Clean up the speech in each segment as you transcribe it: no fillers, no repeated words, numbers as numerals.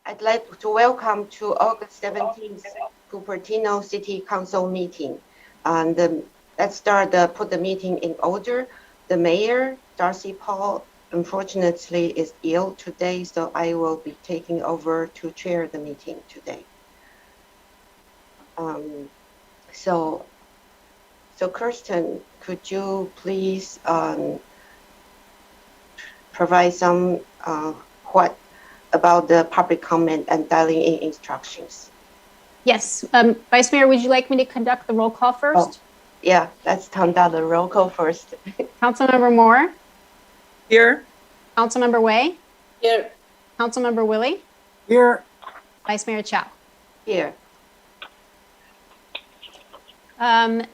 I'd like to welcome to August 17th Cupertino City Council meeting. And let's start put the meeting in order. The mayor, Darcy Paul, unfortunately is ill today, so I will be taking over to chair the meeting today. So Kirsten, could you please provide some about the public comment and dialing in instructions? Yes, Vice Mayor, would you like me to conduct the roll call first? Oh, yeah, let's conduct the roll call first. Councilmember Moore? Here. Councilmember Way? Here. Councilmember Willie? Here. Vice Mayor Chow? Here. Well,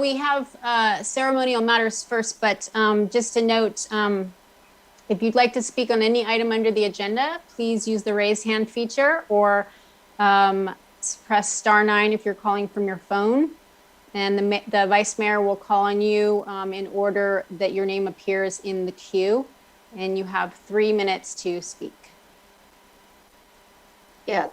we have ceremonial matters first, but just to note, if you'd like to speak on any item under the agenda, please use the raise hand feature or press *9 if you're calling from your phone. And the Vice Mayor will call on you in order that your name appears in the queue. And you have 3 minutes to speak. Yeah,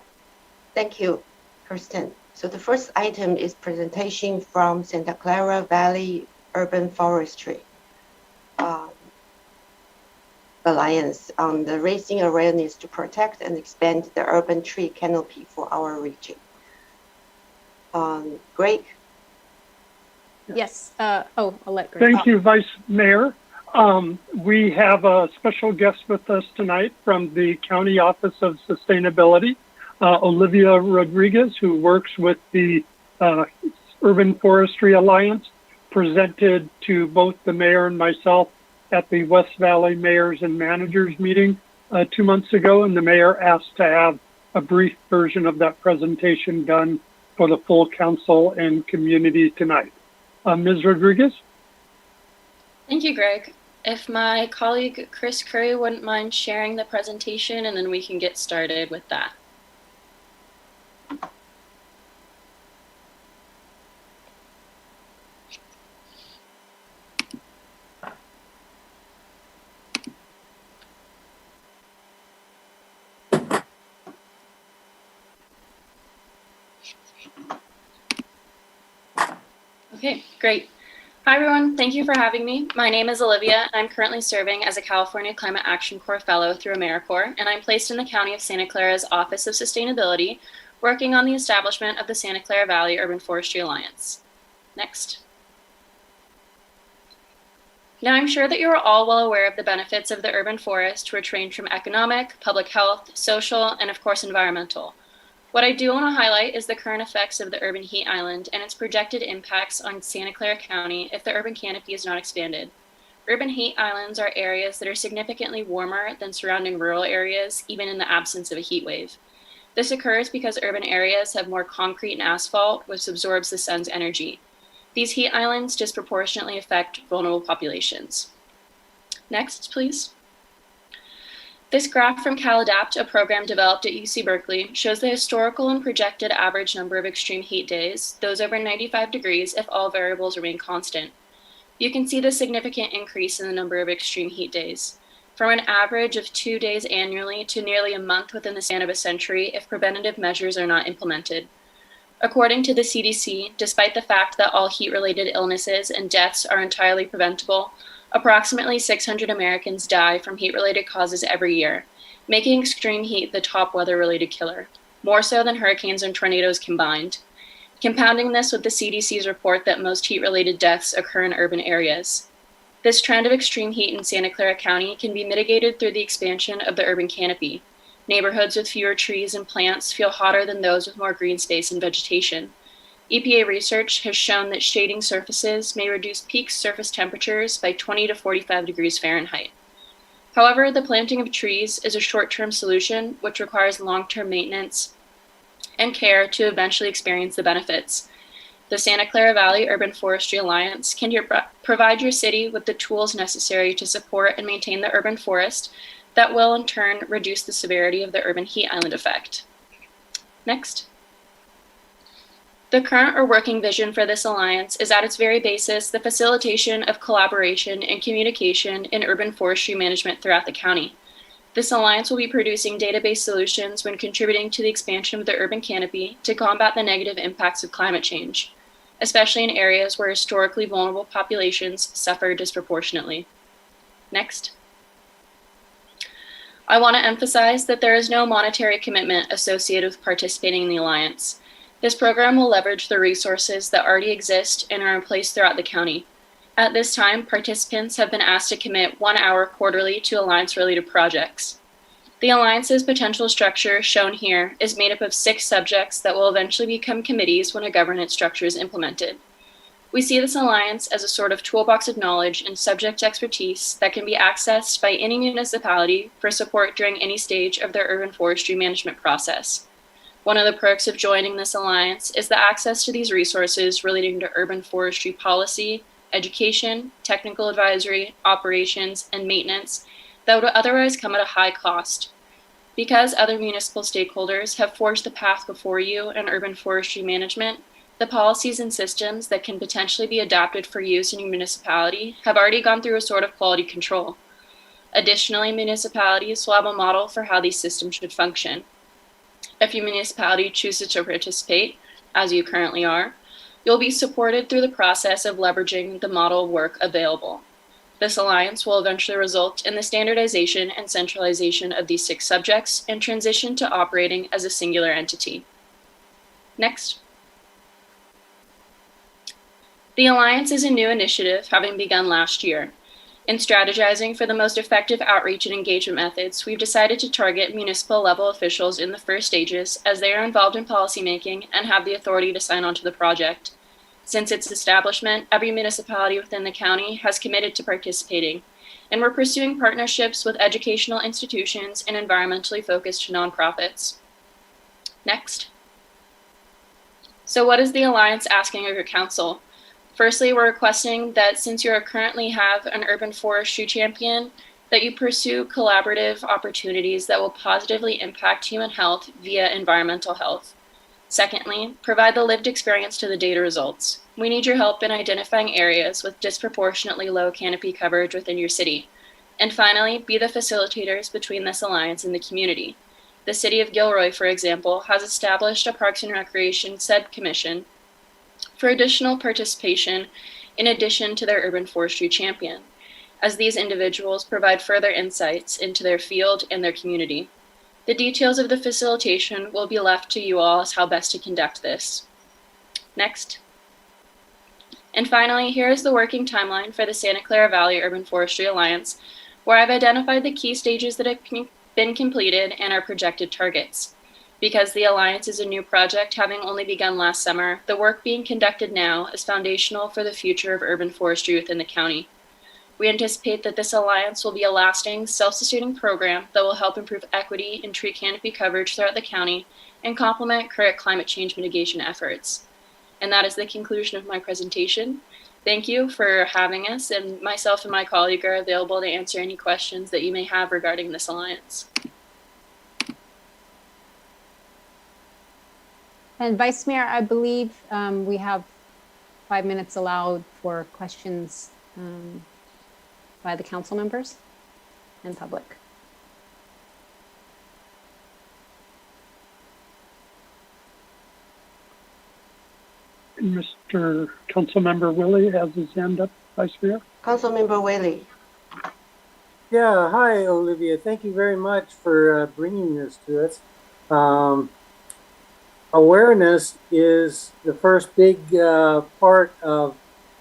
thank you, Kirsten. So the first item is presentation from Santa Clara Valley Urban Forestry Alliance on the raising awareness to protect and expand the urban tree canopy for our region. Greg? Yes. I'll let Greg. Thank you, Vice Mayor. We have a special guest with us tonight from the County Office of Sustainability, Olivia Rodriguez, who works with the Urban Forestry Alliance, presented to both the mayor and myself at the West Valley Mayors and Managers meeting 2 months ago, and the mayor asked to have a brief version of that presentation done for the full council and community tonight. Ms. Rodriguez? Thank you, Greg. If my colleague Chris Curry wouldn't mind sharing the presentation, and then we can get started with that. Okay, great. Hi, everyone. Thank you for having me. My name is Olivia, and I'm currently serving as a California Climate Action Corps Fellow through AmeriCorps, and I'm placed in the County of Santa Clara's Office of Sustainability, working on the establishment of the Santa Clara Valley Urban Forestry Alliance. Next. Now, I'm sure that you are all well aware of the benefits of the urban forest, which range from economic, public health, social, and of course, environmental. What I do want to highlight is the current effects of the urban heat island and its projected impacts on Santa Clara County if the urban canopy is not expanded. Urban heat islands are areas that are significantly warmer than surrounding rural areas, even in the absence of a heat wave. This occurs because urban areas have more concrete and asphalt, which absorbs the sun's energy. These heat islands disproportionately affect vulnerable populations. Next, please. This graph from CalAdapt, a program developed at UC Berkeley, shows the historical and projected average number of extreme heat days, those over 95 degrees if all variables remain constant. You can see the significant increase in the number of extreme heat days, from an average of 2 days annually to nearly a month within the span of a century if preventative measures are not implemented. According to the CDC, despite the fact that all heat-related illnesses and deaths are entirely preventable, approximately 600 Americans die from heat-related causes every year, making extreme heat the top weather-related killer, more so than hurricanes and tornadoes combined. Compounding this with the CDC's report that most heat-related deaths occur in urban areas. This trend of extreme heat in Santa Clara County can be mitigated through the expansion of the urban canopy. Neighborhoods with fewer trees and plants feel hotter than those with more green space and vegetation. EPA research has shown that shading surfaces may reduce peak surface temperatures by 20 to 45 degrees Fahrenheit. However, the planting of trees is a short-term solution which requires long-term maintenance and care to eventually experience the benefits. The Santa Clara Valley Urban Forestry Alliance can provide your city with the tools necessary to support and maintain the urban forest that will in turn reduce the severity of the urban heat island effect. Next. The current or working vision for this alliance is at its very basis the facilitation of collaboration and communication in urban forestry management throughout the county. This alliance will be producing database solutions when contributing to the expansion of the urban canopy to combat the negative impacts of climate change, especially in areas where historically vulnerable populations suffer disproportionately. Next. I want to emphasize that there is no monetary commitment associated with participating in the alliance. This program will leverage the resources that already exist and are in place throughout the county. At this time, participants have been asked to commit 1 hour quarterly to alliance-related projects. The alliance's potential structure, shown here, is made up of 6 subjects that will eventually become committees when a governance structure is implemented. We see this alliance as a sort of toolbox of knowledge and subject expertise that can be accessed by any municipality for support during any stage of their urban forestry management process. One of the perks of joining this alliance is the access to these resources relating to urban forestry policy, education, technical advisory, operations, and maintenance that would otherwise come at a high cost. Because other municipal stakeholders have forged the path before you in urban forestry management, the policies and systems that can potentially be adapted for use in your municipality have already gone through a sort of quality control. Additionally, municipalities will have a model for how these systems should function. If your municipality chooses to participate, as you currently are, you'll be supported through the process of leveraging the model work available. This alliance will eventually result in the standardization and centralization of these 6 subjects and transition to operating as a singular entity. Next. The alliance is a new initiative having begun last year. In strategizing for the most effective outreach and engagement methods, we've decided to target municipal level officials in the first stages as they are involved in policymaking and have the authority to sign on to the project. Since its establishment, every municipality within the county has committed to participating, and we're pursuing partnerships with educational institutions and environmentally focused nonprofits. Next. So what is the alliance asking of your council? Firstly, we're requesting that since you currently have an urban forestry champion, that you pursue collaborative opportunities that will positively impact human health via environmental health. Secondly, provide the lived experience to the data results. We need your help in identifying areas with disproportionately low canopy coverage within your city. And finally, be the facilitators between this alliance and the community. The city of Gilroy, for example, has established a Parks and Recreation subcommission for additional participation in addition to their urban forestry champion, as these individuals provide further insights into their field and their community. The details of the facilitation will be left to you all as how best to conduct this. Next. And finally, here is the working timeline for the Santa Clara Valley Urban Forestry Alliance, where I've identified the key stages that have been completed and our projected targets. Because the Alliance is a new project having only begun last summer, the work being conducted now is foundational for the future of urban forestry within the county. We anticipate that this alliance will be a lasting, self-sustaining program that will help improve equity in tree canopy coverage throughout the county and complement current climate change mitigation efforts. And that is the conclusion of my presentation. Thank you for having us, and myself and my colleague are available to answer any questions that you may have regarding this alliance. And Vice Mayor, I believe we have 5 minutes allowed for questions by the council members and public. Mr. Councilmember Willie has his hand up, Vice Mayor. Councilmember Whaley. Yeah, hi, Olivia. Thank you very much for bringing this to us. Awareness is the first big part of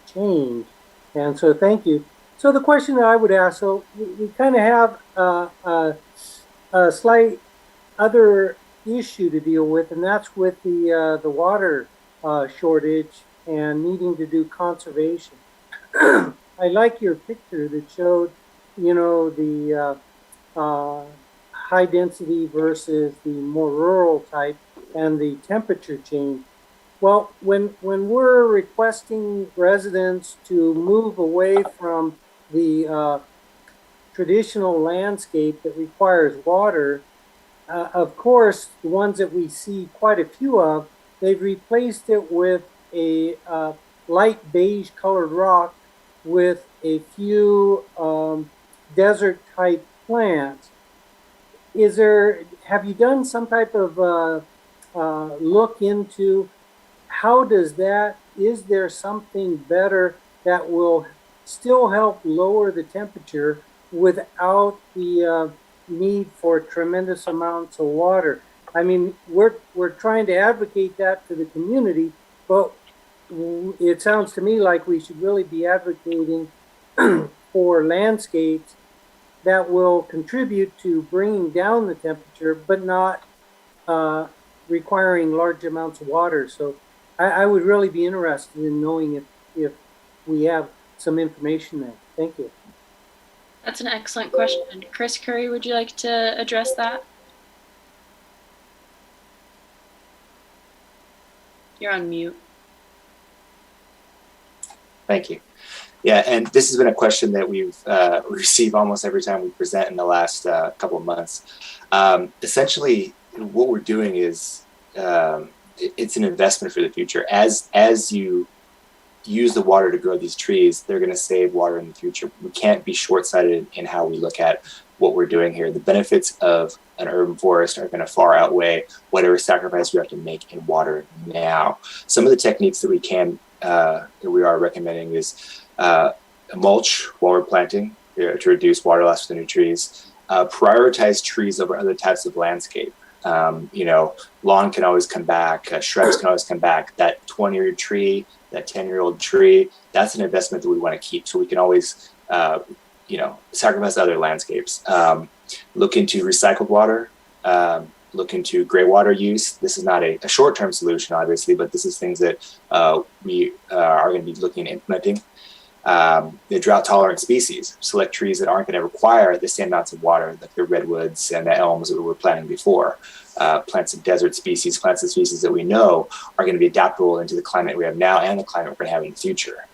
change, and so thank you. So the question that I would ask, so we kind of have a slight other issue to deal with, and that's with the water shortage and needing to do conservation. I like your picture that showed, you know, the high density versus the more rural type and the temperature change. Well, when we're requesting residents to move away from the traditional landscape that requires water, of course, the ones that we see quite a few of, they've replaced it with a light beige colored rock with a few desert type plants. have you done some type of look into how does that, is there something better that will still help lower the temperature without the need for tremendous amounts of water? I mean, we're trying to advocate that to the community, but it sounds to me like we should really be advocating for landscapes that will contribute to bringing down the temperature, but not requiring large amounts of water. So I would really be interested in knowing if we have some information there. Thank you. That's an excellent question. Chris Curry, would you like to address that? You're on mute. Thank you. Yeah, and this has been a question that we've received almost every time we present in the last couple of months. Essentially, what we're doing is it's an investment for the future. As you use the water to grow these trees, they're going to save water in the future. We can't be short-sighted in how we look at what we're doing here. The benefits of an urban forest are going to far outweigh whatever sacrifice we have to make in water now. Some of the techniques that we are recommending is mulch while we're planting to reduce water loss for the new trees. Prioritize trees over other types of landscape. Lawn can always come back, shrubs can always come back. That 20-year tree, that 10-year-old tree, that's an investment that we want to keep. So we can always, sacrifice other landscapes. Look into recycled water. Look into gray water use. This is not a short-term solution, obviously, but this is things that we are going to be looking at implementing. The drought-tolerant species, select trees that aren't going to require the same amounts of water, like the redwoods and the elms that we were planting before. Plants of desert species, plants of species that we know are going to be adaptable into the climate we have now and the climate we're going to have in the future.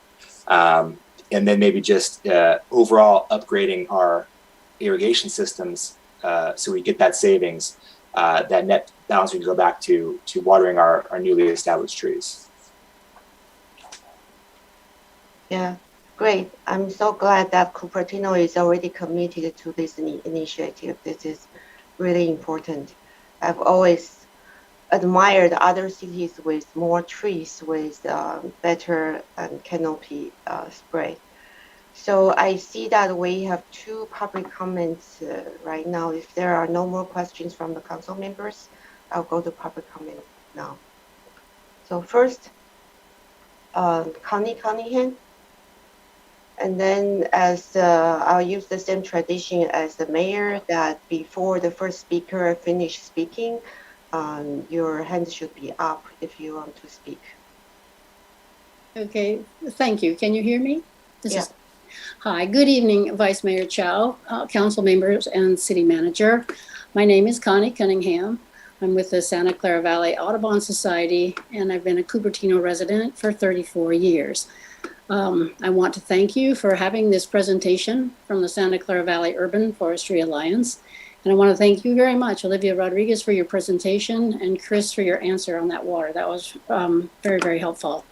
And then maybe just overall upgrading our irrigation systems so we get that savings. That net balance we can go back to watering our newly established trees. Yeah, great. I'm so glad that Cupertino is already committed to this initiative. This is really important. I've always admired other cities with more trees with better canopy spread. So I see that we have 2 public comments right now. If there are no more questions from the council members, I'll go to public comment now. So first, Connie Cunningham. And then I'll use the same tradition as the mayor, that before the first speaker finish speaking, your hand should be up if you want to speak. Okay, thank you. Can you hear me? Yeah. Hi, good evening, Vice Mayor Chow, council members, and city manager. My name is Connie Cunningham. I'm with the Santa Clara Valley Audubon Society, and I've been a Cupertino resident for 34 years. I want to thank you for having this presentation from the Santa Clara Valley Urban Forestry Alliance. And I want to thank you very much, Olivia Rodriguez, for your presentation, and Chris for your answer on that water. That was very, very helpful.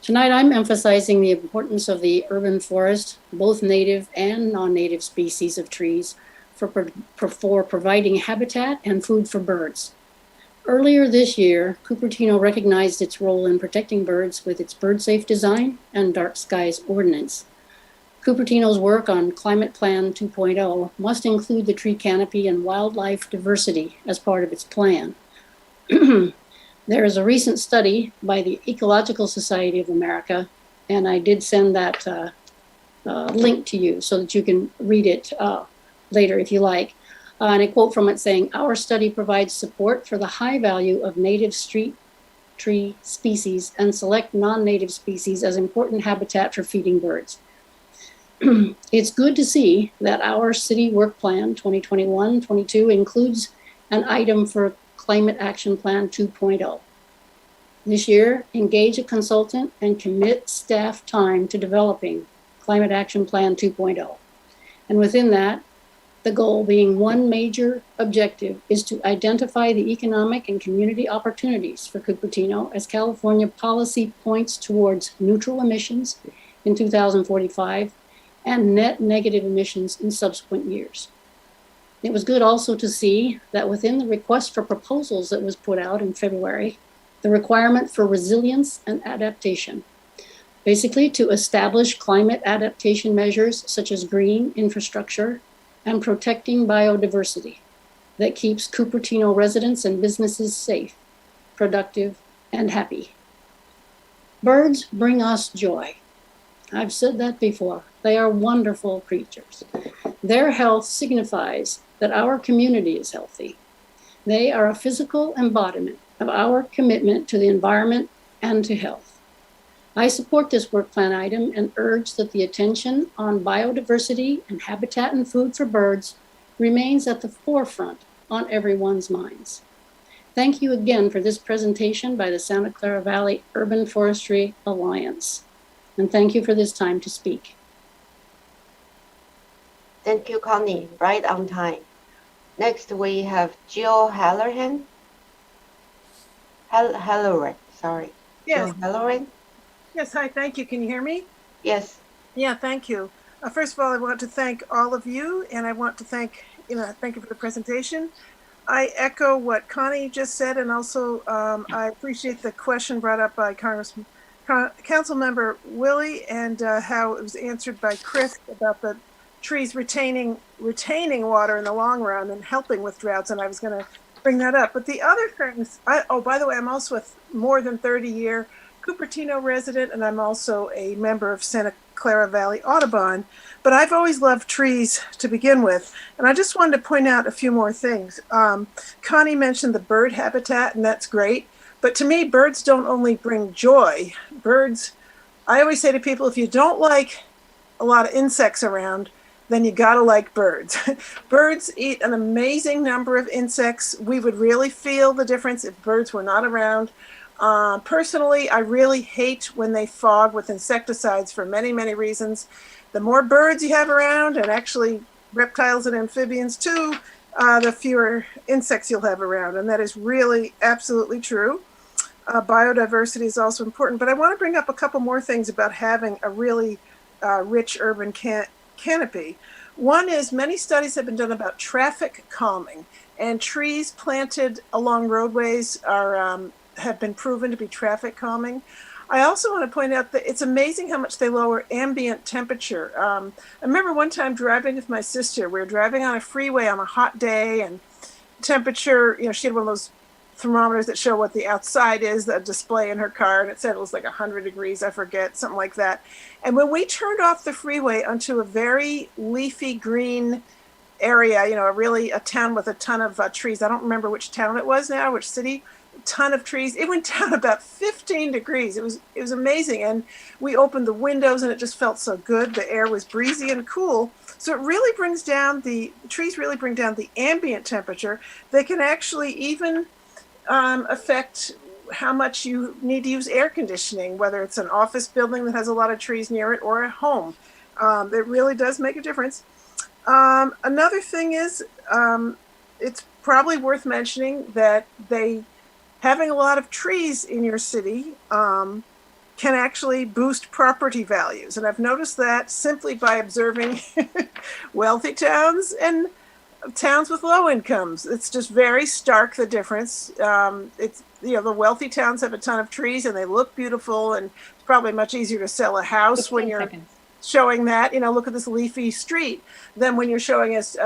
Tonight, I'm emphasizing the importance of the urban forest, both native and non-native species of trees, for providing habitat and food for birds. Earlier this year, Cupertino recognized its role in protecting birds with its bird safe design and dark skies ordinance. Cupertino's work on Climate Plan 2.0 must include the tree canopy and wildlife diversity as part of its plan. There is a recent study by the Ecological Society of America, and I did send that link to you so that you can read it later if you like. And a quote from it saying, "Our study provides support for the high value of native street tree species and select non-native species as important habitat for feeding birds." It's good to see that our city work plan 2021-22 includes an item for Climate Action Plan 2.0. This year, engage a consultant and commit staff time to developing Climate Action Plan 2.0. And within that, the goal being one major objective is to identify the economic and community opportunities for Cupertino as California policy points towards neutral emissions in 2045 and net negative emissions in subsequent years. It was good also to see that within the request for proposals that was put out in February, the requirement for resilience and adaptation, basically to establish climate adaptation measures such as green infrastructure and protecting biodiversity that keeps Cupertino residents and businesses safe, productive, and happy. Birds bring us joy. I've said that before. They are wonderful creatures. Their health signifies that our community is healthy. They are a physical embodiment of our commitment to the environment and to health. I support this work plan item and urge that the attention on biodiversity and habitat and food for birds remains at the forefront on everyone's minds. Thank you again for this presentation by the Santa Clara Valley Urban Forestry Alliance. And thank you for this time to speak. Thank you, Connie. Right on time. Next, we have Jill Hallerin. Hallerin, sorry. Yes. Jill Hallerin? Yes. Hi. Thank you. Can you hear me? Yes. Yeah. Thank you. First of all, I want to thank all of you, and I want to thank you for the presentation. I echo what Connie just said, and also I appreciate the question brought up by Council Member Willie, and how it was answered by Chris about the trees retaining water in the long run and helping with droughts. And I was going to bring that up. But the other things, by the way, I'm also a more than 30-year Cupertino resident, and I'm also a member of Santa Clara Valley Audubon. But I've always loved trees to begin with. And I just wanted to point out a few more things. Connie mentioned the bird habitat, and that's great. But to me, birds don't only bring joy. Birds, I always say to people, if you don't like a lot of insects around, then you gotta like birds. Birds eat an amazing number of insects. We would really feel the difference if birds were not around. Personally, I really hate when they fog with insecticides for many, many reasons. The more birds you have around, and actually reptiles and amphibians too, the fewer insects you'll have around. And that is really absolutely true. Biodiversity is also important, but I want to bring up a couple more things about having a really rich urban canopy. One is many studies have been done about traffic calming, and trees planted along roadways have been proven to be traffic calming. I also want to point out that it's amazing how much they lower ambient temperature. I remember one time driving with my sister. We were driving on a freeway on a hot day, and temperature, she had one of those thermometers that show what the outside is, the display in her car, and it said it was like 100 degrees, I forget, something like that. And when we turned off the freeway onto a very leafy green area, a town with a ton of trees. I don't remember which town it was now, which city, a ton of trees. It went down about 15 degrees. It was amazing. And we opened the windows and it just felt so good. The air was breezy and cool. So it really brings down trees really bring down the ambient temperature. They can actually even affect how much you need to use air conditioning, whether it's an office building that has a lot of trees near it or a home. It really does make a difference. Another thing is, it's probably worth mentioning that having a lot of trees in your city can actually boost property values. And I've noticed that simply by observing wealthy towns and towns with low incomes. It's just very stark, the difference. The wealthy towns have a ton of trees and they look beautiful, and it's probably much easier to sell a house when you're showing that, look at this leafy street, than when you're showing us.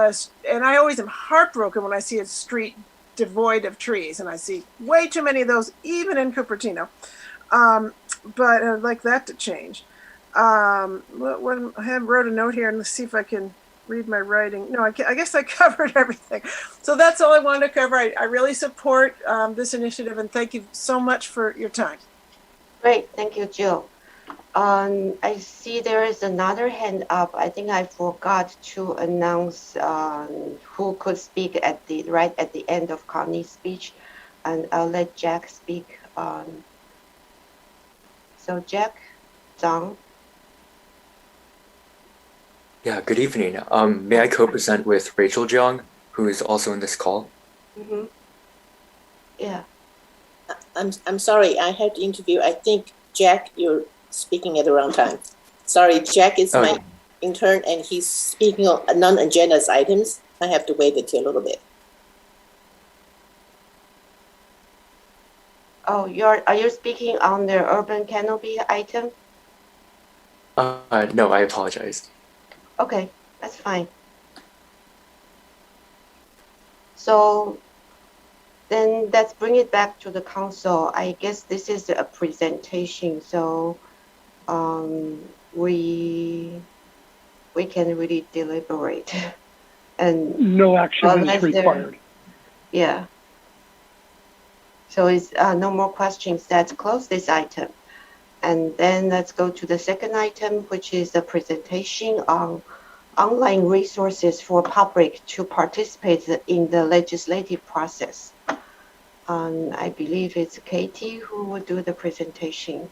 And I always am heartbroken when I see a street devoid of trees, and I see way too many of those, even in Cupertino. But I'd like that to change. I wrote a note here, and let's see if I can read my writing. No, I guess I covered everything. So that's all I wanted to cover. I really support this initiative, and thank you so much for your time. Great, thank you, Jill. I see there is another hand up. I think I forgot to announce who could speak right at the end of Connie's speech, and I'll let Jack speak. So Jack, Zhang. Yeah, good evening. May I co-present with Rachel Jiang, who is also in this call? Mm-hmm. Yeah. I'm sorry, I had to interview. I think, Jack, you're speaking at the wrong time. Sorry, Jack is my intern, and he's speaking on non-agenda items. I have to wait until a little bit. Oh, are you speaking on the urban canopy item? No, I apologize. Okay, that's fine. So then let's bring it back to the council. I guess this is a presentation, so we can really deliberate. And No action is unless required. yeah. So it's no more questions. Let's close this item. And then let's go to the second item, which is the presentation on online resources for public to participate in the legislative process. I believe it's Katie who will do the presentation.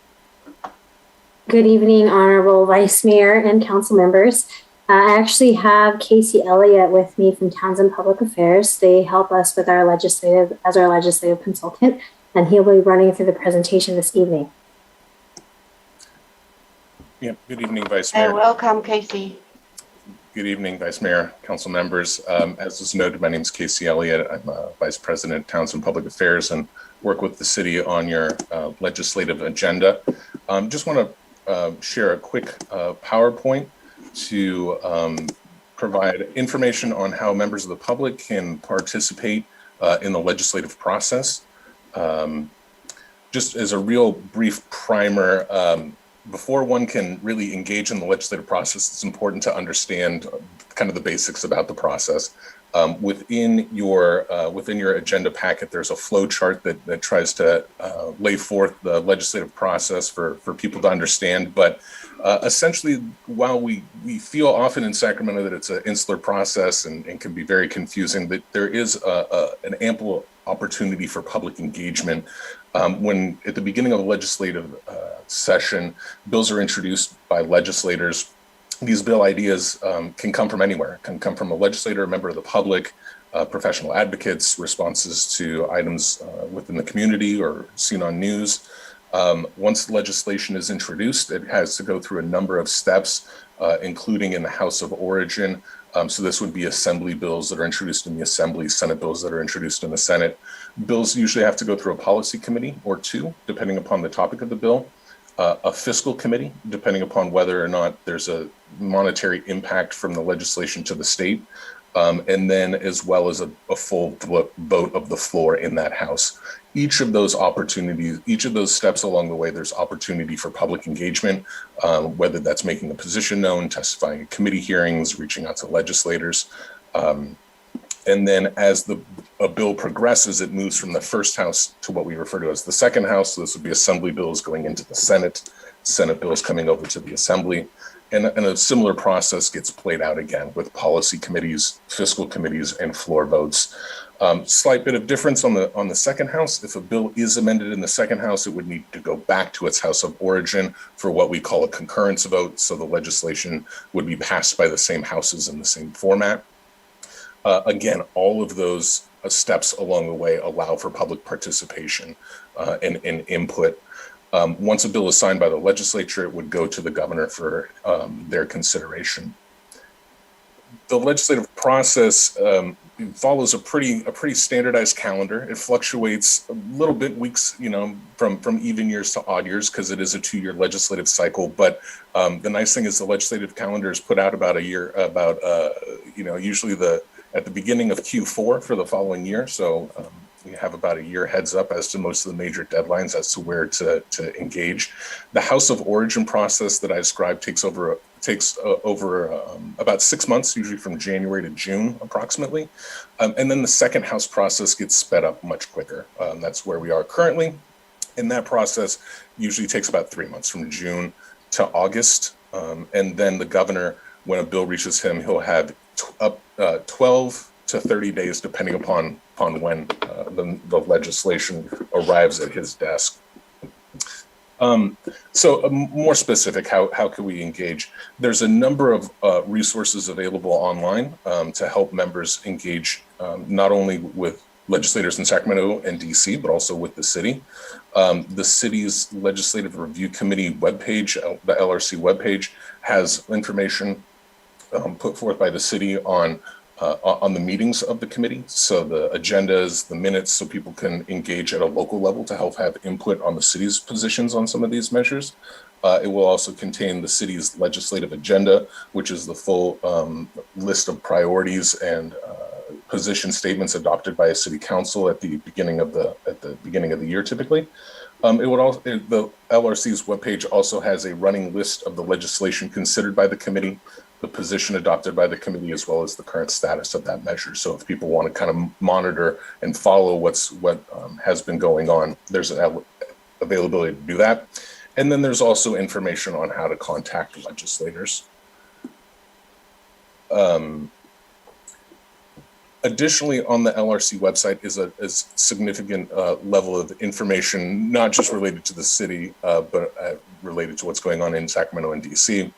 Good evening, Honorable Vice Mayor and council members. I actually have Casey Elliott with me from Townsend Public Affairs. They help us with our legislative consultant, and he'll be running through the presentation this evening. Yeah, good evening, Vice Mayor. And welcome, Casey. Good evening, Vice Mayor, council members. As was noted, my name is Casey Elliott. I'm Vice President, Townsend Public Affairs, and work with the city on your legislative agenda. Just want to share a quick PowerPoint to provide information on how members of the public can participate in the legislative process. Just as a real brief primer, before one can really engage in the legislative process, it's important to understand kind of the basics about the process. Within your agenda packet, there's a flow chart that tries to lay forth the legislative process for people to understand. But essentially, while we feel often in Sacramento that it's an insular process and can be very confusing, that there is an ample opportunity for public engagement. When at the beginning of a legislative session, bills are introduced by legislators. These bill ideas can come from anywhere, can come from a legislator, a member of the public, professional advocates, responses to items within the community or seen on news. Once legislation is introduced, it has to go through a number of steps, including in the House of Origin. So this would be assembly bills that are introduced in the Assembly, Senate bills that are introduced in the Senate. Bills usually have to go through a policy committee or two, depending upon the topic of the bill. A fiscal committee, depending upon whether or not there's a monetary impact from the legislation to the state, and then as well as a full vote of the floor in that house. Each of those opportunities, each of those steps along the way, there's opportunity for public engagement, whether that's making a position known, testifying at committee hearings, reaching out to legislators. And then as a bill progresses, it moves from the first house to what we refer to as the second house. So this would be assembly bills going into the Senate, Senate bills coming over to the Assembly. And a similar process gets played out again with policy committees, fiscal committees, and floor votes. Slight bit of difference on the second house. If a bill is amended in the second house, it would need to go back to its house of origin for what we call a concurrence vote. So the legislation would be passed by the same houses in the same format. Again, all of those steps along the way allow for public participation and input. Once a bill is signed by the legislature, it would go to the governor for their consideration. The legislative process follows a pretty standardized calendar. It fluctuates a little bit weeks, from even years to odd years because it is a 2-year legislative cycle. But the nice thing is the legislative calendar is put out about a year, usually at the beginning of Q4 for the following year. So we have about a year heads up as to most of the major deadlines as to where to engage. The House of Origin process that I described takes over about 6 months, usually from January to June approximately. And then the second House process gets sped up much quicker. That's where we are currently. And that process usually takes about 3 months, from June to August. And then the governor, when a bill reaches him, he'll have 12 to 30 days, depending upon when the legislation arrives at his desk. So more specific, how can we engage? There's a number of resources available online to help members engage, not only with legislators in Sacramento and DC, but also with the city. The city's Legislative Review Committee webpage, the LRC webpage, has information put forth by the city on on the meetings of the committee. So the agendas, the minutes, so people can engage at a local level to help have input on the city's positions on some of these measures. It will also contain the city's legislative agenda, which is the full list of priorities and position statements adopted by a city council at the beginning of the year, typically. It would also, the LRC's webpage also has a running list of the legislation considered by the committee, the position adopted by the committee, as well as the current status of that measure. So if people want to kind of monitor and follow what has been going on, there's an availability to do that. And then there's also information on how to contact legislators. Additionally, on the LRC website is a significant level of information, not just related to the city, but related to what's going on in Sacramento and DC.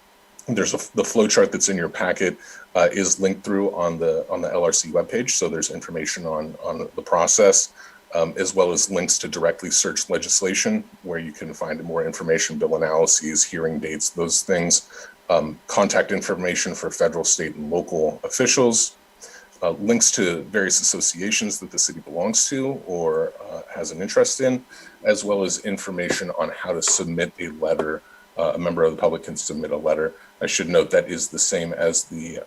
There's the flow chart that's in your packet is linked through on the LRC webpage. So there's information on the process, as well as links to directly search legislation, where you can find more information, bill analyses, hearing dates, those things, contact information for federal, state, and local officials, links to various associations that the city belongs to or has an interest in, as well as information on how to submit a letter. A member of the public can submit a letter. I should note that is the same as the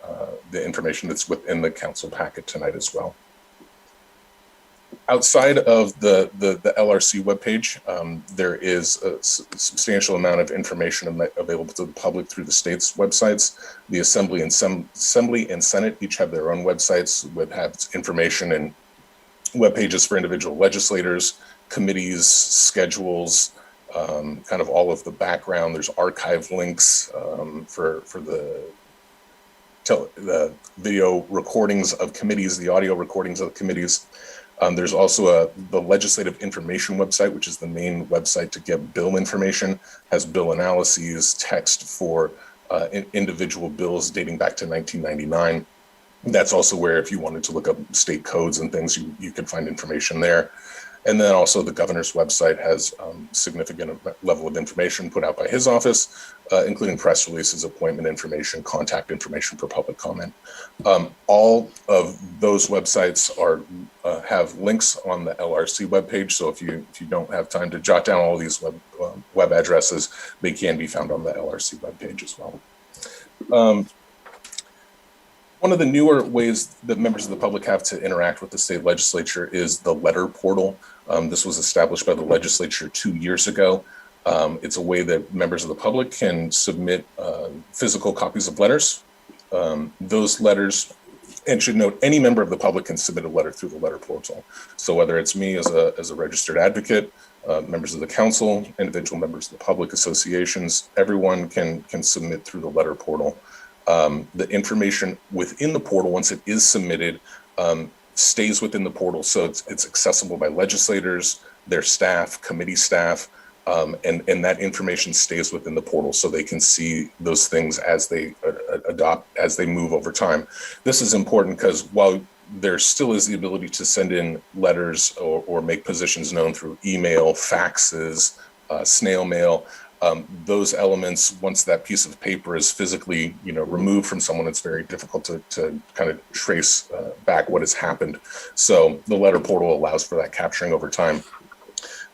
information that's within the council packet tonight as well. Outside of the LRC webpage, there is a substantial amount of information available to the public through the state's websites. The Assembly and Senate each have their own websites with information and web pages for individual legislators, committees, schedules, kind of all of the background. There's archive links for the video recordings of committees, the audio recordings of the committees. There's also the legislative information website, which is the main website to get bill information, has bill analyses, text for individual bills dating back to 1999. That's also where, if you wanted to look up state codes and things, you could find information there. And then also the governor's website has significant level of information put out by his office, including press releases, appointment information, contact information for public comment. All of those websites have links on the LRC webpage. So if you don't have time to jot down all these web addresses, they can be found on the LRC webpage as well. One of the newer ways that members of the public have to interact with the state legislature is the letter portal. This was established by the legislature 2 years ago. It's a way that members of the public can submit physical copies of letters. Those letters, and should note, any member of the public can submit a letter through the letter portal. So whether it's me as a registered advocate, members of the council, individual members of the public, associations, everyone can submit through the letter portal. The information within the portal, once it is submitted, stays within the portal. So it's accessible by legislators, their staff, committee staff, and that information stays within the portal so they can see those things as they as they move over time. This is important because while there still is the ability to send in letters or make positions known through email, faxes, snail mail, those elements, once that piece of paper is physically, removed from someone, it's very difficult to kind of trace back what has happened. So the letter portal allows for that capturing over time.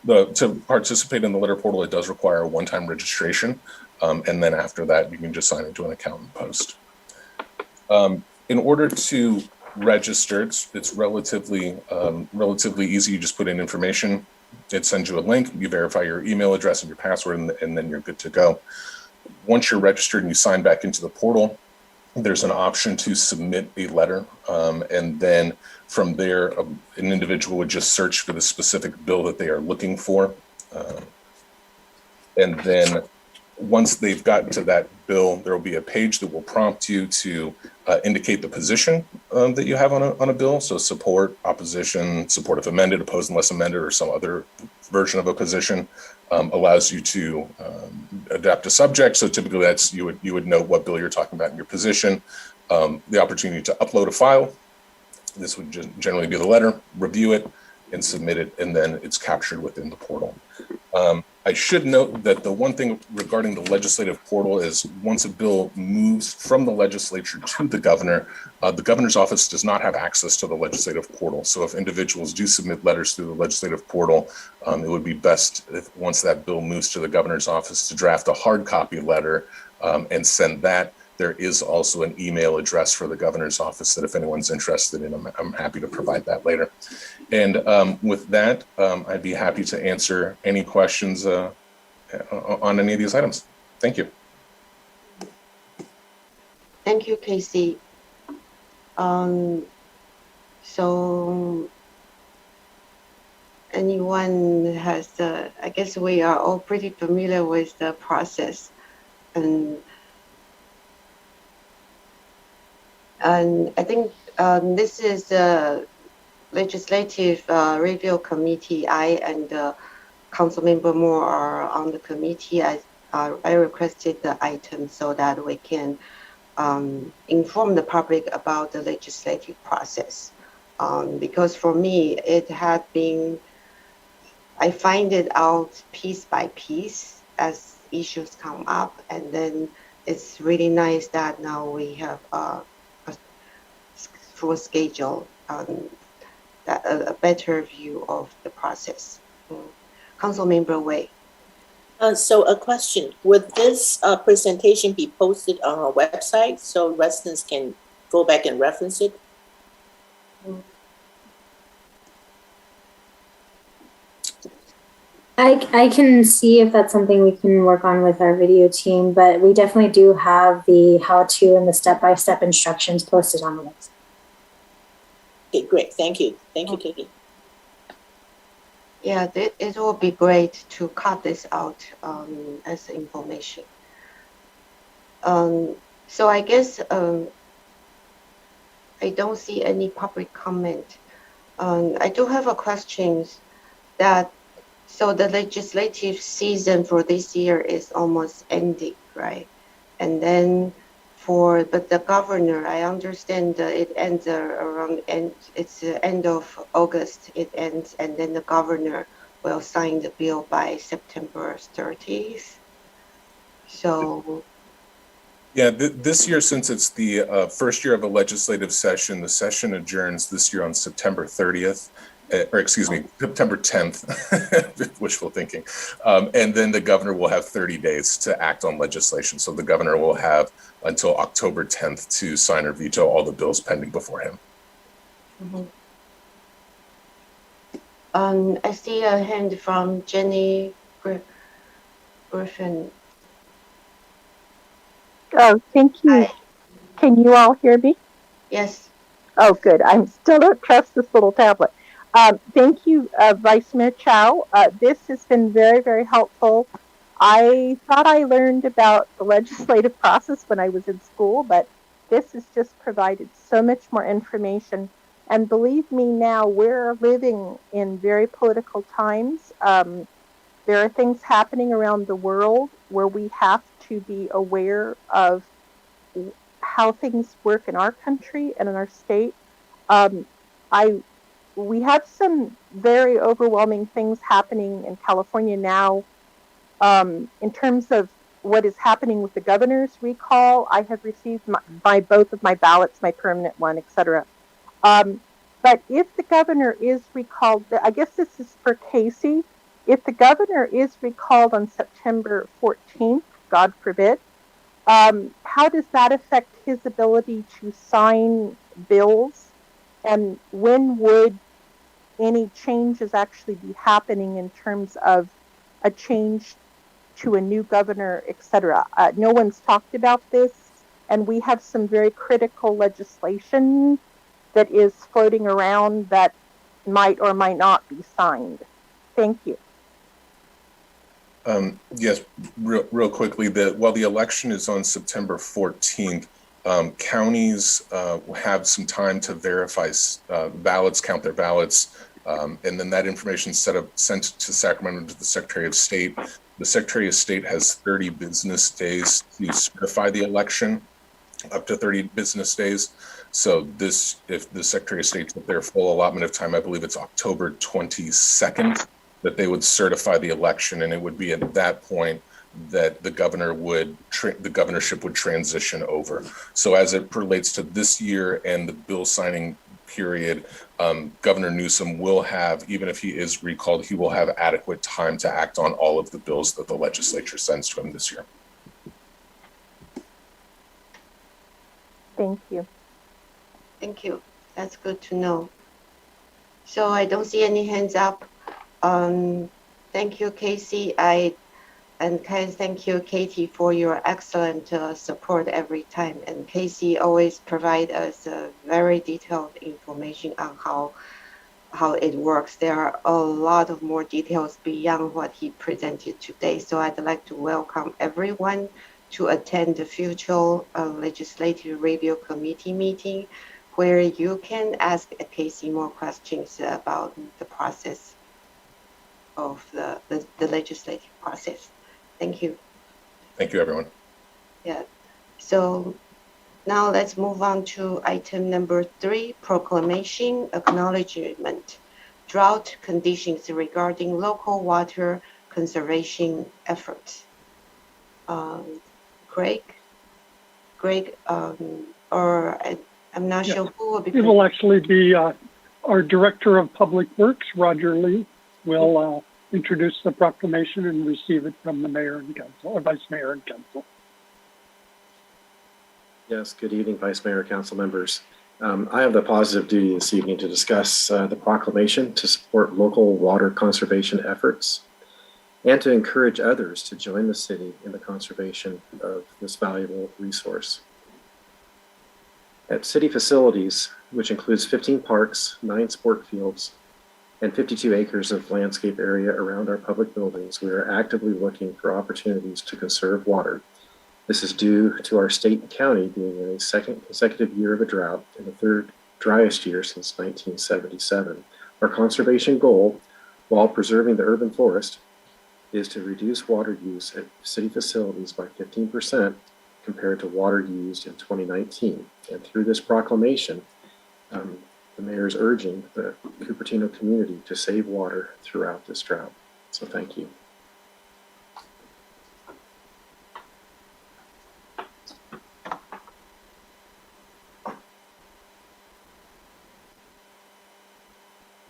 To participate in the letter portal, it does require a one-time registration. And then after that, you can just sign into an account and post. In order to register, it's relatively easy. You just put in information. It sends you a link, you verify your email address and your password, and then you're good to go. Once you're registered and you sign back into the portal, there's an option to submit a letter. And then from there, an individual would just search for the specific bill that they are looking for. And then once they've gotten to that bill, there will be a page that will prompt you to indicate the position that you have on a bill. So support, opposition, support if amended, opposed unless amended, or some other version of a position. Allows you to adapt a subject. So typically that's you would know what bill you're talking about in your position. The opportunity to upload a file. This would generally be the letter, review it, and submit it, and then it's captured within the portal. I should note that the one thing regarding the legislative portal is once a bill moves from the legislature to the governor's office does not have access to the legislative portal. So if individuals do submit letters through the legislative portal, it would be best if once that bill moves to the governor's office to draft a hard copy letter and send that. There is also an email address for the governor's office that if anyone's interested in, I'm happy to provide that later. And with that, I'd be happy to answer any questions on any of these items. Thank you. Thank you, Casey. So anyone has, I guess we are all pretty familiar with the process. And I think this is the Legislative Review Committee. I and Councilmember Moore are on the committee. I requested the item so that we can inform the public about the legislative process. Because for me, it had been, I find it out piece by piece as issues come up. And then it's really nice that now we have a full schedule, a better view of the process. Councilmember Wei. So a question, would this presentation be posted on our website so residents can go back and reference it? I can see if that's something we can work on with our video team, but we definitely do have the how-to and the step-by-step instructions posted on the website. Okay, great. Thank you. Thank you, Katie. Yeah, it will be great to cut this out as information. So I guess I don't see any public comment. I do have a question that, so the legislative season for this year is almost ending, right? And then but the governor, I understand it ends around it's the end of August, it ends, and then the governor will sign the bill by September 30th. So. Yeah, this year, since it's the first year of a legislative session, the session adjourns this year on September 30th. Or excuse me, September 10th, wishful thinking. And then the governor will have 30 days to act on legislation. So the governor will have until October 10th to sign or veto all the bills pending before him. Mm-hmm. I see a hand from Jenny Griffin. Oh, thank you. Hi. Can you all hear me? Yes. Oh, good. I still don't trust this little tablet. Thank you, Vice Mayor Chow. This has been very, very helpful. I thought I learned about the legislative process when I was in school, but this has just provided so much more information. And believe me now, we're living in very political times. There are things happening around the world where we have to be aware of how things work in our country and in our state. We have some very overwhelming things happening in California now. In terms of what is happening with the governor's recall, I have received both of my ballots, my permanent one, etc. But if the governor is recalled, I guess this is for Casey, if the governor is recalled on September 14th, God forbid, how does that affect his ability to sign bills? And when would any changes actually be happening in terms of a change to a new governor, etc.? No one's talked about this, and we have some very critical legislation that is floating around that might or might not be signed. Thank you. Yes, real quickly, while the election is on September 14th, counties have some time to verify ballots, count their ballots, and then that information is sent to Sacramento to the Secretary of State. The Secretary of State has 30 business days to certify the election, up to 30 business days. So if the Secretary of State took their full allotment of time, I believe it's October 22nd that they would certify the election, and it would be at that point that the governorship would transition over. So as it relates to this year and the bill signing period, Governor Newsom will have, even if he is recalled, he will have adequate time to act on all of the bills that the legislature sends to him this year. Thank you. Thank you. That's good to know. So I don't see any hands up. Thank you, Casey. And thank you, Katie, for your excellent support every time. And Casey always provide us very detailed information on how it works. There are a lot of more details beyond what he presented today. So I'd like to welcome everyone to attend the future Legislative Review Committee meeting, where you can ask Casey more questions about the process of the legislative process. Thank you. Thank you, everyone. Yeah. So now let's move on to item number 3, Proclamation, Acknowledgement, Drought Conditions regarding local water conservation efforts. Greg, or I'm not sure who will be. It will actually be our Director of Public Works, Roger Lee, will introduce the proclamation and receive it from the Mayor and Council, or Vice Mayor and Council. Yes, good evening, Vice Mayor, Council members. I have the positive duty this evening to discuss the proclamation to support local water conservation efforts and to encourage others to join the city in the conservation of this valuable resource. At city facilities, which includes 15 parks, 9 sport fields, and 52 acres of landscape area around our public buildings, we are actively looking for opportunities to conserve water. This is due to our state and county being in a second consecutive year of a drought and the third driest year since 1977. Our conservation goal, while preserving the urban forest, is to reduce water use at city facilities by 15% compared to water used in 2019. And through this proclamation, the mayor is urging the Cupertino community to save water throughout this drought. So thank you.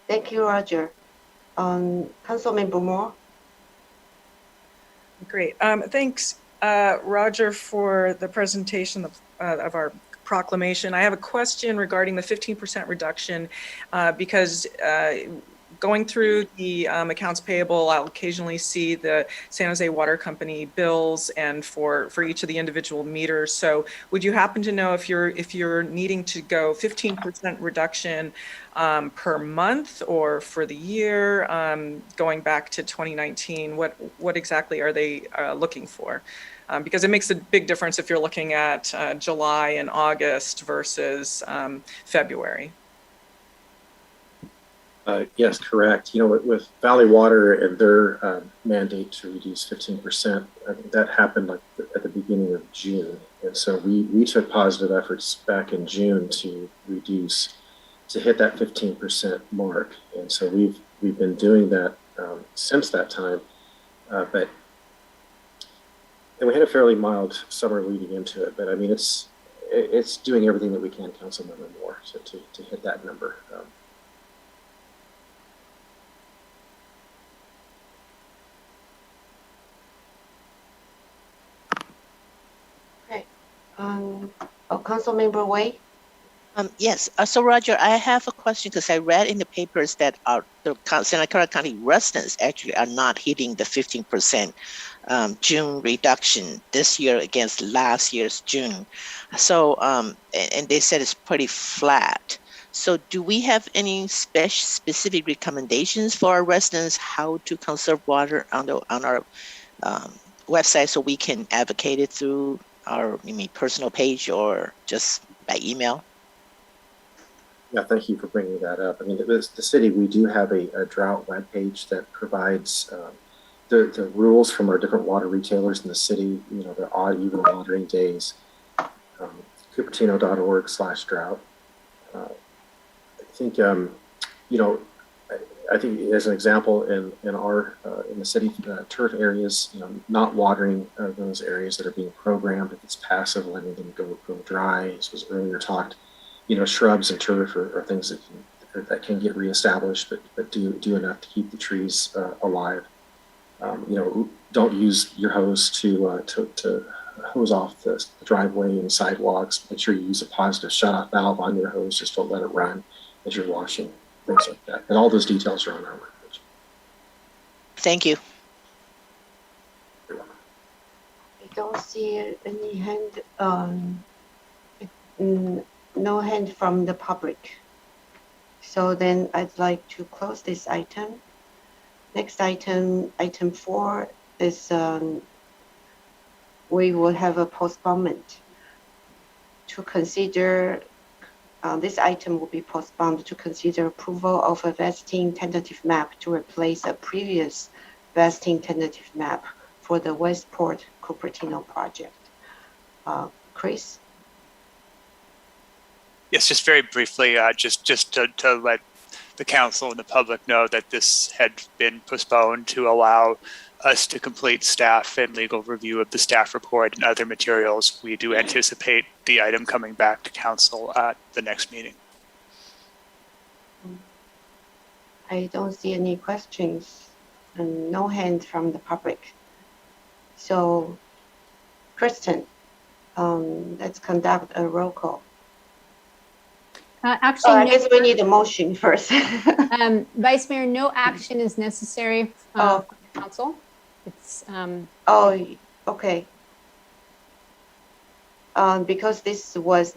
Thank you, Roger. Councilmember Moore. Great. Thanks, Roger, for the presentation of our proclamation. I have a question regarding the 15% reduction because going through the accounts payable, I'll occasionally see the San Jose Water Company bills and for each of the individual meters. So would you happen to know if you're needing to go 15% reduction per month or for the year, going back to 2019, what exactly are they looking for? Because it makes a big difference if you're looking at July and August versus February. Yes, correct. You know, with Valley Water and their mandate to reduce 15%, I think that happened like at the beginning of June. And so we took positive efforts back in June to hit that 15% mark. And so we've been doing that since that time. And we had a fairly mild summer leading into it, but I mean, it's doing everything that we can, Councilmember Moore, to hit that number. Okay. Councilmember Wei. Yes. So Roger, I have a question because I read in the papers that the Santa Clara County residents actually are not hitting the 15% June reduction this year against last year's June. So, and they said it's pretty flat. So do we have any specific recommendations for our residents how to conserve water on our website so we can advocate it through our personal page or just by email? Yeah, thank you for bringing that up. I mean, the city, we do have a drought webpage that provides the rules from our different water retailers in the city, you know, the odd, even watering days, Cupertino.org/drought. I think, you know, I think as an example, in the city turf areas, not watering those areas that are being programmed, if it's passive, letting them go dry, as was earlier talked, shrubs and turf are things that can get reestablished, but do enough to keep the trees alive. Don't use your hose to hose off the driveway and sidewalks. Make sure you use a positive shut-off valve on your hose. Just don't let it run as you're washing, things like that. And all those details are on our webpage. Thank you. You're welcome. I don't see any hand, no hand from the public. So then I'd like to close this item. Next item 4 is we will have a postponement to consider. This item will be postponed to consider approval of a vesting tentative map to replace a previous vesting tentative map for the Westport Cupertino project. Chris? Yes, just very briefly, just to let the council and the public know that this had been postponed to allow us to complete staff and legal review of the staff report and other materials. We do anticipate the item coming back to council at the next meeting. I don't see any questions and no hand from the public. So, Kristen, let's conduct a roll call. Actually, I guess we need a motion first. Vice Mayor, no action is necessary from council. It's okay. Because this is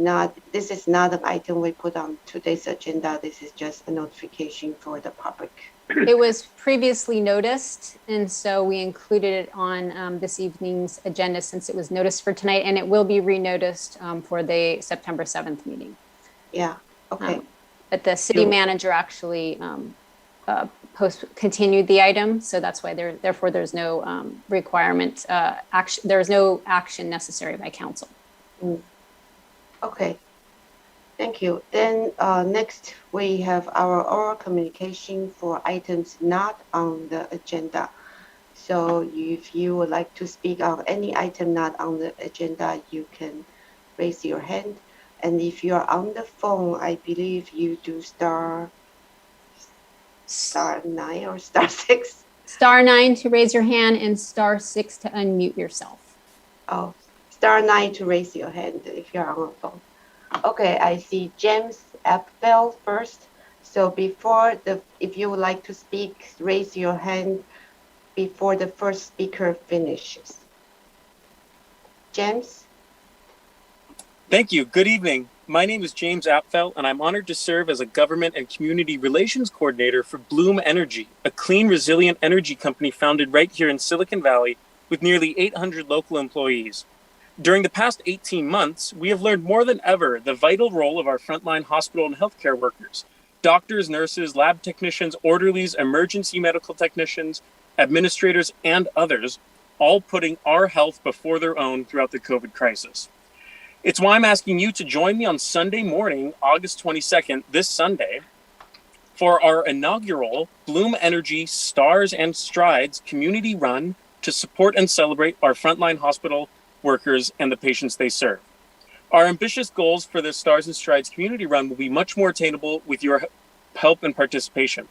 not an item we put on today's agenda. This is just a notification for the public. It was previously noticed, and so we included it on this evening's agenda since it was noticed for tonight, and it will be renoticed for the September 7th meeting. Yeah. Okay. But the city manager actually continued the item, so that's why therefore there's no requirement action. There is no action necessary by council. Okay. Thank you. Then next we have our oral communication for items not on the agenda. So if you would like to speak on any item not on the agenda, you can raise your hand. And if you're on the phone, I believe you do star 9 or star 6. Star 9 to raise your hand and star 6 to unmute yourself. Oh, star 9 to raise your hand if you're on the phone. Okay, I see James Apfel first. So if you would like to speak, raise your hand before the first speaker finishes. James? Thank you. Good evening. My name is James Apfel, and I'm honored to serve as a government and community relations coordinator for Bloom Energy, a clean, resilient energy company founded right here in Silicon Valley with nearly 800 local employees. During the past 18 months, we have learned more than ever the vital role of our frontline hospital and healthcare workers, doctors, nurses, lab technicians, orderlies, emergency medical technicians, administrators, and others, all putting our health before their own throughout the COVID crisis. It's why I'm asking you to join me on Sunday morning, August 22nd, this Sunday, for our inaugural Bloom Energy Stars and Strides community run to support and celebrate our frontline hospital workers and the patients they serve. Our ambitious goals for the Stars and Strides community run will be much more attainable with your help and participation.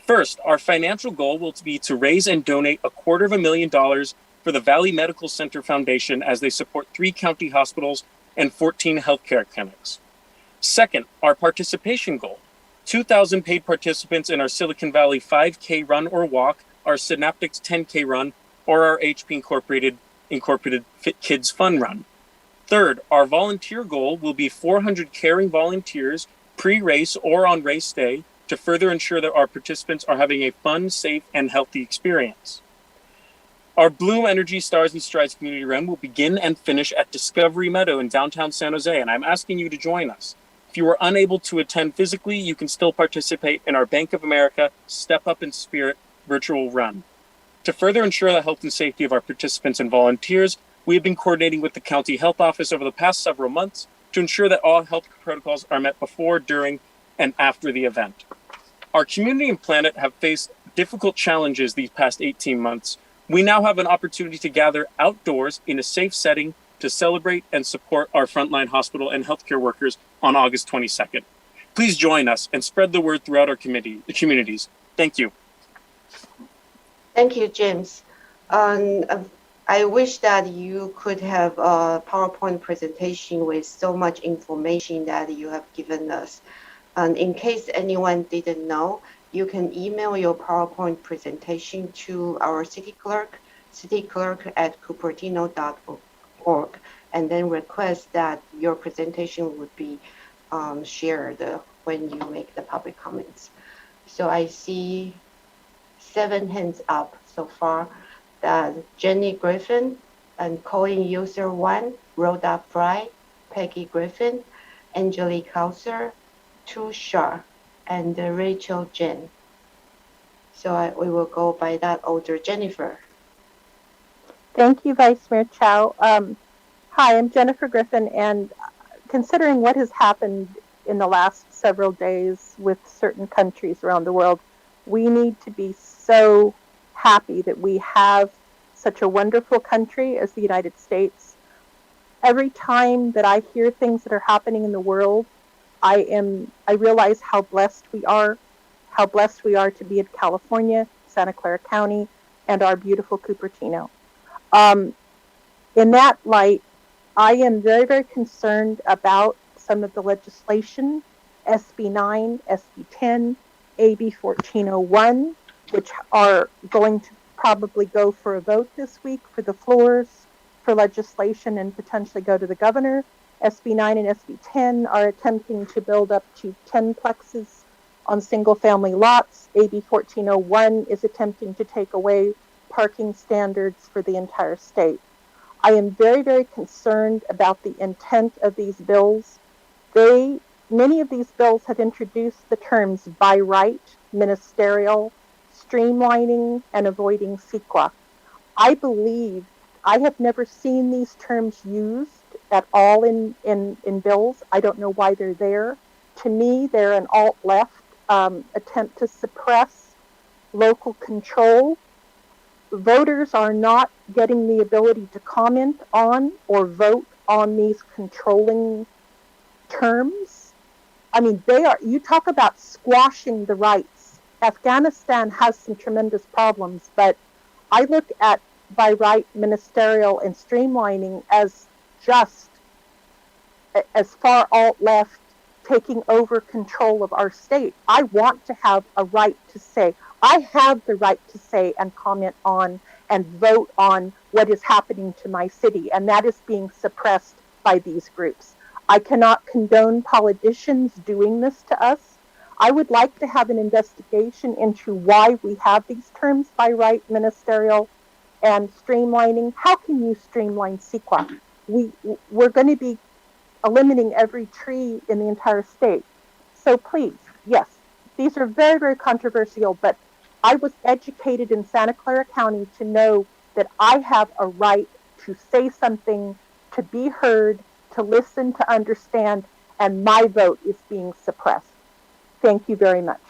First, our financial goal will be to raise and donate $250,000 for the Valley Medical Center Foundation as they support 3 county hospitals and 14 healthcare clinics. Second, our participation goal, 2,000 paid participants in our Silicon Valley 5K run or walk, our Synaptics 10K run, or our HP Incorporated Fit Kids Fun Run. Third, our volunteer goal will be 400 caring volunteers pre-race or on race day to further ensure that our participants are having a fun, safe, and healthy experience. Our Bloom Energy Stars and Strides community run will begin and finish at Discovery Meadow in downtown San Jose, and I'm asking you to join us. If you are unable to attend physically, you can still participate in our Bank of America Step Up in Spirit virtual run. To further ensure the health and safety of our participants and volunteers, we have been coordinating with the County Health Office over the past several months to ensure that all health protocols are met before, during, and after the event. Our community and planet have faced difficult challenges these past 18 months. We now have an opportunity to gather outdoors in a safe setting to celebrate and support our frontline hospital and healthcare workers on August 22nd. Please join us and spread the word throughout our communities. Thank you. Thank you, James. I wish that you could have a PowerPoint presentation with so much information that you have given us. And in case anyone didn't know, you can email your PowerPoint presentation to our city clerk at cupertino.org, and then request that your presentation would be shared when you make the public comments. So I see 7 hands up so far. That Jenny Griffin and calling user 1, Rhoda Fry, Peggy Griffin, Angelique Hauser, Tusha, and Rachel Jen. So we will go by that order. Jennifer. Thank you, Vice Mayor Chow. Hi, I'm Jennifer Griffin, and considering what has happened in the last several days with certain countries around the world, we need to be so happy that we have such a wonderful country as the United States. Every time that I hear things that are happening in the world, I realize how blessed we are to be in California, Santa Clara County, and our beautiful Cupertino. In that light, I am very, very concerned about some of the legislation, SB 9, SB 10, AB 1401, which are going to probably go for a vote this week for the floors for legislation and potentially go to the governor. SB 9 and SB 10 are attempting to build up to 10 plexes on single-family lots. AB 1401 is attempting to take away parking standards for the entire state. I am very, very concerned about the intent of these bills. Many of these bills have introduced the terms by right, ministerial, streamlining, and avoiding CEQA. I believe I have never seen these terms used at all in bills. I don't know why they're there. To me, they're an alt-left attempt to suppress local control. Voters are not getting the ability to comment on or vote on these controlling terms. I mean, you talk about squashing the rights. Afghanistan has some tremendous problems, but I look at by right, ministerial, and streamlining as just as far alt-left taking over control of our state. I want to have a right to say. I have the right to say and comment on and vote on what is happening to my city, and that is being suppressed by these groups. I cannot condone politicians doing this to us. I would like to have an investigation into why we have these terms by right, ministerial, and streamlining. How can you streamline CEQA? We're going to be eliminating every tree in the entire state. So please, yes, these are very, very controversial, but I was educated in Santa Clara County to know that I have a right to say something, to be heard, to listen, to understand, and my vote is being suppressed. Thank you very much.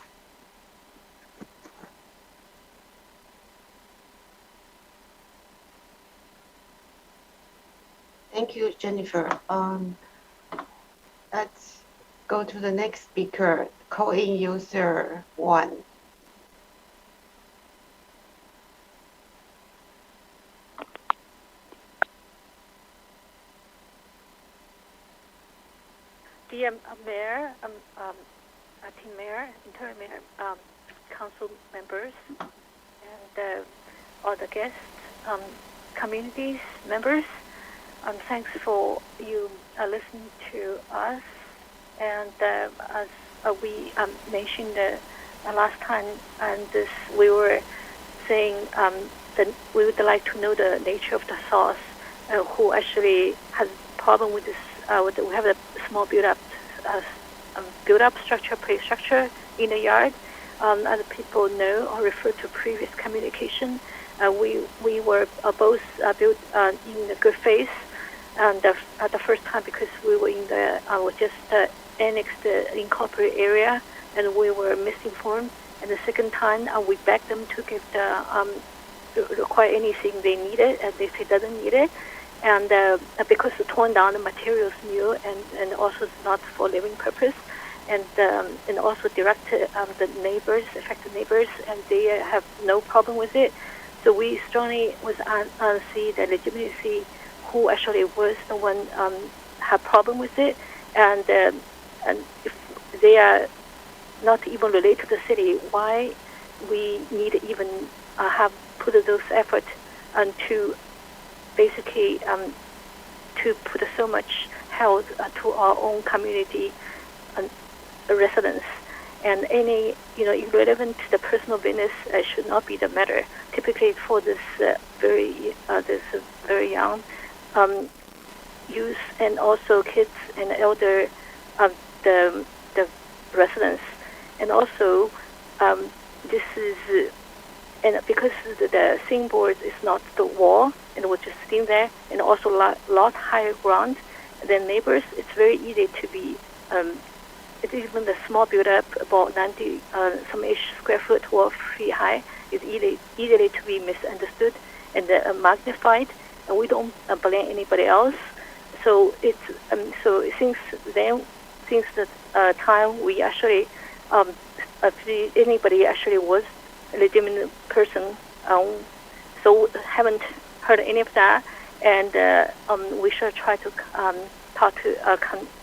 Thank you, Jennifer. Let's go to the next speaker, call-in user 1. Dear Mayor, Acting Mayor, Interim Mayor, Council members, and all the guests, communities, members, thanks for you listening to us. And as we mentioned last time, and we were saying that we would like to know the nature of the source, who actually has problem with this. We have a small build-up structure, play structure in the yard. As people know or refer to previous communication, we were both built in a good faith. And the first time, because we were in the just annexed incorporated area and we were misinformed. And the second time, we begged them to give require anything they needed, and they say doesn't need it. And because the torn down the materials new and also it's not for living purpose, and also direct the neighbors, affected neighbors, and they have no problem with it. So we strongly see the legitimacy who actually was the one had problem with it, and if they are not even related to the city, why we need to even have put those efforts to basically to put so much health to our own community residents, and any irrelevant to the personal business should not be the matter. Typically, for this very young youth and also kids and elder the residents, and also this is. And because the sing board is not the wall, and we're just sitting there, and also lot higher ground than neighbors, it's very easy to be. It's even the small build up about 90 some ish square foot or feet high is easily to be misunderstood and magnified, and we don't blame anybody else. So it's so since the time we actually if anybody actually was a legitimate person, so haven't heard any of that, and we should try to talk to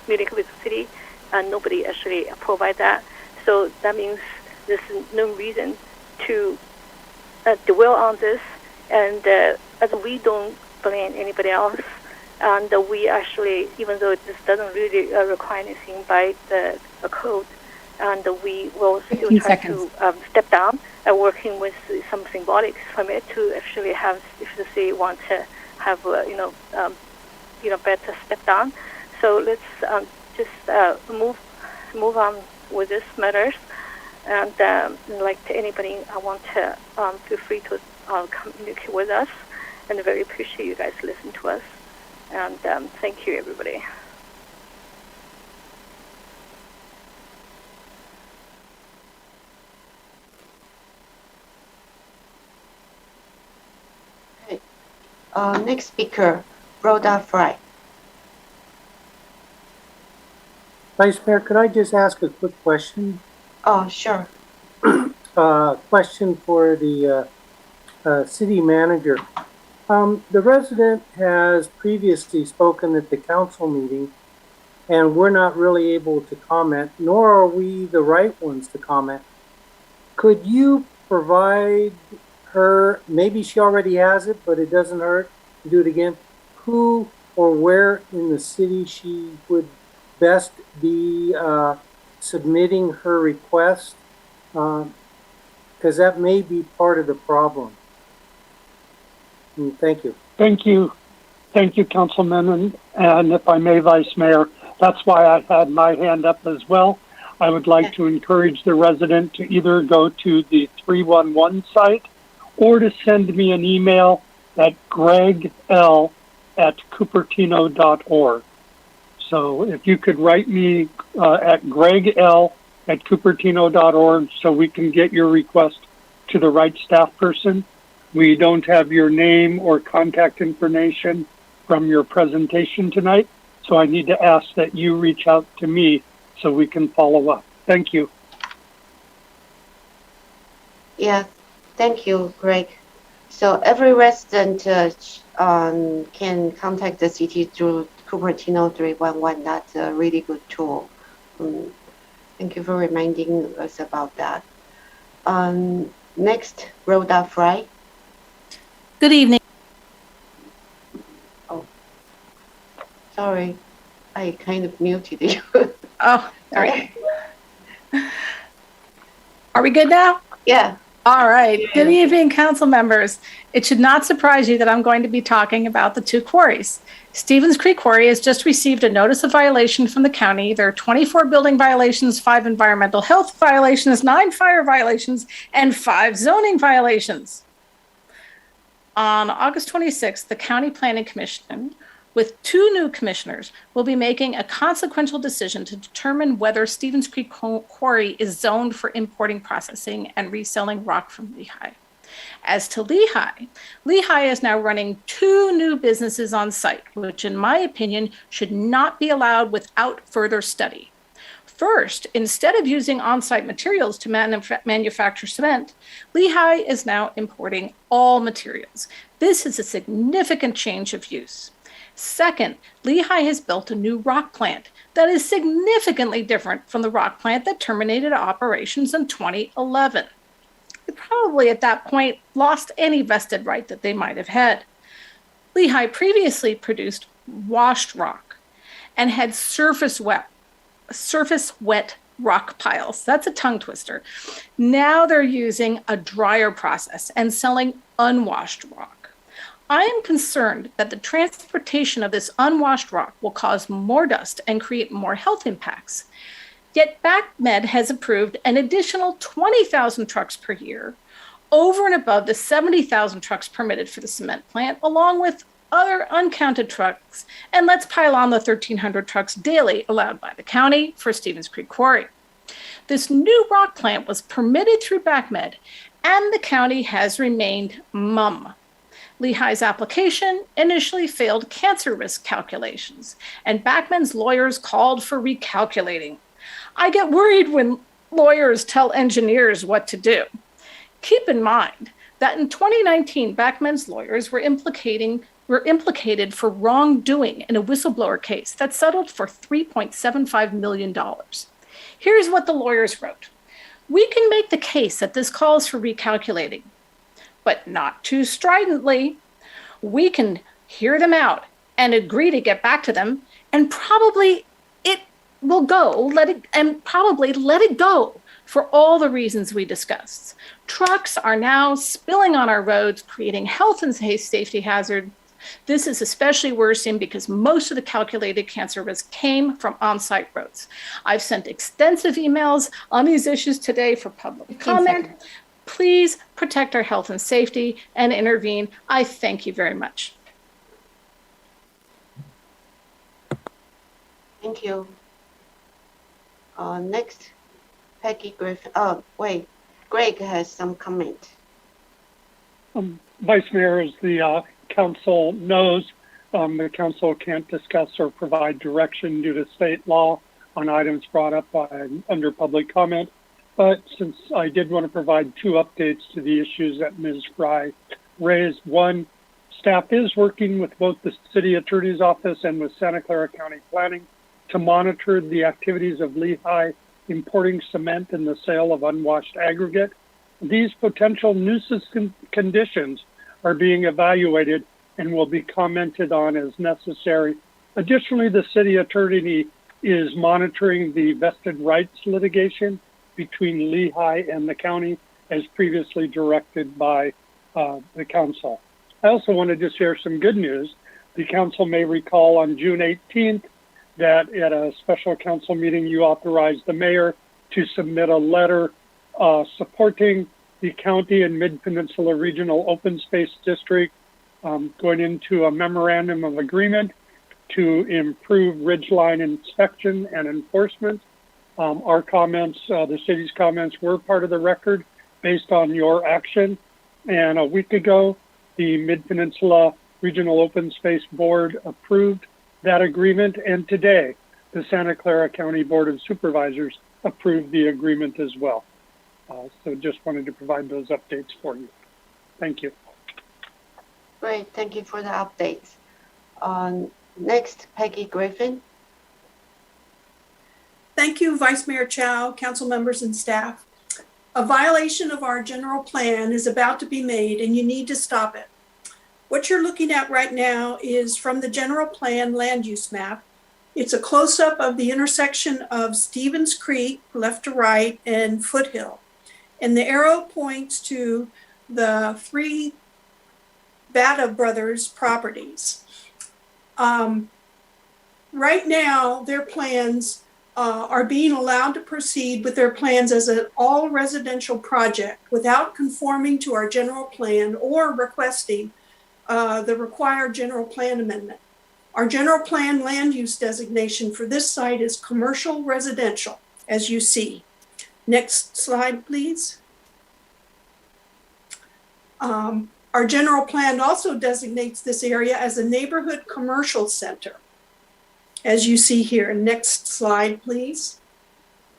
communicate with the city, and nobody actually provide that. So that means there's no reason to dwell on this, and as we don't blame anybody else, and we actually, even though this doesn't really require anything by the code, and we will still try to step down, working with some symbolic from it to actually have, if the city want to have, better step down. So let's just move on with this matters. And like to anybody, I want to feel free to communicate with us, and I very appreciate you guys listen to us. And thank you, everybody. Next speaker, Rhoda Fry. Vice Mayor, could I just ask a quick question? Oh, sure. Question for the city manager. The resident has previously spoken at the council meeting, and we're not really able to comment, nor are we the right ones to comment. Could you provide her, maybe she already has it, but it doesn't hurt to do it again, who or where in the city she would best be submitting her request? Because that may be part of the problem. Thank you. Thank you. Thank you, Councilman. And if I may, Vice Mayor, that's why I had my hand up as well. I would like to encourage the resident to either go to the 311 site or to send me an email at gregl@cupertino.org. So if you could write me at gregl@cupertino.org so we can get your request to the right staff person. We don't have your name or contact information from your presentation tonight, so I need to ask that you reach out to me so we can follow up. Thank you. Yeah, thank you, Greg. So every resident can contact the city through Cupertino 311. That's a really good tool. Thank you for reminding us about that. Next, Rhoda Fry. Good evening. Oh, sorry, I kind of muted you. Oh, sorry. Are we good now? Yeah. All right. Good evening, council members. It should not surprise you that I'm going to be talking about the two quarries. Stevens Creek Quarry has just received a notice of violation from the county. There are 24 building violations, 5 environmental health violations, 9 fire violations, and 5 zoning violations. On August 26th, the County Planning Commission with 2 new commissioners, will be making a consequential decision to determine whether Stevens Creek Quarry is zoned for importing, processing, and reselling rock from Lehigh. As to Lehigh, Lehigh is now running 2 new businesses on site, which in my opinion should not be allowed without further study. First, instead of using on-site materials to manufacture cement, Lehigh is now importing all materials. This is a significant change of use. Second, Lehigh has built a new rock plant that is significantly different from the rock plant that terminated operations in 2011. They probably at that point lost any vested right that they might have had. Lehigh previously produced washed rock and had surface wet rock piles. That's a tongue twister. Now they're using a dryer process and selling unwashed rock. I am concerned that the transportation of this unwashed rock will cause more dust and create more health impacts. Yet BACMed has approved an additional 20,000 trucks per year over and above the 70,000 trucks permitted for the cement plant, along with other uncounted trucks, and let's pile on the 1,300 trucks daily allowed by the county for Stevens Creek Quarry. This new rock plant was permitted through BACMed, and the county has remained mum. Lehigh's application initially failed cancer risk calculations, and BACMed's lawyers called for recalculating. I get worried when lawyers tell engineers what to do. Keep in mind that in 2019, BACMed's lawyers were implicated for wrongdoing in a whistleblower case that settled for $3.75 million. Here's what the lawyers wrote. We can make the case that this calls for recalculating, but not too stridently. We can hear them out and agree to get back to them, and probably it will go, let it go for all the reasons we discussed. Trucks are now spilling on our roads, creating health and safety hazards. This is especially worrisome because most of the calculated cancer risk came from on-site roads. I've sent extensive emails on these issues today for public comment. Please protect our health and safety and intervene. I thank you very much. Thank you. Next, Peggy Griffin. Oh, wait, Greg has some comment. Vice Mayor, as the council knows, the council can't discuss or provide direction due to state law on items brought up under public comment. But since I did want to provide 2 updates to the issues that Ms. Fry raised. One, staff is working with both the city attorney's office and with Santa Clara County Planning to monitor the activities of Lehigh importing cement and the sale of unwashed aggregate. These potential nuisance conditions are being evaluated and will be commented on as necessary. Additionally, the city attorney is monitoring the vested rights litigation between Lehigh and the county as previously directed by the council. I also wanted to share some good news. The council may recall on June 18th that at a special council meeting, you authorized the mayor to submit a letter supporting the county and Mid-Peninsula Regional Open Space District going into a memorandum of agreement to improve ridgeline inspection and enforcement. Our comments, the city's comments, were part of the record based on your action. And a week ago, the Mid-Peninsula Regional Open Space Board approved that agreement. And today, the Santa Clara County Board of Supervisors approved the agreement as well. So just wanted to provide those updates for you. Thank you. Great, thank you for the updates. Next, Peggy Griffin. Thank you, Vice Mayor Chow, council members and staff. A violation of our general plan is about to be made and you need to stop it. What you're looking at right now is from the general plan land use map. It's a close-up of the intersection of Stevens Creek, left to right, and Foothill. And the arrow points to the 3 Bata Brothers properties. Right now, their plans are being allowed to proceed with their plans as an all residential project without conforming to our general plan or requesting the required general plan amendment. Our general plan land use designation for this site is commercial residential, as you see. Next slide, please. Our general plan also designates this area as a neighborhood commercial center, as you see here. Next slide, please.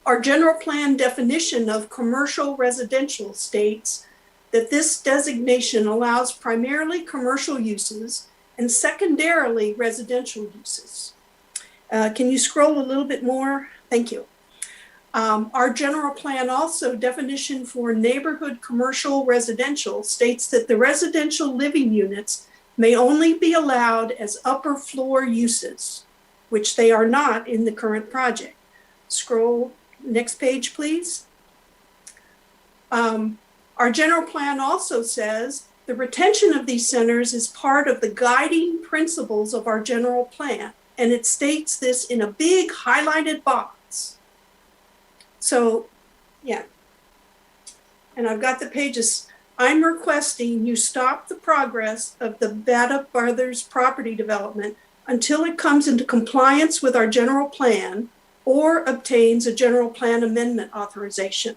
Our general plan definition of commercial residential states that this designation allows primarily commercial uses and secondarily residential uses. Can you scroll a little bit more? Thank you. Our general plan also definition for neighborhood commercial residential states that the residential living units may only be allowed as upper floor uses, which they are not in the current project. Scroll next page, please. Our general plan also says the retention of these centers is part of the guiding principles of our general plan, and it states this in a big highlighted box. So, yeah, and I've got the pages. I'm requesting you stop the progress of the Bada Brothers property development until it comes into compliance with our general plan or obtains a general plan amendment authorization.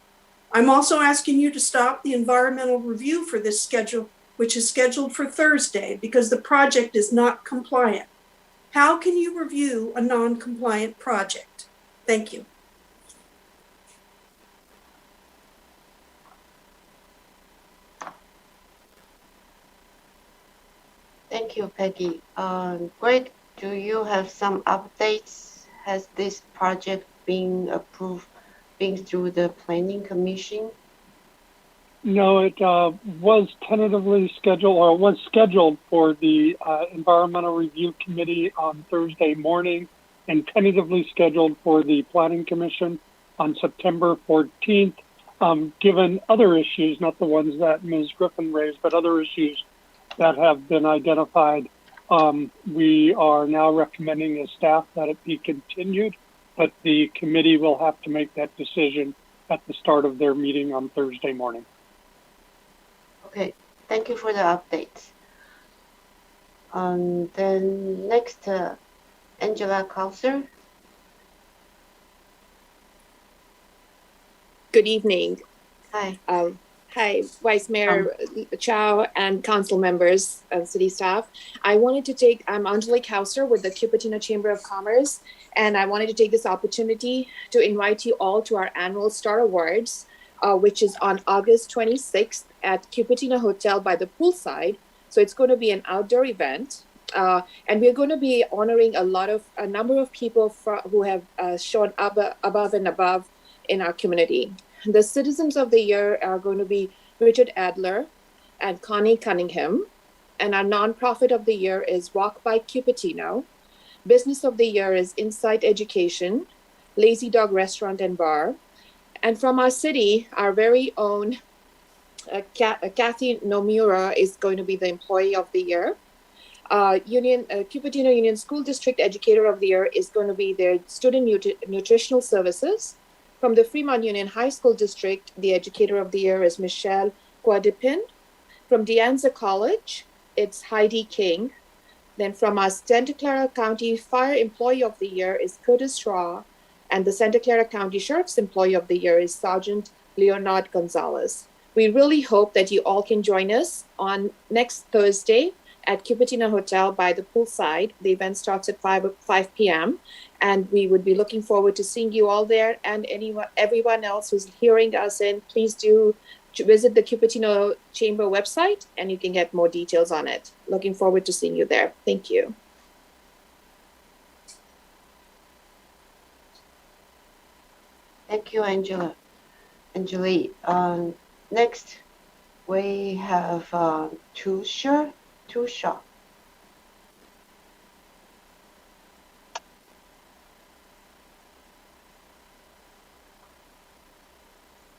I'm also asking you to stop the environmental review for this schedule, which is scheduled for Thursday, because the project is not compliant. How can you review a non-compliant project? Thank you. Thank you, Peggy. Greg, do you have some updates? Has this project been approved, been through the Planning Commission? No, it was tentatively scheduled, or was scheduled for the Environmental Review Committee on Thursday morning, and tentatively scheduled for the Planning Commission on September 14th. Given other issues, not the ones that Ms. Griffin raised, but other issues that have been identified, we are now recommending as staff that it be continued, but the committee will have to make that decision at the start of their meeting on Thursday morning. Okay, thank you for the updates. Then next, Angela Kauser. Good evening. Hi. Hi, Vice Mayor Chow and council members and city staff. I'm Angela Kauser with the Cupertino Chamber of Commerce, and I wanted to take this opportunity to invite you all to our annual Star Awards, which is on August 26th at Cupertino Hotel by the poolside. So it's going to be an outdoor event. And we're going to be honoring a number of people who have shown up above and above in our community. The Citizens of the Year are going to be Richard Adler and Connie Cunningham. And our nonprofit of the year is Walk by Cupertino. Business of the year is Insight Education, Lazy Dog Restaurant and Bar. And from our city, our very own Kathy Nomura is going to be the Employee of the Year. Cupertino Union School District Educator of the Year is going to be their Student Nutritional Services. From the Fremont Union High School District, the Educator of the Year is Michelle Quadipin. From De Anza College, it's Heidi King. Then from our Santa Clara County Fire Employee of the Year is Curtis Straw. And the Santa Clara County Sheriff's Employee of the Year is Sergeant Leonard Gonzalez. We really hope that you all can join us on next Thursday at Cupertino Hotel by the poolside. The event starts at 5 p.m. And we would be looking forward to seeing you all there, and everyone else who's hearing us in, please do visit the Cupertino Chamber website and you can get more details on it. Looking forward to seeing you there. Thank you. Thank you, Angela. Angelique. Next, we have Tusha.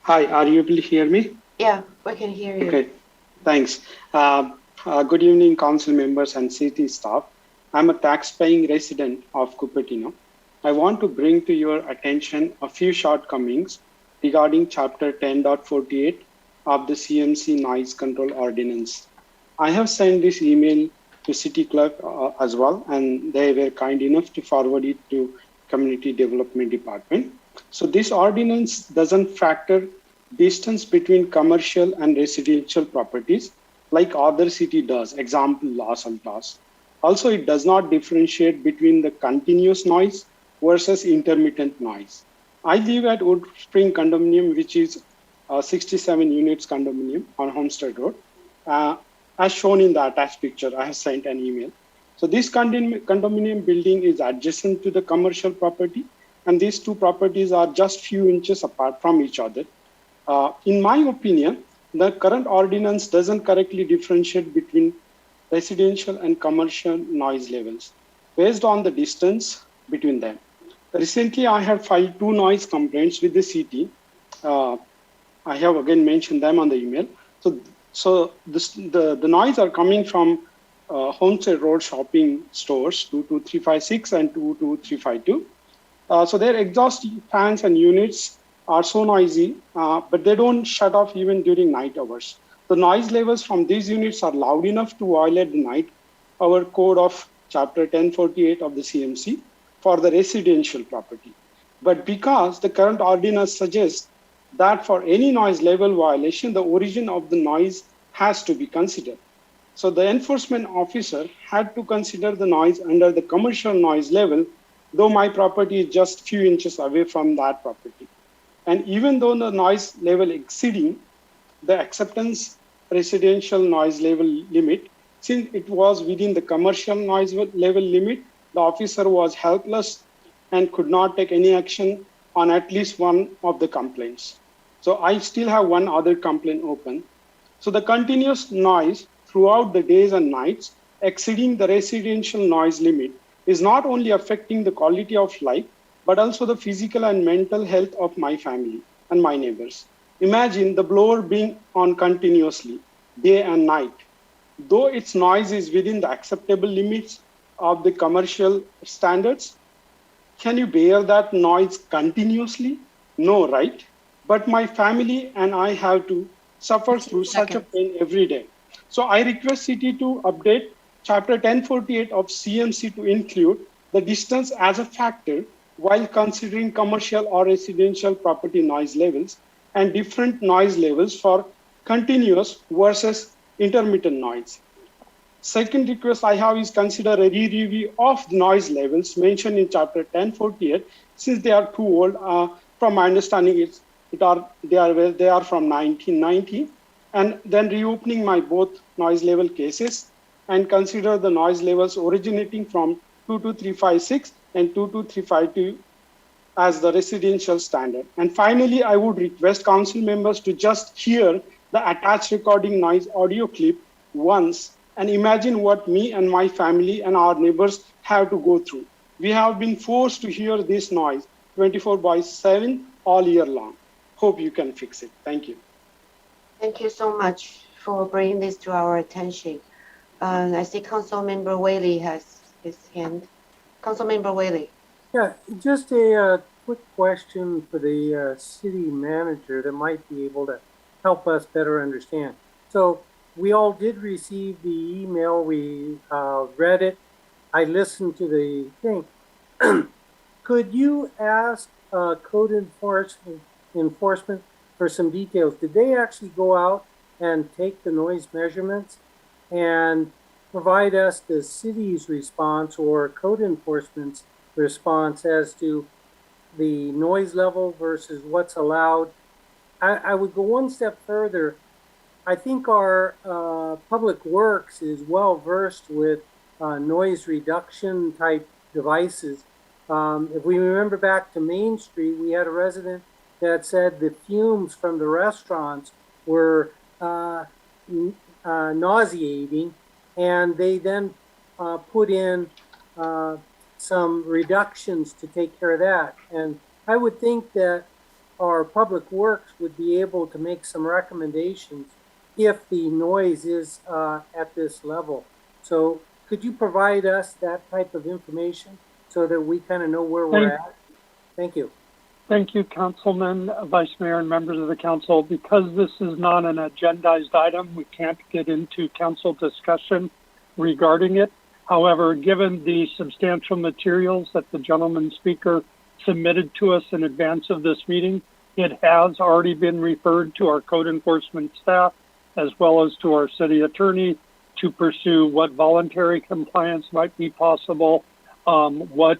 Hi, are you able to hear me? Yeah, we can hear you. Okay, thanks. Good evening, council members and city staff. I'm a tax-paying resident of Cupertino. I want to bring to your attention a few shortcomings regarding Chapter 10.48 of the CMC Noise Control Ordinance. I have sent this email to city clerk as well, and they were kind enough to forward it to community development department. So this ordinance doesn't factor distance between commercial and residential properties like other city does, example Los Altos. Also, it does not differentiate between the continuous noise versus intermittent noise. I live at Wood Spring Condominium, which is 67 units condominium on Homestead Road. As shown in the attached picture, I have sent an email. So this condominium building is adjacent to the commercial property, and these two properties are just few inches apart from each other. In my opinion, the current ordinance doesn't correctly differentiate between residential and commercial noise levels based on the distance between them. Recently, I have filed 2 noise complaints with the city. I have again mentioned them on the email. So the noise are coming from Homestead Road shopping stores 22356 and 22352. So their exhaust fans and units are so noisy, but they don't shut off even during night hours. The noise levels from these units are loud enough to violate the night hour code of Chapter 1048 of the CMC for the residential property. But because the current ordinance suggests that for any noise level violation, the origin of the noise has to be considered. So the enforcement officer had to consider the noise under the commercial noise level, though my property is just a few inches away from that property. And even though the noise level exceeding the acceptance residential noise level limit, since it was within the commercial noise level limit, the officer was helpless and could not take any action on at least one of the complaints. So I still have one other complaint open. So the continuous noise throughout the days and nights exceeding the residential noise limit is not only affecting the quality of life, but also the physical and mental health of my family and my neighbors. Imagine the blower being on continuously, day and night. Though its noise is within the acceptable limits of the commercial standards, can you bear that noise continuously? No, right? But my family and I have to suffer through such a pain every day. So I request city to update Chapter 1048 of CMC to include the distance as a factor while considering commercial or residential property noise levels and different noise levels for continuous versus intermittent noise. Second request I have is consider a re-review of the noise levels mentioned in Chapter 1048, since they are too old. From my understanding, they are from 1990, and then reopening my both noise level cases and consider the noise levels originating from 22356 and 22352 as the residential standard. And finally, I would request council members to just hear the attached recording noise audio clip once and imagine what me and my family and our neighbors have to go through. We have been forced to hear this noise 24/7 all year long. Hope you can fix it. Thank you. Thank you so much for bringing this to our attention. I see Councilmember Whaley has his hand. Councilmember Whaley. Yeah, just a quick question for the city manager that might be able to help us better understand. So we all did receive the email. We read it. I listened to the thing. Could you ask code enforcement for some details? Did they actually go out and take the noise measurements and provide us the city's response or code enforcement's response as to the noise level versus what's allowed? I would go one step further. I think our public works is well versed with noise reduction type devices. If we remember back to Main Street, we had a resident that said the fumes from the restaurants were nauseating, and they then put in some reductions to take care of that. And I would think that our public works would be able to make some recommendations if the noise is at this level. So could you provide us that type of information so that we kind of know where we're at? Thank you. Thank you, Councilman, Vice Mayor, and members of the council. Because this is not an agendized item, we can't get into council discussion regarding it. However, given the substantial materials that the gentleman speaker submitted to us in advance of this meeting, it has already been referred to our code enforcement staff as well as to our city attorney to pursue what voluntary compliance might be possible, what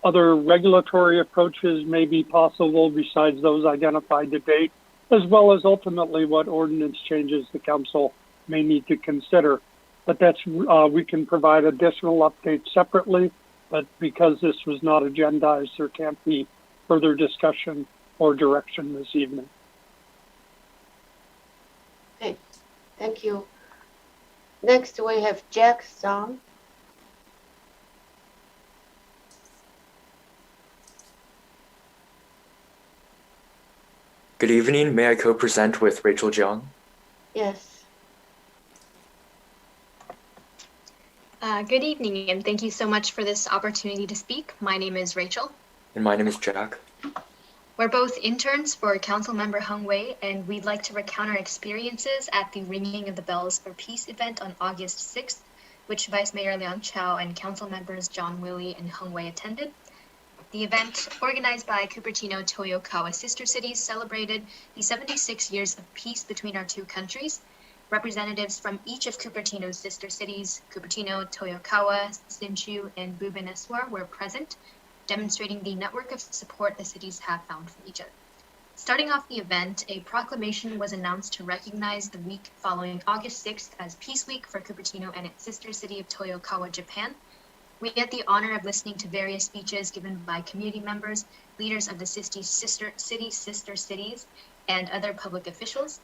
other regulatory approaches may be possible besides those identified to date, as well as ultimately what ordinance changes the council may need to consider. But that's, we can provide additional updates separately, but because this was not agendized, there can't be further discussion or direction this evening. Okay, thank you. Next, we have Jack Song. Good evening. May I co-present with Rachel Jiang? Yes. Good evening, and thank you so much for this opportunity to speak. My name is Rachel. And my name is Jack. We're both interns for Councilmember Hung Wei, and we'd like to recount our experiences at the Ringing of the Bells for Peace event on August 6th, which Vice Mayor Liang Chao and Council members John Willie and Hung Wei attended. The event, organized by Cupertino Toyokawa sister cities, celebrated the 76 years of peace between our two countries. Representatives from each of Cupertino's sister cities, Cupertino, Toyokawa, Hsinchu, and Bhubaneswar, were present, demonstrating the network of support the cities have found from each other. Starting off the event, a proclamation was announced to recognize the week following August 6th as Peace Week for Cupertino and its sister city of Toyokawa, Japan. We had the honor of listening to various speeches given by community members, leaders of the sister cities, and other public officials.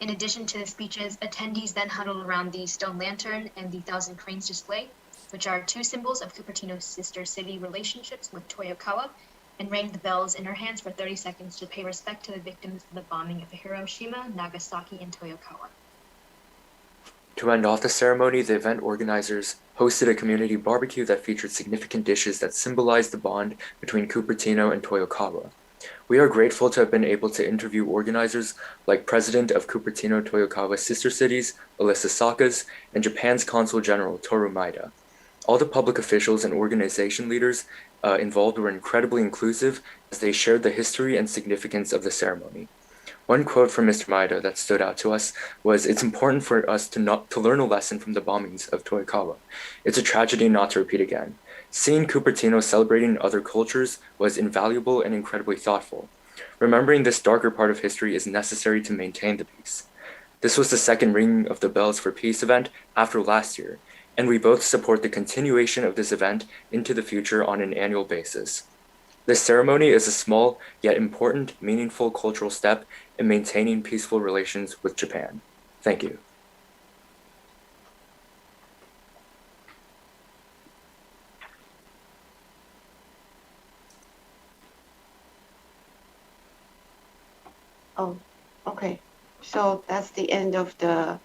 In addition to the speeches, attendees then huddled around the stone lantern and the Thousand Cranes display, which are two symbols of Cupertino's sister city relationships with Toyokawa, and rang the bells in her hands for 30 seconds to pay respect to the victims of the bombing of Hiroshima, Nagasaki, and Toyokawa. To end off the ceremony, the event organizers hosted a community barbecue that featured significant dishes that symbolized the bond between Cupertino and Toyokawa. We are grateful to have been able to interview organizers like President of Cupertino Toyokawa Sister Cities, Alyssa Sakas, and Japan's Consul General, Toru Maeda. All the public officials and organization leaders involved were incredibly inclusive as they shared the history and significance of the ceremony. One quote from Mr. Maeda that stood out to us was, "It's important for us to learn a lesson from the bombings of Toyokawa. It's a tragedy not to repeat again." Seeing Cupertino celebrating other cultures was invaluable and incredibly thoughtful. Remembering this darker part of history is necessary to maintain the peace. This was the second Ringing of the Bells for Peace event after last year, and we both support the continuation of this event into the future on an annual basis. This ceremony is a small yet important, meaningful cultural step in maintaining peaceful relations with Japan. Thank you. Oh, okay. So that's the end of the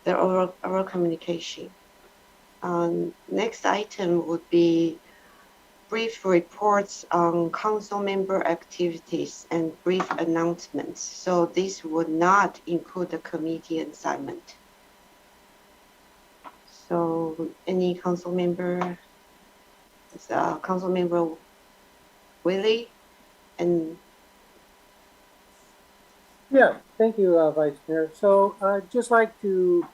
oral communication. Next item would be brief reports on council member activities and brief announcements. So this would not include the committee assignment. So any council member, council member Willie and Yeah, thank you, Vice Mayor. So I'd just like to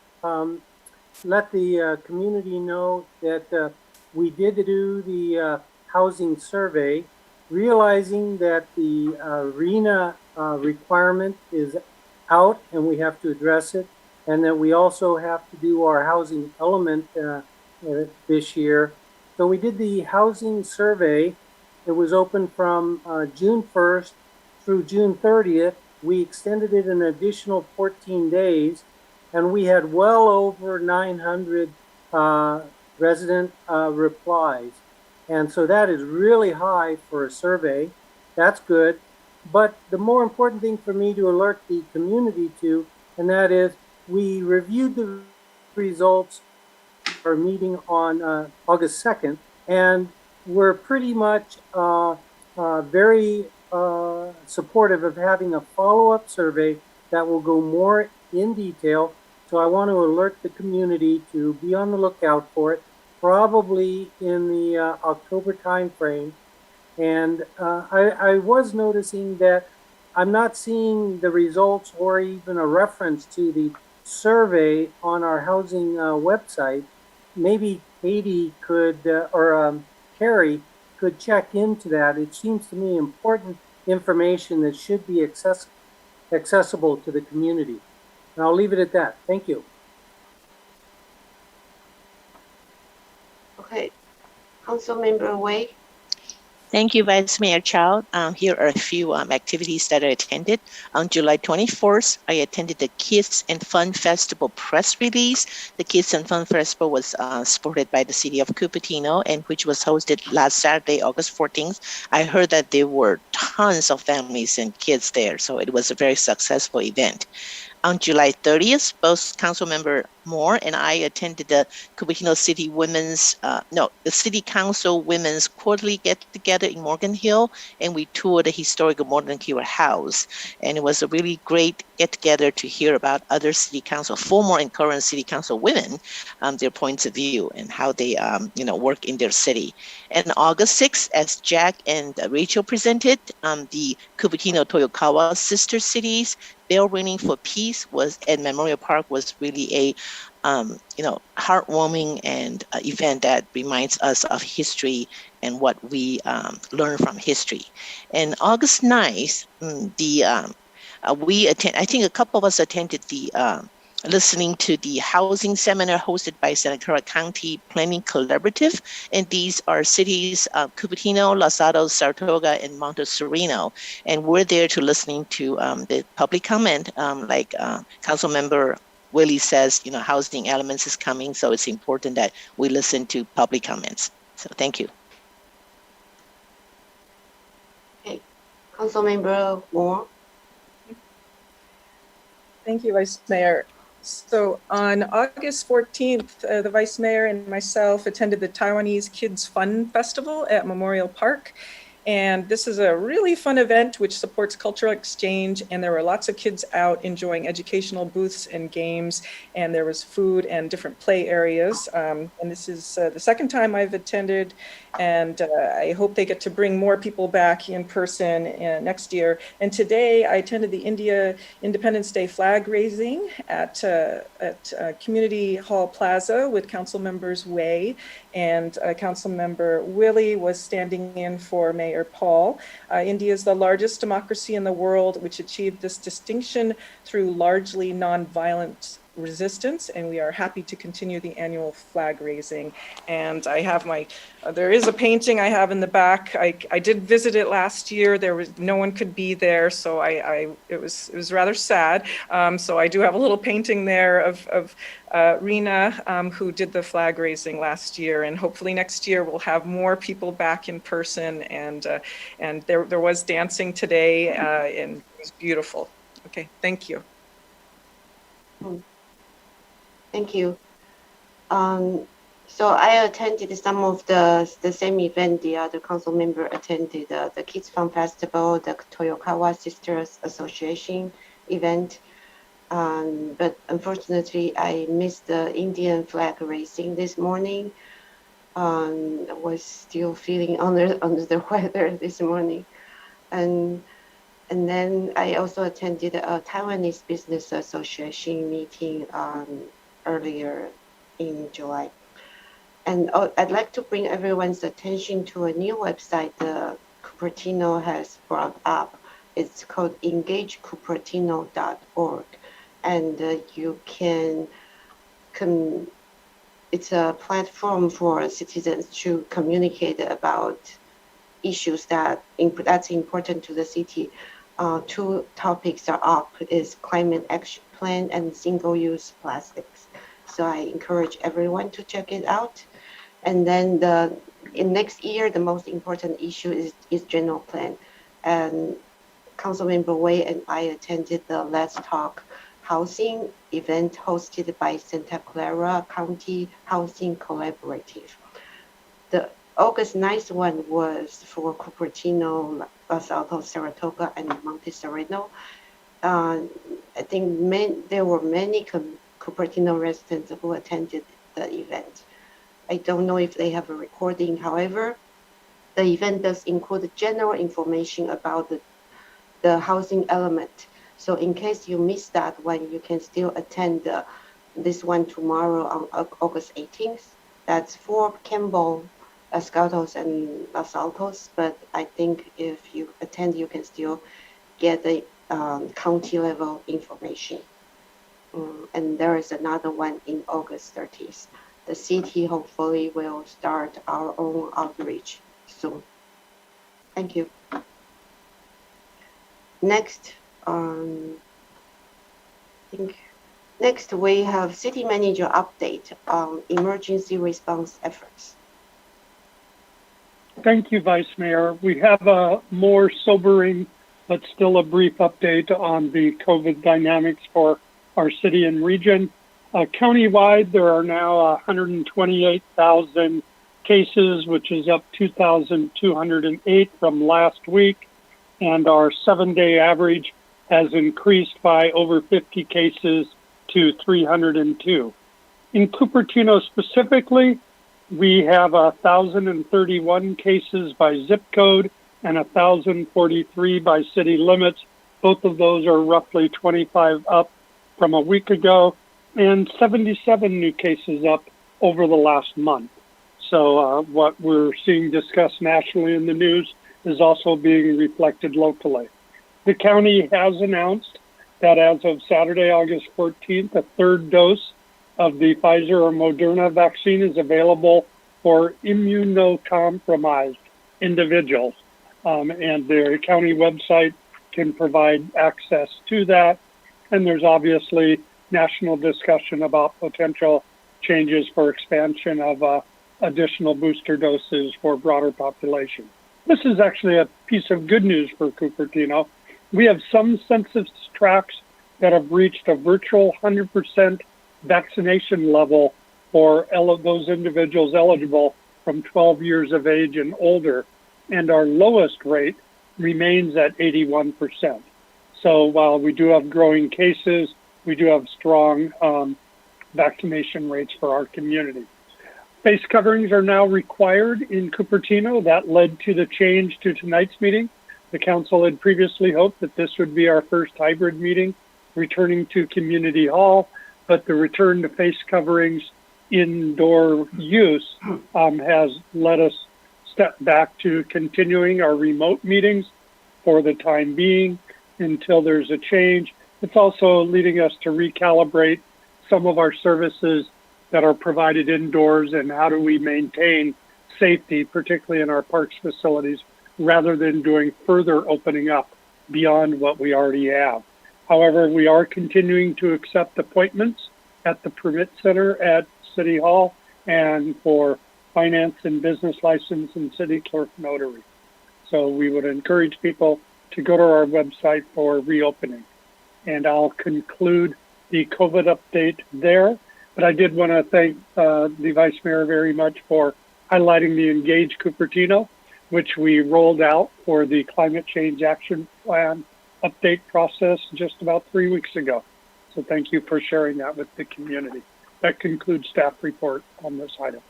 let the community know that we did do the housing survey, realizing that the RENA requirement is out and we have to address it, and that we also have to do our housing element this year. So we did the housing survey. It was open from June 1st through June 30th. We extended it an additional 14 days, and we had well over 900 resident replies. And so that is really high for a survey. That's good. But the more important thing for me to alert the community to, and that is we reviewed the results for our meeting on August 2nd, and we're pretty much very supportive of having a follow-up survey that will go more in detail So I want to alert the community to be on the lookout for it, probably in the October timeframe. And I was noticing that I'm not seeing the results or even a reference to the survey on our housing website. Maybe Katie could, or Carrie could check into that. It seems to me important information that should be accessible to the community. And I'll leave it at that. Thank you. Okay, Councilmember Wei. Thank you, Vice Mayor Chow. Here are a few activities that I attended. On July 24th, I attended the Kids and Fun Festival press release. The Kids and Fun Festival was supported by the city of Cupertino, and which was hosted last Saturday, August 14th. I heard that there were tons of families and kids there, so it was a very successful event. On July 30th, both Councilmember Moore and I attended the Cupertino City the City Council Women's Quarterly Get-Together in Morgan Hill, and we toured the historic Morgan Hill House. And it was a really great get-together to hear about other City Council, former and current City Council women, their points of view and how they, work in their city. And August 6th, as Jack and Rachel presented, the Cupertino Toyokawa Sister Cities Bell Ringing for Peace at Memorial Park was really a heartwarming and event that reminds us of history and what we learn from history. And August 9th, I think a couple of us attended the listening to the housing seminar hosted by Santa Clara County Planning Collaborative. And these are cities, Cupertino, Los Altos, Saratoga, and Montezurino. And we're there to listening to the public comment, like Councilmember Willie says, housing elements is coming. So it's important that we listen to public comments. So thank you. Okay, Councilmember Moore. Thank you, Vice Mayor. So on August 14th, the Vice Mayor and myself attended the Taiwanese Kids Fun Festival at Memorial Park. And this is a really fun event which supports cultural exchange, and there were lots of kids out enjoying educational booths and games, and there was food and different play areas. And this is the second time I've attended, and I hope they get to bring more people back in person next year. And today I attended the Independence Day flag raising at Community Hall Plaza with Council Members Wei, and Councilmember Willie was standing in for Mayor Paul. India is the largest democracy in the world, which achieved this distinction through largely nonviolent resistance, and we are happy to continue the annual flag raising. And I have there is a painting I have in the back. I did visit it last year. No one could be there, so it was rather sad. So I do have a little painting there of Rena, who did the flag raising last year, and hopefully next year we'll have more people back in person. And there was dancing today, and it was beautiful. Okay, thank you. Thank you. So I attended some of the same event the other council member attended, the Kids Fun Festival, the Toyokawa Sisters Association event. But unfortunately, I missed the Indian flag raising this morning. I was still feeling under the weather this morning. And then I also attended a Taiwanese Business Association meeting earlier in July. And I'd like to bring everyone's attention to a new website Cupertino has brought up. It's called engagecupertino.org. And you can, it's a platform for citizens to communicate about issues that's important to the city. Two topics are up, is climate action plan and single-use plastics. So I encourage everyone to check it out. And then in next year, the most important issue is general plan. And Councilmember Wei and I attended the Let's Talk Housing event hosted by Santa Clara County Housing Collaborative. The August 9th one was for Cupertino, Los Altos, Saratoga, and Montezurino. I think there were many Cupertino residents who attended the event. I don't know if they have a recording. However, the event does include general information about the housing element. So in case you missed that one, you can still attend this one tomorrow on August 18th. That's for Campbell, Escaltos, and Los Altos. But I think if you attend, you can still get the county level information. And there is another one in August 30th. The city hopefully will start our own outreach soon. Thank you. Next, I think next we have city manager update on emergency response efforts. Thank you, Vice Mayor. We have a more sobering, but still a brief update on the COVID dynamics for our city and region. Countywide, there are now 128,000 cases, which is up 2,208 from last week. And our 7-day average has increased by over 50 cases to 302. In Cupertino specifically, we have 1,031 cases by zip code and 1,043 by city limits. Both of those are roughly 25 up from a week ago, and 77 new cases up over the last month. So what we're seeing discussed nationally in the news is also being reflected locally. The county has announced that as of Saturday, August 14th, a third dose of the Pfizer or Moderna vaccine is available for immunocompromised individuals. And their county website can provide access to that. And there's obviously national discussion about potential changes for expansion of additional booster doses for broader population. This is actually a piece of good news for Cupertino. We have some census tracts that have reached a virtual 100% vaccination level for those individuals eligible from 12 years of age and older, and our lowest rate remains at 81%. So while we do have growing cases, we do have strong vaccination rates for our community. Face coverings are now required in Cupertino. That led to the change to tonight's meeting. The council had previously hoped that this would be our first hybrid meeting, returning to Community Hall, but the return to face coverings indoor use has let us step back to continuing our remote meetings for the time being until there's a change. It's also leading us to recalibrate some of our services that are provided indoors and how do we maintain safety, particularly in our parks facilities, rather than doing further opening up beyond what we already have. However, we are continuing to accept appointments at the Permit Center at City Hall and for finance and business license and city clerk notary. So we would encourage people to go to our website for reopening. And I'll conclude the COVID update there. But I did want to thank the Vice Mayor very much for highlighting the Engage Cupertino, which we rolled out for the Climate Change Action Plan update process just about 3 weeks ago. So thank you for sharing that with the community. That concludes staff report on this item.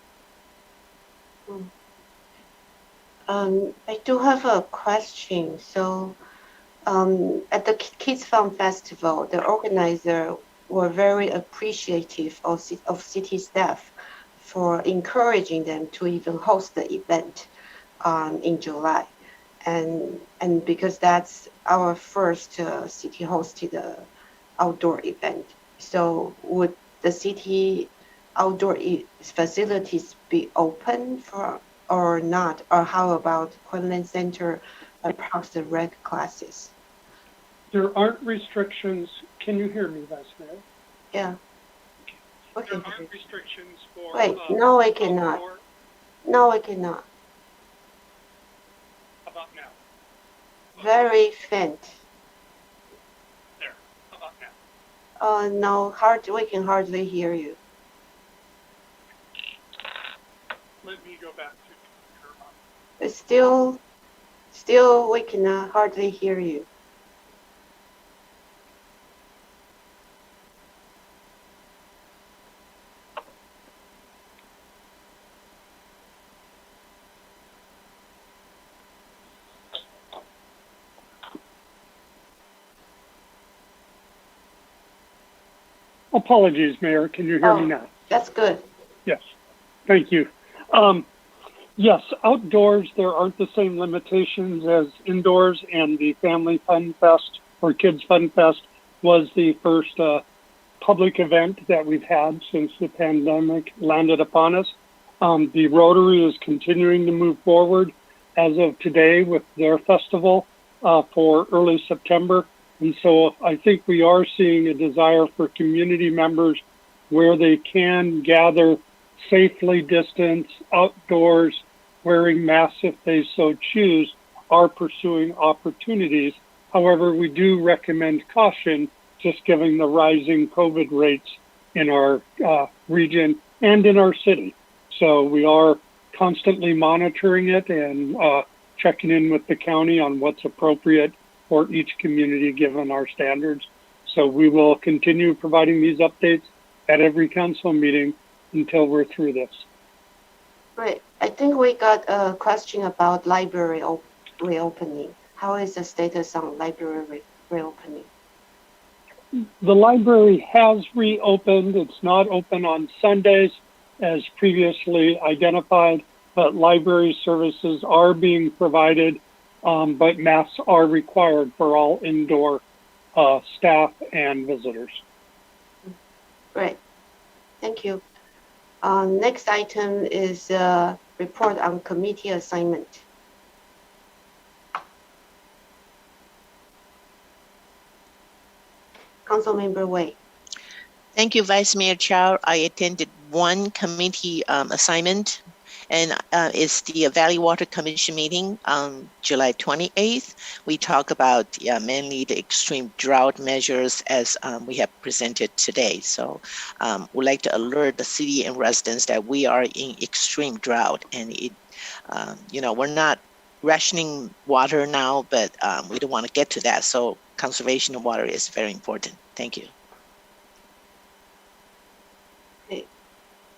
I do have a question. So at the Kids Fun Festival, the organizer were very appreciative of city staff for encouraging them to even host the event in July. And because that's our first city hosted outdoor event. So would the city outdoor facilities be open for or not? Or how about Quinlan Center Parks and Rec classes? There aren't restrictions. Can you hear me, Vice Mayor? Yeah. Okay. There aren't restrictions for. Wait, no, I cannot. Outdoor. No, I cannot. How about now? Very faint. There. How about now? Oh no, we can hardly hear you. Let me go back to It's still we can hardly hear you. Apologies, Mayor. Can you hear me now? That's good. Yes. Thank you. Yes, outdoors, there aren't the same limitations as indoors, and the Family Fun Fest or Kids Fun Fest was the first public event that we've had since the pandemic landed upon us. The Rotary is continuing to move forward as of today with their festival for early September. And so I think we are seeing a desire for community members where they can gather safely distanced outdoors, wearing masks if they so choose, are pursuing opportunities. However, we do recommend caution, just given the rising COVID rates in our region and in our city. So we are constantly monitoring it and checking in with the county on what's appropriate for each community given our standards. So we will continue providing these updates at every council meeting until we're through this. Great. I think we got a question about library reopening. How is the status on library reopening? The library has reopened. It's not open on Sundays as previously identified, but library services are being provided, but masks are required for all indoor staff and visitors. Great. Thank you. Next item is report on committee assignment. Councilmember Wei. Thank you, Vice Mayor Chow. I attended one committee assignment, and it's the Valley Water Commission meeting on July 28th. We talk about mainly the extreme drought measures as we have presented today. So we'd like to alert the city and residents that we are in extreme drought, and it, we're not rationing water now, but we don't want to get to that. So conservation of water is very important. Thank you. Okay.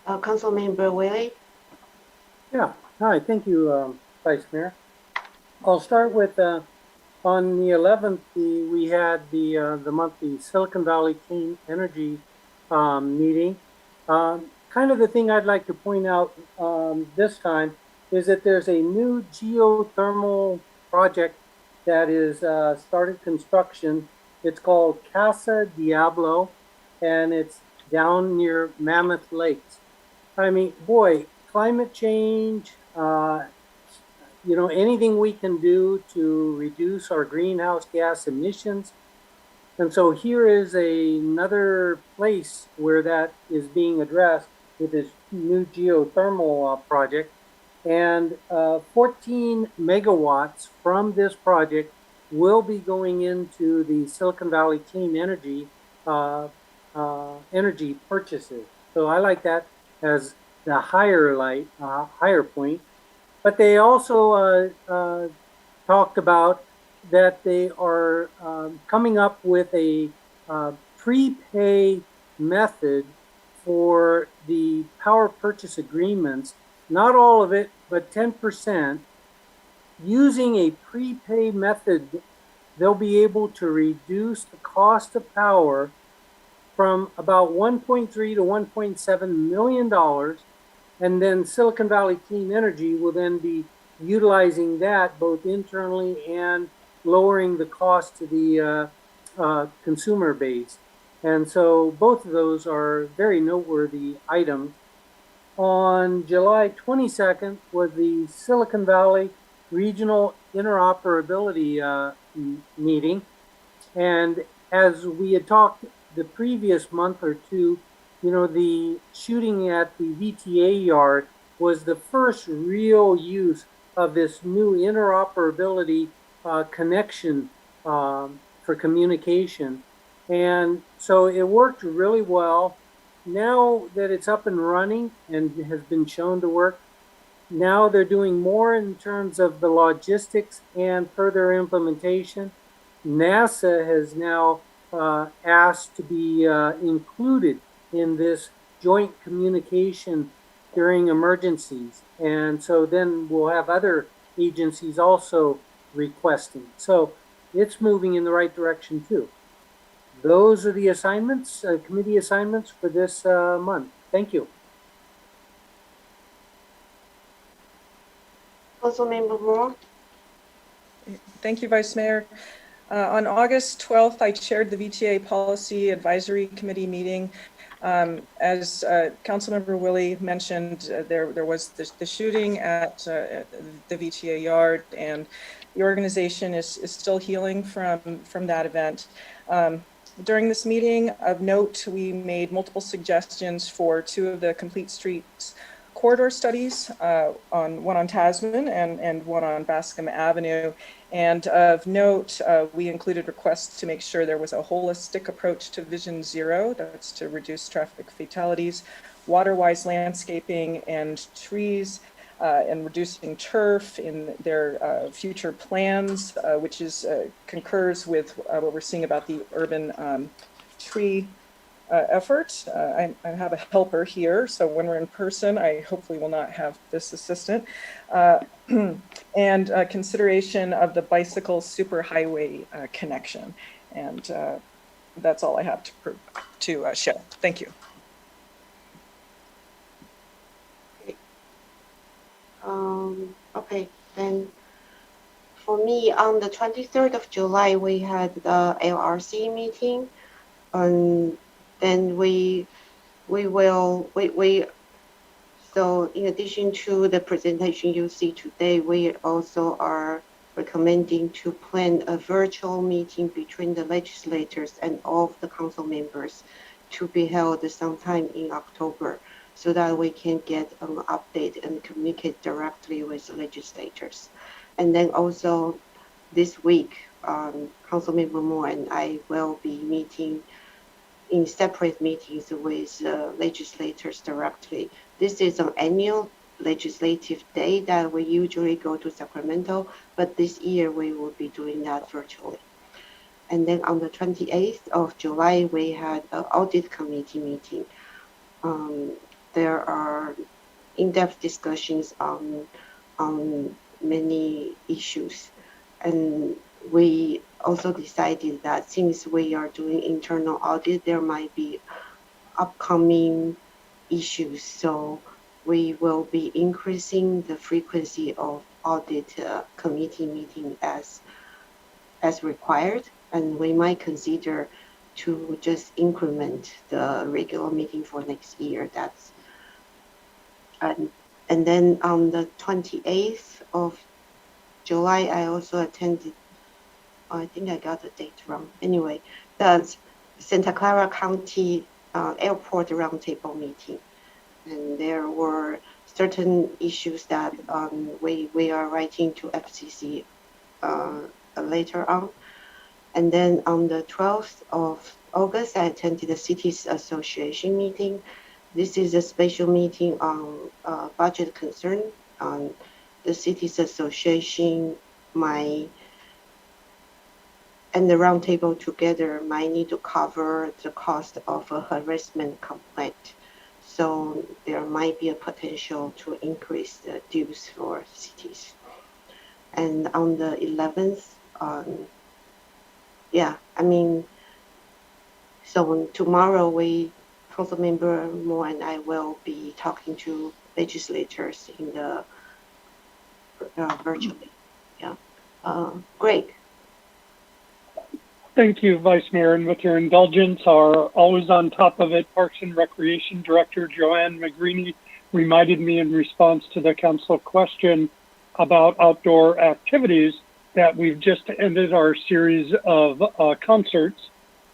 Councilmember Wiley. Yeah, hi, thank you, Vice Mayor. I'll start with on the 11th, we had the monthly Silicon Valley Clean Energy meeting. Kind of the thing I'd like to point out this time is that there's a new geothermal project that is started construction. It's called Casa Diablo, and it's down near Mammoth Lakes. I mean, boy, climate change, anything we can do to reduce our greenhouse gas emissions. And so here is another place where that is being addressed with this new geothermal project. And 14 megawatts from this project will be going into the Silicon Valley Clean Energy energy purchases. So I like that as the higher point. But they also talked about that they are coming up with a prepay method for the power purchase agreements, not all of it, but 10%. Using a prepay method, they'll be able to reduce the cost of power from about $1.3 to $1.7 million. And then Silicon Valley Clean Energy will then be utilizing that both internally and lowering the cost to the consumer base. And so both of those are very noteworthy items. On July 22nd was the Silicon Valley Regional Interoperability meeting. And as we had talked the previous month or two, the shooting at the VTA yard was the first real use of this new interoperability connection for communication. And so it worked really well. Now that it's up and running and has been shown to work, now they're doing more in terms of the logistics and further implementation. NASA has now asked to be included in this joint communication during emergencies. And so then we'll have other agencies also requesting. So it's moving in the right direction too. those are the assignments, committee assignments for this month. Thank you. Councilmember Moore. Thank you, Vice Mayor. On August 12th, I chaired the VTA Policy Advisory Committee meeting. As Councilmember Willie mentioned, there was the shooting at the VTA yard, and the organization is still healing from that event. During this meeting, of note, we made multiple suggestions for 2 of the complete streets corridor studies, one on Tasman and one on Bascom Avenue. And of note, we included requests to make sure there was a holistic approach to Vision Zero, that's to reduce traffic fatalities, water-wise landscaping and trees, and reducing turf in their future plans, which concurs with what we're seeing about the urban tree effort. I have a helper here, so when we're in person, I hopefully will not have this assistant. And consideration of the bicycle superhighway connection. And that's all I have to share. Thank you. Okay, then for me, on the 23rd of July, we had the LRC meeting. Then so in addition to the presentation you see today, we also are recommending to plan a virtual meeting between the legislators and all of the council members to be held sometime in October, so that we can get an update and communicate directly with the legislators. And then also this week, Councilmember Moore and I will be meeting in separate meetings with legislators directly. This is an annual legislative day that we usually go to Sacramento, but this year we will be doing that virtually. And then on the 28th of July, we had an Audit Committee meeting. There are in-depth discussions on many issues. And we also decided that since we are doing internal audit, there might be upcoming issues. So we will be increasing the frequency of audit committee meeting as required. And we might consider to just increment the regular meeting for next year. And then on the 28th of July, I also attended, I think I got the date wrong. Anyway, the Santa Clara County Airport Roundtable meeting. And there were certain issues that we are writing to FCC later on. And then on the 12th of August, I attended the Cities Association meeting. This is a special meeting on budget concern. The Cities Association and the roundtable together might need to cover the cost of a harassment complaint. So there might be a potential to increase the dues for cities. And on the 11th, so tomorrow Councilmember Moore and I will be talking to legislators in the virtually. Yeah, Greg. Thank you, Vice Mayor. And with your indulgence, our always on top of it Parks and Recreation Director Joanne Magrini reminded me in response to the council question about outdoor activities that we've just ended our series of concerts,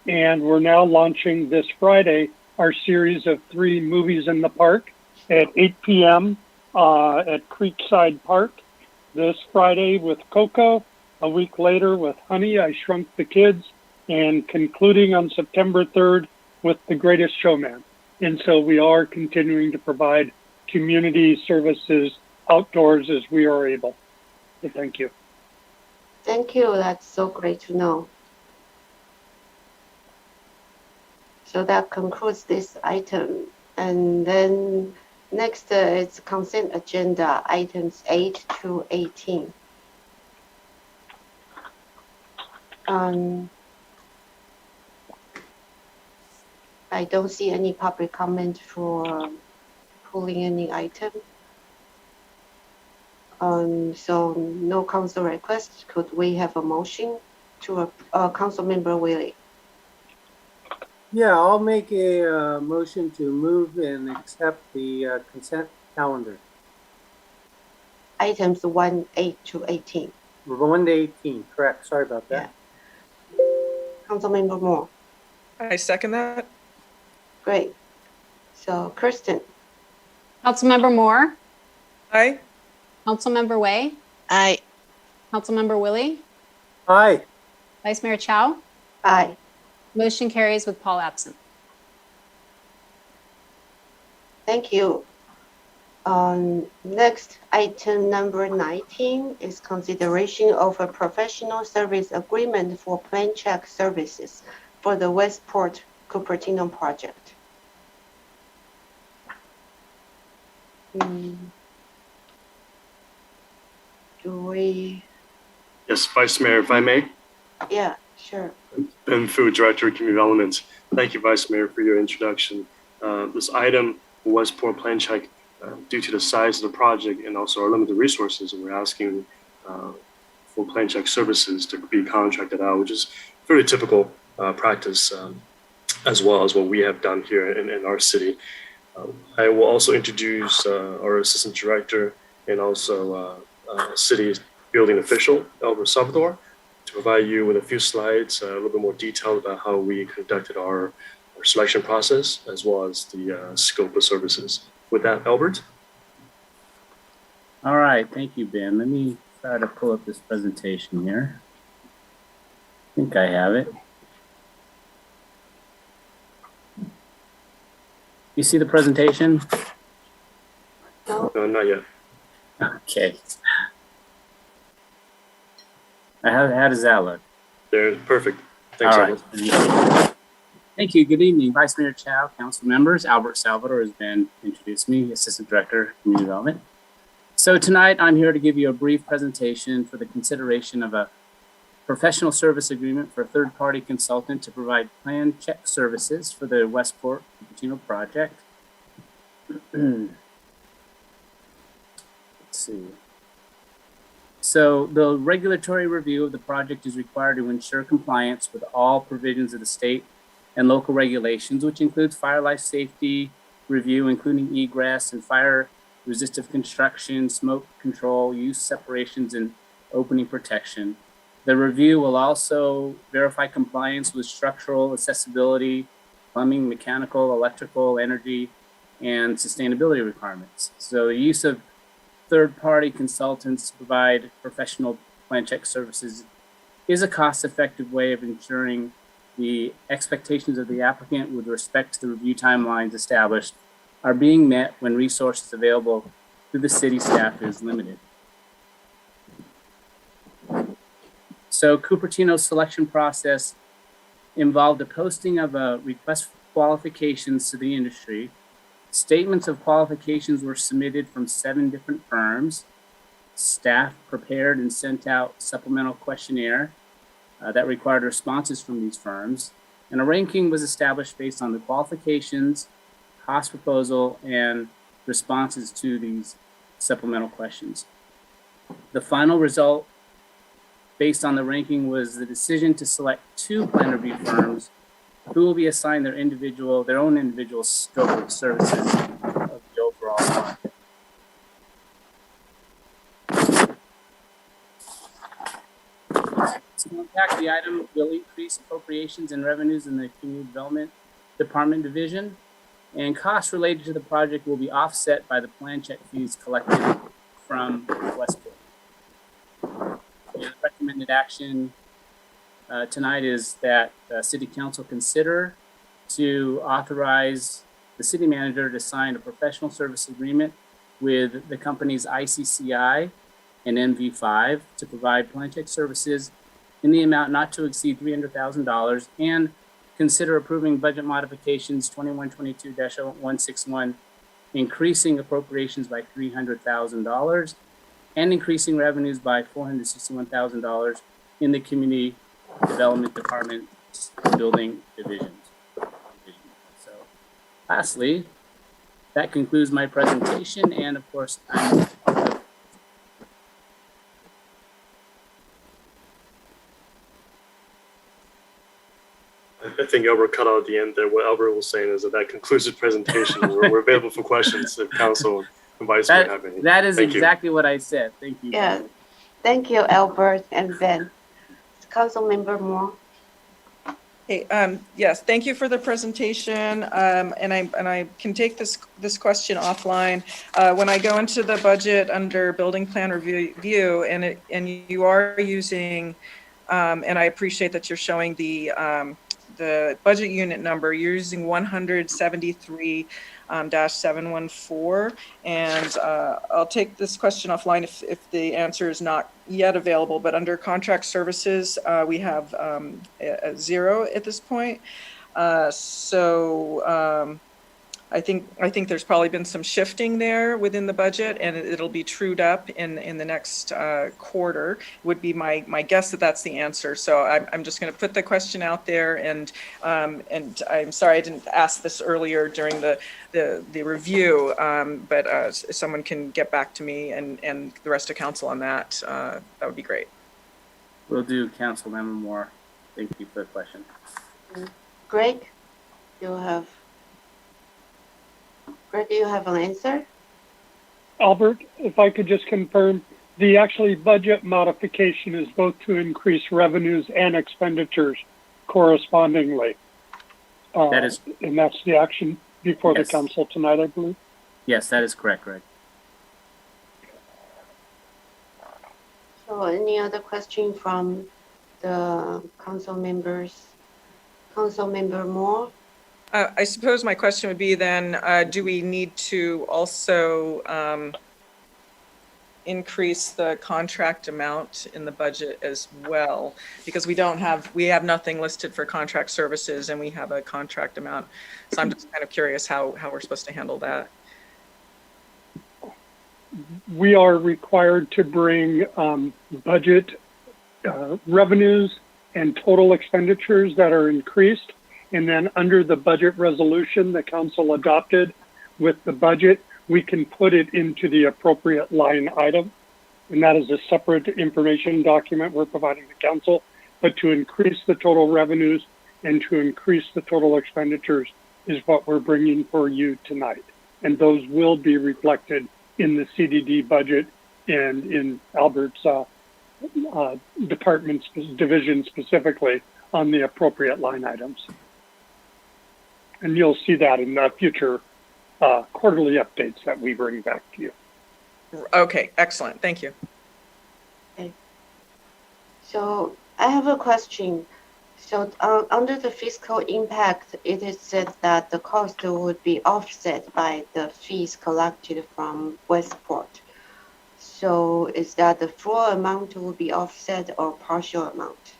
and we're now launching this Friday our series of 3 movies in the park at 8 p.m. At Creekside Park. This Friday with Coco, a week later with Honey, I Shrunk the Kids, and concluding on September 3rd with The Greatest Showman. And so we are continuing to provide community services outdoors as we are able. So thank you. Thank you. That's so great to know. So that concludes this item. And then next is consent agenda, items 8 to 18. I don't see any public comment for pulling any item. So no council request. Could we have a motion to Council Member Willie? Yeah, I'll make a motion to move and accept the consent calendar. Items 1-8 to 18. 1 to 18, correct. Sorry about that. Yeah. Councilmember Moore. I second that. Great. So Kirsten. Councilmember Moore. Aye. Councilmember Wei. Aye. Councilmember Willie. Aye. Vice Mayor Chow. Aye. Motion carries with Paul absent. Thank you. Next, item number 19 is consideration of a professional service agreement for plan check services for the Westport Cupertino project. Do we? Yes, Vice Mayor, if I may. Yeah, sure. Ben Fu, Director of Community Development. Thank you, Vice Mayor, for your introduction. This item, Westport Plan Check, due to the size of the project and also our limited resources, we're asking for plan check services to be contracted out, which is very typical practice, as well as what we have done here in our city. I will also introduce our Assistant Director and also City Building Official, Albert Salvador, to provide you with a few slides, a little bit more detail about how we conducted our selection process, as well as the scope of services. With that, Albert. All right, thank you, Ben. Let me try to pull up this presentation here. I think I have it. You see the presentation? No, not yet. Okay. How does that look? They're perfect. Thanks, all Albert. Right. Thank you. Good evening, Vice Mayor Chow, council members. Albert Salvador has been introduced me, Assistant Director of Community Development. So tonight I'm here to give you a brief presentation for the consideration of a professional service agreement for a third-party consultant to provide plan check services for the Westport Cupertino project. Let's see. So the regulatory review of the project is required to ensure compliance with all provisions of the state and local regulations, which includes fire life safety review, including egress and fire resistive construction, smoke control, use separations, and opening protection. The review will also verify compliance with structural accessibility, plumbing, mechanical, electrical, energy, and sustainability requirements. So the use of third-party consultants to provide professional plan check services is a cost-effective way of ensuring the expectations of the applicant with respect to the review timelines established are being met when resources available through the city staff is limited. So Cupertino's selection process involved a posting of a request for qualifications to the industry. Statements of qualifications were submitted from 7 different firms. Staff prepared and sent out supplemental questionnaire that required responses from these firms. And a ranking was established based on the qualifications, cost proposal, and responses to these supplemental questions. The final result based on the ranking was the decision to select 2 plan review firms who will be assigned their own individual scope of services of the overall project. So the impact of the item will increase appropriations and revenues in the Community Development Department division, and costs related to the project will be offset by the plan check fees collected from Westport. The recommended action tonight is that City Council consider to authorize the city manager to sign a professional service agreement with the companies ICCI and MV5 to provide plan check services in the amount not to exceed $300,000, and consider approving budget modifications 2122-161, increasing appropriations by $300,000 and increasing revenues by $461,000 in the Community Development Department building divisions. Lastly, that concludes my presentation, and of course, I think Albert cut out at the end there. What Albert was saying is that concludes the presentation. We're available for questions if council and vice mayor have any. That is Thank you. exactly what I said. Thank you. Yeah, thank you, Albert and Ben. Councilmember Moore. Hey, yes, thank you for the presentation. And I can take this question offline. When I go into the budget under building plan review, and you are using, and I appreciate that you're showing the budget unit number. You're using 173-714, and I'll take this question offline if the answer is not yet available. But under contract services, we have a 0 at this point. I think there's probably been some shifting there within the budget, and it'll be trued up in the next quarter. Would be my guess that that's the answer. So I'm just going to put the question out there, and I'm sorry I didn't ask this earlier during the review, but someone can get back to me and the rest of council on that. That would be great. Will do, Councilmember Moore. Thank you for the question. Greg, do you have an answer? Albert, if I could just confirm, the actually budget modification is both to increase revenues and expenditures correspondingly. And that's the action before the council tonight, I believe. Yes, that is correct, Greg. So any other question from the council members? Councilmember Moore? I suppose my question would be then, do we need to also increase the contract amount in the budget as well? Because we have nothing listed for contract services, and we have a contract amount. So I'm just kind of curious how we're supposed to handle that. We are required to bring budget revenues and total expenditures that are increased. And then under the budget resolution the council adopted with the budget, we can put it into the appropriate line item. And that is a separate information document we're providing the council. But to increase the total revenues and to increase the total expenditures is what we're bringing for you tonight. And those will be reflected in the CDD budget and in Albert's department's division specifically on the appropriate line items. And you'll see that in the future quarterly updates that we bring back to you. Okay, excellent. Thank you. Okay. So I have a question. So under the fiscal impact, it is said that the cost would be offset by the fees collected from Westport. So is that the full amount will be offset or partial amount?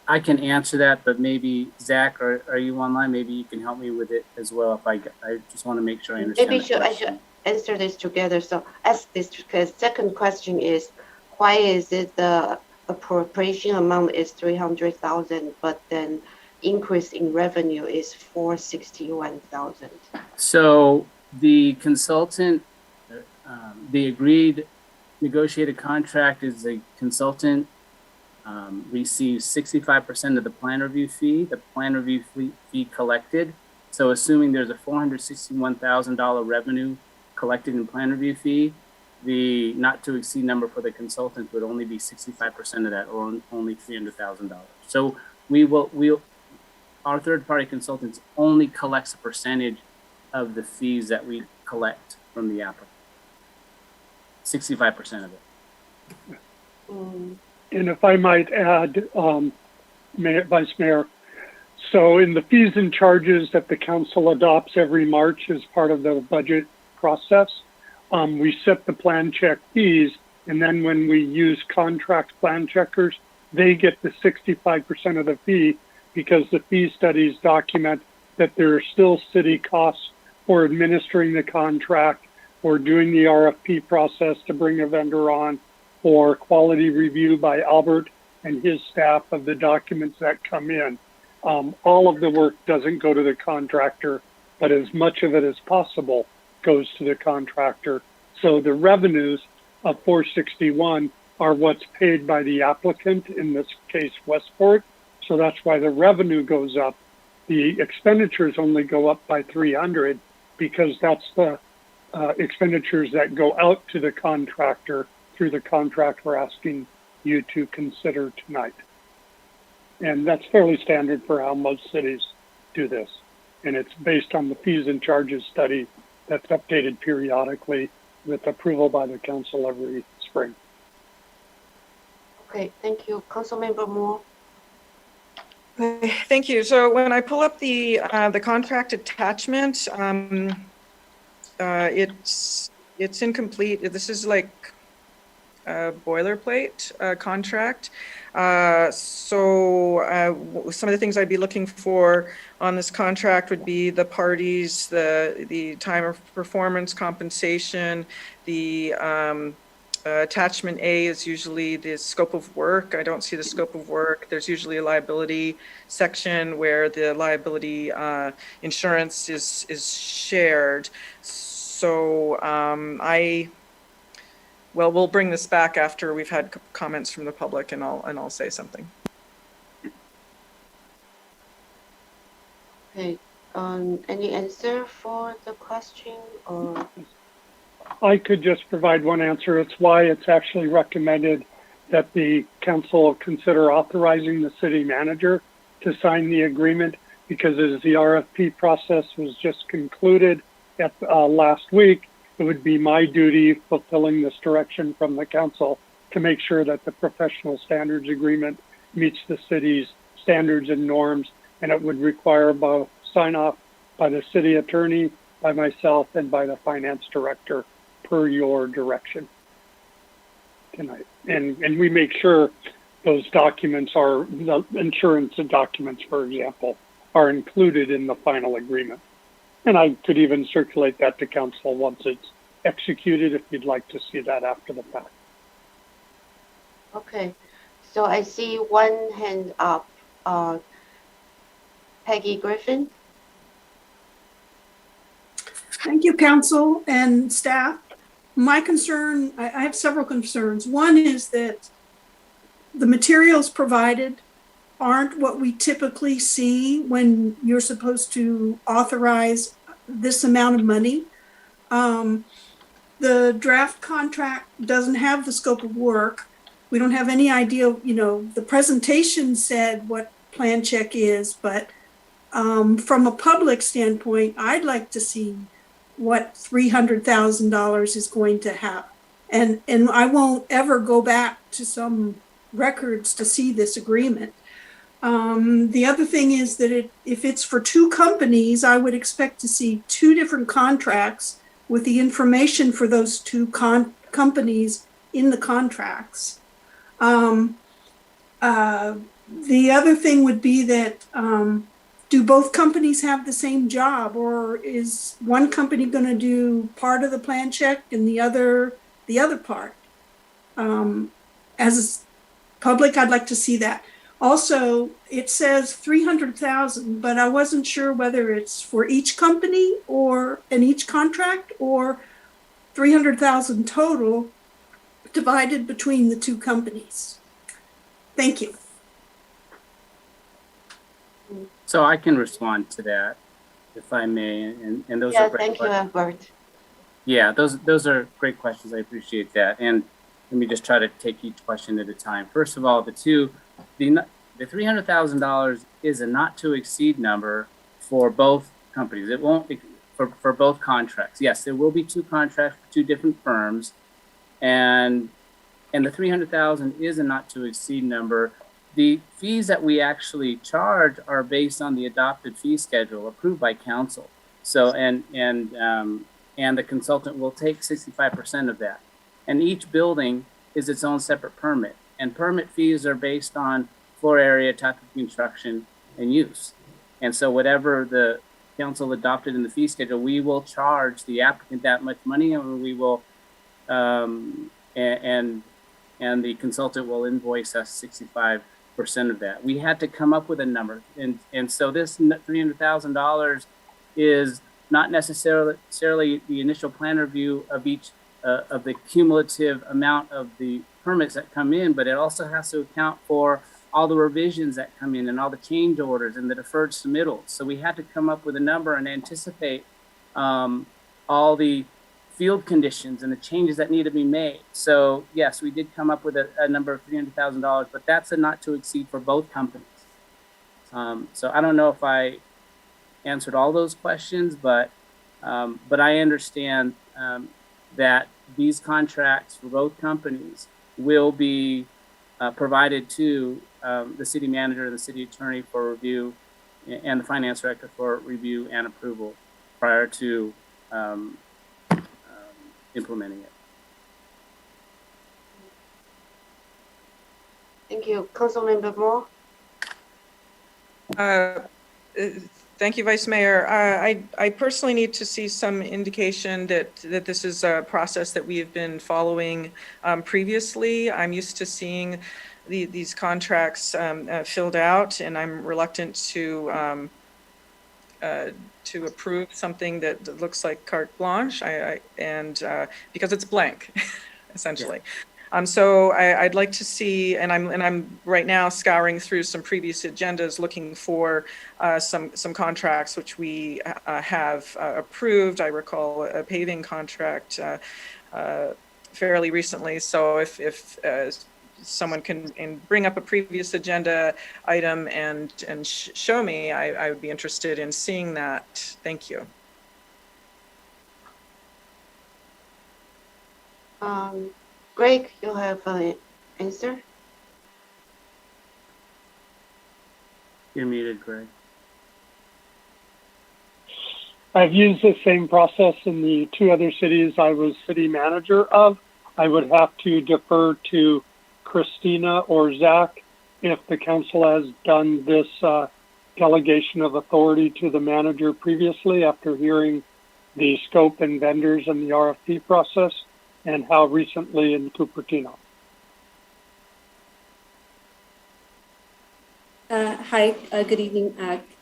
I can answer that, but maybe Zach, are you online? Maybe you can help me with it as well. If I just want to make sure I understand. Maybe I should answer this together. So ask this because second question is, why is it the appropriation amount is 300,000, but then increase in revenue is 461,000? So the consultant, the agreed negotiated contract is a consultant receives 65% of the plan review fee, the plan review fee collected. So assuming there's a $461,000 revenue collected in plan review fee, the not to exceed number for the consultant would only be 65% of that, or only $300,000. So our third party consultants only collects a percentage of the fees that we collect from the applicant. 65% of it. And if I might add, Vice Mayor, so in the fees and charges that the council adopts every March as part of the budget process, we set the plan check fees, and then when we use contract plan checkers, they get the 65% of the fee because the fee studies document that there are still city costs for administering the contract, or doing the RFP process to bring a vendor on, or quality review by Albert and his staff of the documents that come in. All of the work doesn't go to the contractor, but as much of it as possible goes to the contractor. So the revenues of 461 are what's paid by the applicant, in this case, Westport. So that's why the revenue goes up. The expenditures only go up by 300 because that's the expenditures that go out to the contractor through the contract we're asking you to consider tonight. And that's fairly standard for how most cities do this. And it's based on the fees and charges study that's updated periodically with approval by the council every spring. Okay, thank you. Councilmember Moore. Thank you. So when I pull up the contract attachment, it's incomplete. This is like a boilerplate contract. So some of the things I'd be looking for on this contract would be the parties, the time of performance, compensation, the attachment A is usually the scope of work. I don't see the scope of work. There's usually a liability section where the liability insurance is shared. So well, we'll bring this back after we've had comments from the public, and I'll say something. Okay. Any answer for the question, or? I could just provide one answer. It's why it's actually recommended that the council consider authorizing the city manager to sign the agreement, because as the RFP process was just concluded at last week, it would be my duty, fulfilling this direction from the council, to make sure that the professional standards agreement meets the city's standards and norms, and it would require both sign off by the city attorney, by myself, and by the finance director, per your direction tonight. And we make sure those documents are, the insurance documents, for example, are included in the final agreement. And I could even circulate that to council once it's executed, if you'd like to see that after the fact. Okay, so I see one hand up. Peggy Griffin. Thank you, council and staff. My concern, I have several concerns. One is that the materials provided aren't what we typically see when you're supposed to authorize this amount of money. The draft contract doesn't have the scope of work. We don't have any idea, you know, the presentation said what plan check is, but from a public standpoint, I'd like to see what $300,000 is going to have. And I won't ever go back to some records to see this agreement. The other thing is that if it's for two companies, I would expect to see two different contracts with the information for those two companies in the contracts. The other thing would be that do both companies have the same job, or is one company going to do part of the plan check and the other part? As public, I'd like to see that. Also, it says 300,000, but I wasn't sure whether it's for each company or in each contract, or 300,000 total divided between the two companies. Thank you. So I can respond to that, if I may, and those Yeah, are great thank you, questions. Albert. Yeah, those are great questions. I appreciate that. And let me just try to take each question at a time. First of all, the $300,000 is a not to exceed number for both companies. It won't be for both contracts. Yes, there will be two contracts for two different firms, and the 300,000 is a not to exceed number. The fees that we actually charge are based on the adopted fee schedule approved by council. So, and the consultant will take 65% of that. And each building is its own separate permit. And permit fees are based on floor area, type of construction, and use. And so whatever the council adopted in the fee schedule, we will charge the applicant that much money, and we will, and and the consultant will invoice us 65% of that. We had to come up with a number, and so this $300,000 is not necessarily the initial plan review of each of the cumulative amount of the permits that come in, but it also has to account for all the revisions that come in and all the change orders and the deferred submittals. So we had to come up with a number and anticipate all the field conditions and the changes that need to be made. So yes, we did come up with a number of $300,000, but that's a not to exceed for both companies. So I don't know if I answered all those questions, but I understand that these contracts for both companies will be provided to the city manager and the city attorney for review, and the finance director for review and approval prior to implementing it. Thank you. Councilmember Moore? Thank you, Vice Mayor. I personally need to see some indication that this is a process that we have been following previously. I'm used to seeing these contracts filled out, and I'm reluctant to approve something that looks like carte blanche, because it's blank, essentially. So I'd like to see, and I'm right now scouring through some previous agendas looking for some contracts which we have approved. I recall a paving contract fairly recently. So if someone can bring up a previous agenda item and show me, I would be interested in seeing that. Thank you. Greg, you have an answer? You're muted, Greg. I've used the same process in the two other cities I was city manager of. I would have to defer to Christina or Zach if the council has done this delegation of authority to the manager previously after hearing the scope and vendors and the RFP process, and how recently in Cupertino. Hi, good evening,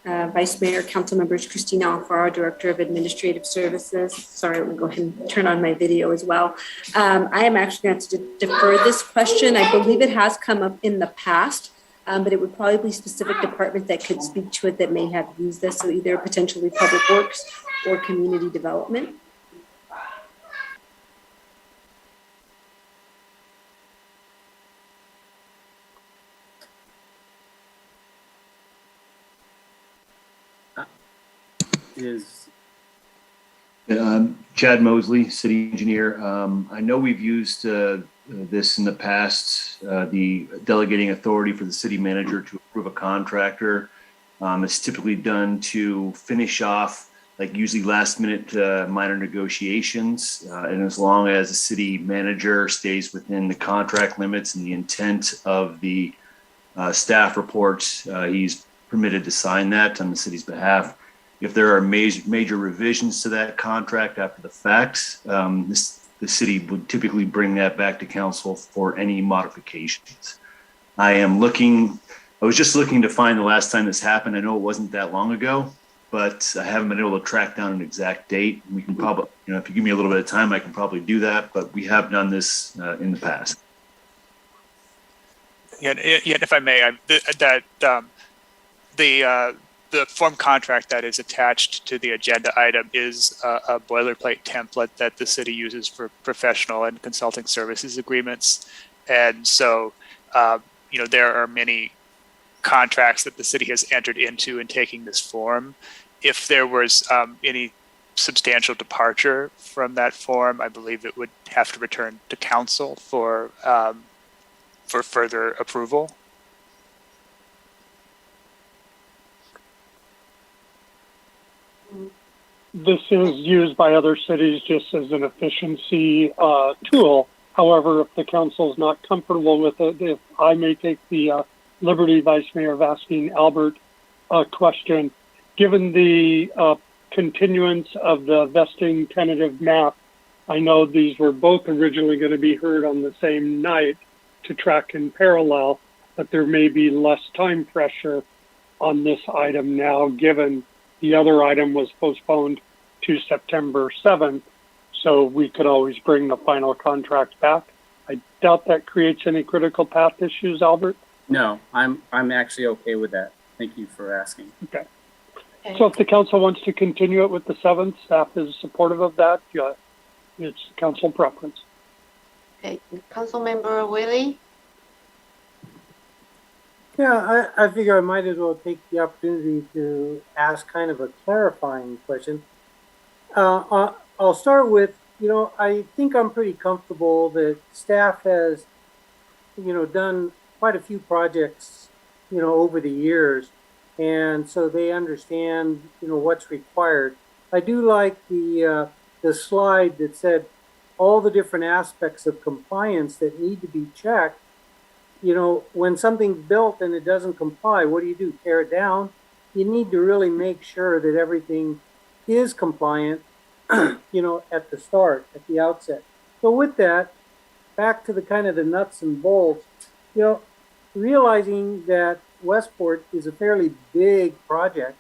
Vice Mayor, council members. Christina Alfaro, Director of Administrative Services. Sorry, I'm going to go ahead and turn on my video as well. I am actually going to defer this question. I believe it has come up in the past, but it would probably be specific department that could speak to it that may have used this, so either potentially Public Works or Community Development. Chad Mosley, city engineer. I know we've used this in the past, the delegating authority for the city manager to approve a contractor. It's typically done to finish off, like usually last minute minor negotiations. And as long as the city manager stays within the contract limits and the intent of the staff reports, he's permitted to sign that on the city's behalf. If there are major revisions to that contract after the fact, the city would typically bring that back to council for any modifications. I was just looking to find the last time this happened. I know it wasn't that long ago, but I haven't been able to track down an exact date. We can probably, if you give me a little bit of time, I can probably do that, but we have done this in the past. Yeah, if I may, the form contract that is attached to the agenda item is a boilerplate template that the city uses for professional and consulting services agreements. And so, there are many contracts that the city has entered into in taking this form. If there was any substantial departure from that form, I believe it would have to return to council for further approval. This is used by other cities just as an efficiency tool. However, if the council is not comfortable with it, if I may take the liberty, Vice Mayor, of asking Albert a question. Given the continuance of the vesting tentative map, I know these were both originally going to be heard on the same night. to track in parallel, but there may be less time pressure on this item now, given the other item was postponed to September 7th. So we could always bring the final contract back. I doubt that creates any critical path issues, Albert. No, I'm actually okay with that. Thank you for asking. Okay. So if the council wants to continue it with the 7th, staff is supportive of that. It's council preference. Okay, Councilmember Willie? Yeah, I figure I might as well take the opportunity to ask kind of a clarifying question. I'll start with, I think I'm pretty comfortable that staff has, done quite a few projects, over the years. And so they understand, what's required. I do like the slide that said all the different aspects of compliance that need to be checked. When something's built and it doesn't comply, what do? Tear it down? You need to really make sure that everything is compliant, at the start, at the outset. So with that, back to the kind of the nuts and bolts, realizing that Westport is a fairly big project.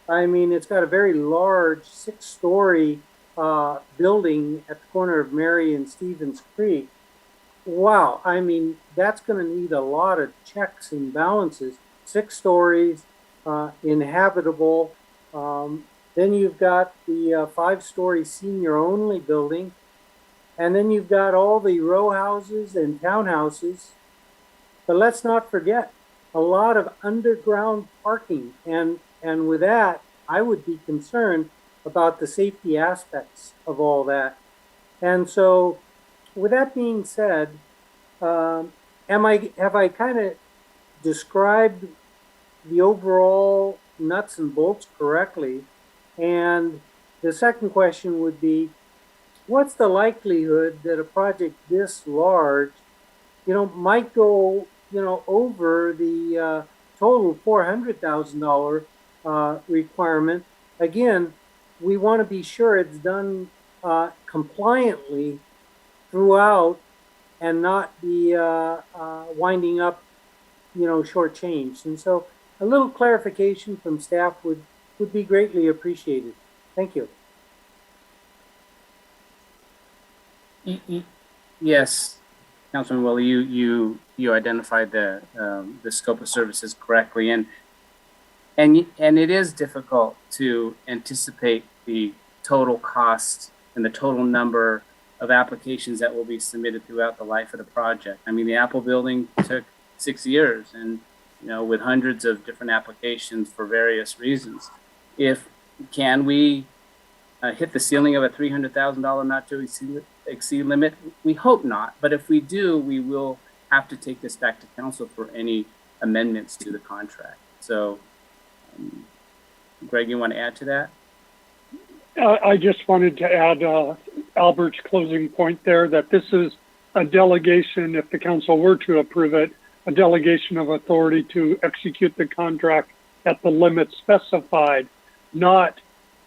I mean, it's got a very large 6-story building at the corner of Mary and Stevens Creek. Wow, I mean, that's going to need a lot of checks and balances. 6 stories, inhabitable. Then you've got the 5-story senior-only building. And then you've got all the row houses and townhouses. But let's not forget, a lot of underground parking. And with that, I would be concerned about the safety aspects of all that. And so, with that being said, have I kind of described the overall nuts and bolts correctly? And the second question would be, what's the likelihood that a project this large, might go, over the total $400,000 requirement? Again, we want to be sure it's done compliantly throughout and not be winding up, shortchanged. And so a little clarification from staff would be greatly appreciated. Thank you. Yes, Councilman Willie, you identified the scope of services correctly, and it is difficult to anticipate the total cost and the total number of applications that will be submitted throughout the life of the project. I mean, the Apple building took 6 years, and with hundreds of different applications for various reasons. Can we hit the ceiling of a $300,000 not to exceed limit? We hope not, but if we do, we will have to take this back to council for any amendments to the contract. So, Greg, you want to add to that? I just wanted to add Albert's closing point there, that this is a delegation, if the council were to approve it, a delegation of authority to execute the contract at the limit specified, not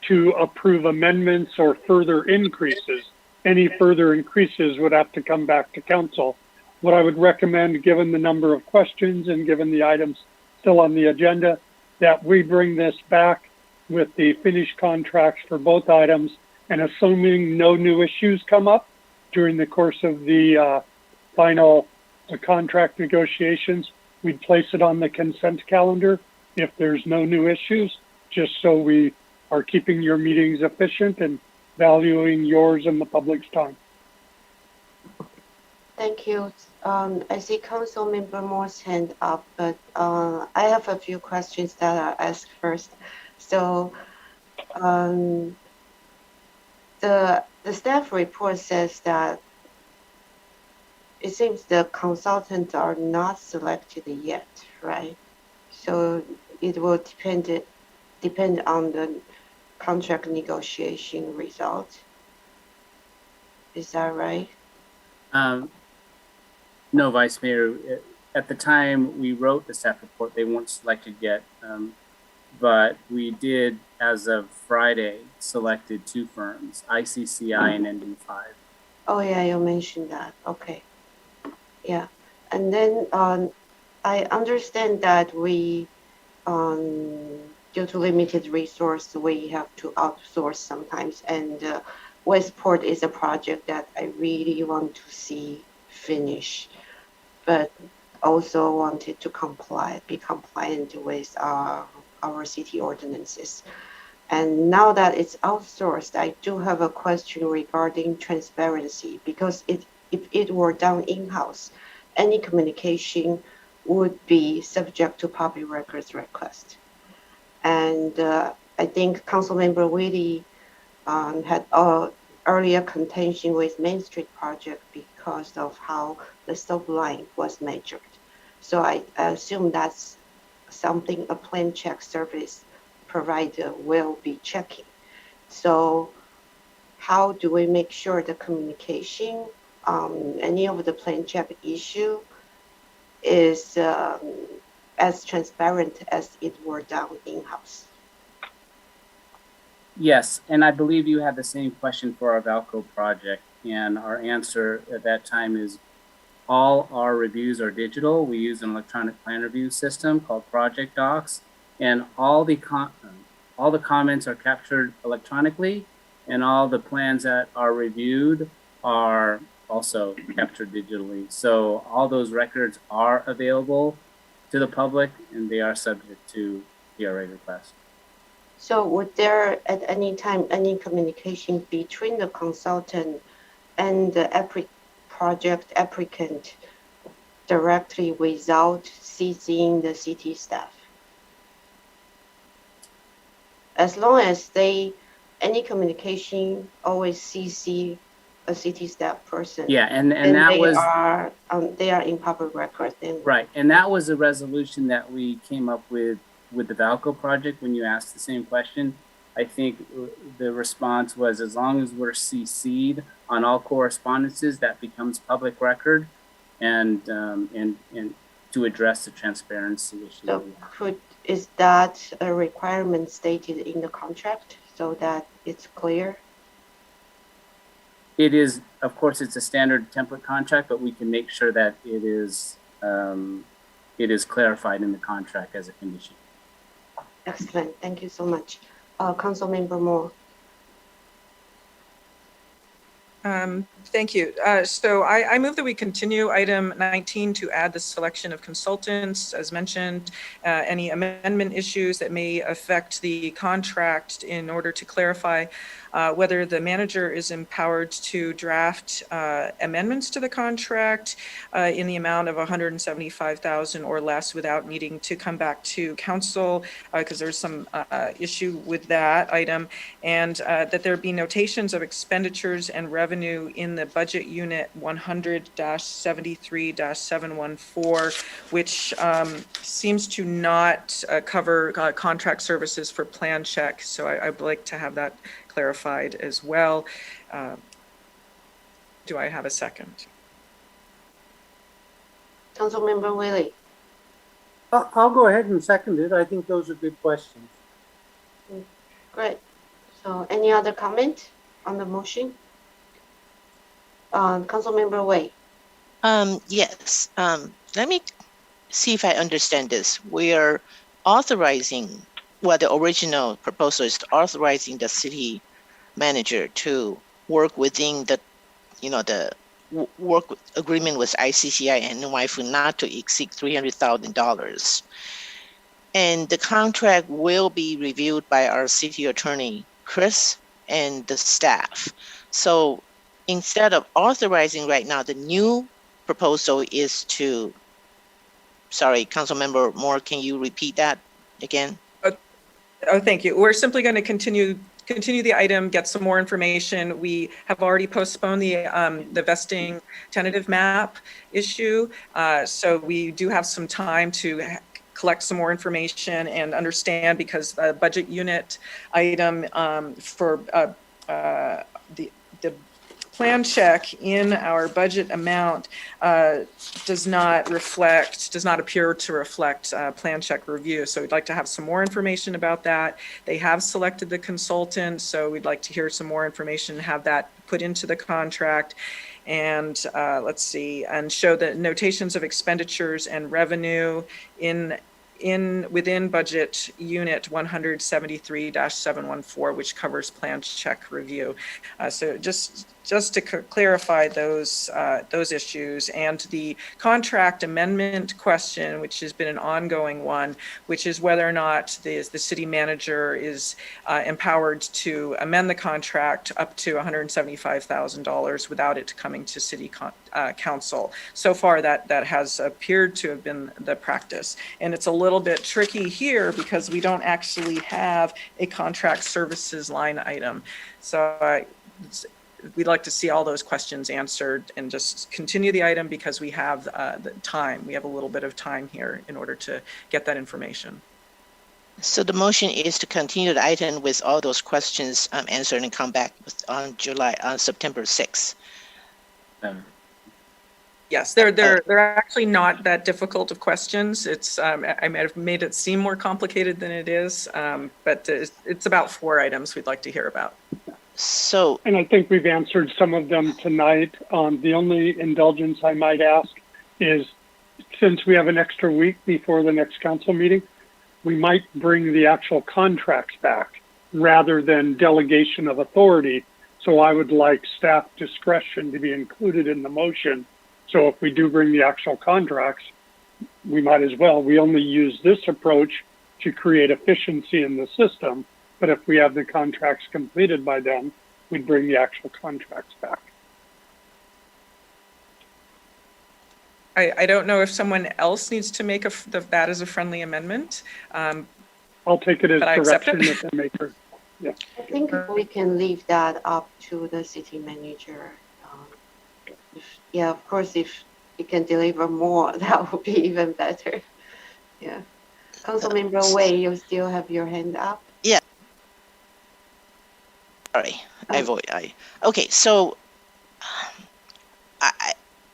to approve amendments or further increases. Any further increases would have to come back to council. What I would recommend, given the number of questions and given the items still on the agenda, that we bring this back with the finished contracts for both items, and assuming no new issues come up during the course of the final contract negotiations, we'd place it on the consent calendar if there's no new issues, just so we are keeping your meetings efficient and valuing yours and the public's time. Thank you. I see Councilmember Moore's hand up, but I have a few questions that I'll ask first. So the staff report says that it seems the consultants are not selected yet, right? So it will depend on the contract negotiation result. Is that right? No, Vice Mayor. At the time we wrote the staff report, they weren't selected yet. But we did, as of Friday, selected 2 firms, ICCI and ND5. Oh yeah, you mentioned that. Okay. Yeah. And then I understand that we, due to limited resource, we have to outsource sometimes. And Westport is a project that I really want to see finish, but also wanted to be compliant with our city ordinances. And now that it's outsourced, I do have a question regarding transparency, because if it were done in-house, any communication would be subject to public records request. And I think Councilmember Willie had earlier contention with Main Street project because of how the stop line was measured. So I assume that's something a plan check service provider will be checking. So how do we make sure the communication, any of the plan check issue is as transparent as it were done in-house? Yes, and I believe you had the same question for our Valco project, and our answer at that time is all our reviews are digital. We use an electronic plan review system called Project Docs, and all the comments are captured electronically, and all the plans that are reviewed are also captured digitally. So all those records are available to the public, and they are subject to PRA requests. So would there at any time any communication between the consultant and the project applicant directly without CCing the city staff? As long as any communication always CC a city staff person. Yeah, and that was they are in public record. Then. Right, and that was a resolution that we came up with the Valco project. When you asked the same question, I think the response was, as long as we're CC'd on all correspondences, that becomes public record, and to address the transparency issue. So is that a requirement stated in the contract so that it's clear? It is, of course, it's a standard template contract, but we can make sure that it is clarified in the contract as a condition. Excellent. Thank you so much. Councilmember Moore. Thank you. So I move that we continue item 19 to add the selection of consultants, as mentioned, any amendment issues that may affect the contract in order to clarify whether the manager is empowered to draft amendments to the contract in the amount of $175,000 or less without needing to come back to council, because there's some issue with that item, and that there be notations of expenditures and revenue in the budget unit 100-73-714, which seems to not cover contract services for plan check. So I'd like to have that clarified as well. Do I have a second? Councilmember Willie. I'll go ahead and second it. I think those are good questions. Great. So any other comment on the motion? Councilmember Wei. Yes. Let me see if I understand this. We are authorizing, well, the original proposal is authorizing the city manager to work within the, the work agreement with ICCI and NYFU not to exceed $300,000. And the contract will be reviewed by our city attorney, Chris, and the staff. So instead of authorizing right now, the new proposal is to, sorry, Councilmember Moore, can you repeat that again? Oh, thank you. We're simply going to continue the item, get some more information. We have already postponed the vesting tentative map issue. So we do have some time to collect some more information and understand, because the budget unit item for the plan check in our budget amount does not appear to reflect plan check review. So we'd like to have some more information about that. They have selected the consultant, so we'd like to hear some more information, have that put into the contract. and let's see, and show the notations of expenditures and revenue within budget unit 173-714, which covers plan check review. So just to clarify those issues, and the contract amendment question, which has been an ongoing one, which is whether or not the city manager is empowered to amend the contract up to $175,000 without it coming to city council. So far, that has appeared to have been the practice, and it's a little bit tricky here because we don't actually have a contract services line item. So we'd like to see all those questions answered and just continue the item because we have the time. We have a little bit of time here in order to get that information. So the motion is to continue the item with all those questions answered and come back on September 6th. Yes, they're actually not that difficult of questions. It's I might have made it seem more complicated than it is, but it's about 4 items we'd like to hear about. So, and I think we've answered some of them tonight. The only indulgence I might ask is, since we have an extra week before the next council meeting, we might bring the actual contracts back rather than delegation of authority. So I would like staff discretion to be included in the motion. So if we do bring the actual contracts, we might as well. We only use this approach to create efficiency in the system. But if we have the contracts completed by then, we'd bring the actual contracts back. I don't know if someone else needs to make that as a friendly amendment. I'll take it as direction that the maker. Yeah. I think we can leave that up to the city manager. Yeah, of course, if he can deliver more, that would be even better. Yeah. Councilmember Wei, you still have your hand up? Yeah. Sorry, okay, so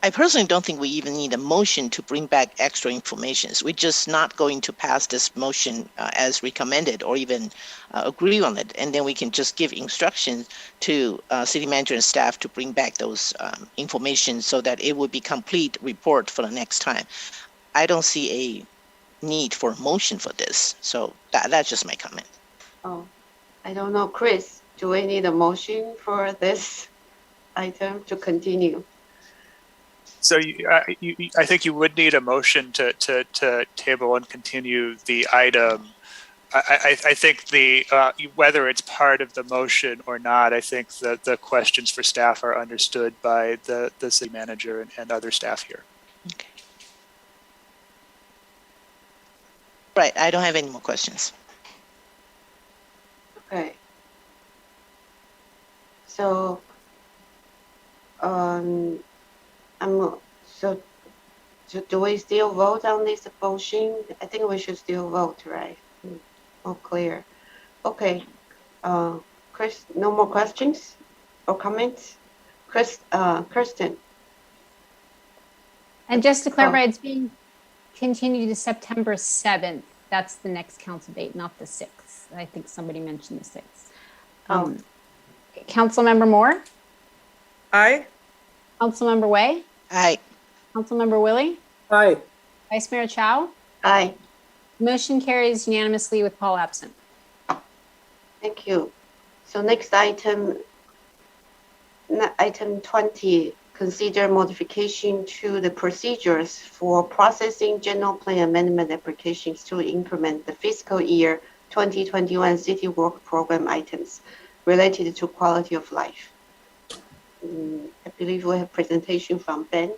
I personally don't think we even need a motion to bring back extra information. We're just not going to pass this motion as recommended or even agree on it. And then we can just give instructions to city manager and staff to bring back those information so that it would be complete report for the next time. I don't see a need for a motion for this. So that's just my comment. Oh, I don't know, Chris, do we need a motion for this item to continue? So I think you would need a motion to table and continue the item. I think whether it's part of the motion or not, I think that the questions for staff are understood by the city manager and other staff here. Okay. Right, I don't have any more questions. Okay. So, so do we still vote on this motion? I think we should still vote, right? All clear. Okay. Chris, no more questions or comments? Kirsten. And just to clarify, it's being continued to September 7th. That's the next council date, not the 6th. I think somebody mentioned the 6th. Councilmember Moore? Aye. Councilmember Wei? Aye. Councilmember Willie? Aye. Vice Mayor Chow? Aye. Motion carries unanimously with Paul absent. Thank you. So next item 20, consider modification to the procedures for processing general plan amendment applications to implement the fiscal year 2021 city work program items related to quality of life. I believe we have presentation from Ben.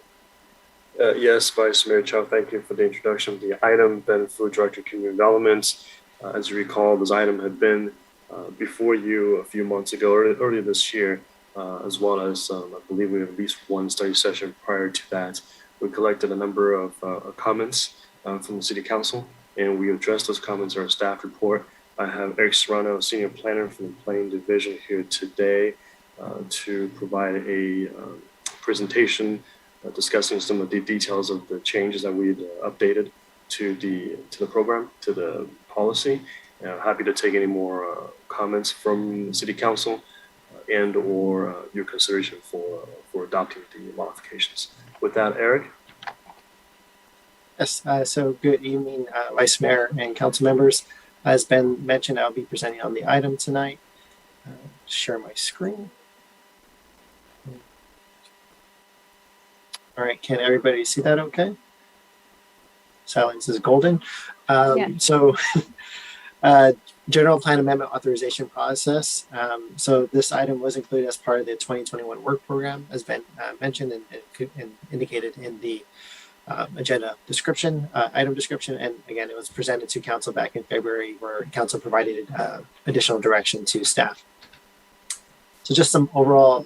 Yes, Vice Mayor Chow, thank you for the introduction of the item. Ben, Food Director, Community Development. As you recall, this item had been before you a few months ago, earlier this year, as well as I believe we had at least one study session prior to that. We collected a number of comments from the City Council, and we addressed those comments in our staff report. I have Eric Serrano, Senior Planner from the Planning Division, here today to provide a presentation discussing some of the details of the changes that we had updated to the program, to the policy. Happy to take any more comments from City Council and or your consideration for adopting the modifications. With that, Eric? Yes, so good evening, Vice Mayor and council members. As Ben mentioned, I'll be presenting on the item tonight. Share my screen. All right, can everybody see that okay? Silence is golden. So general plan amendment authorization process. So this item was included as part of the 2021 work program, as Ben mentioned and indicated in the agenda description, item description. And again, it was presented to council back in February where council provided additional direction to staff. So just some overall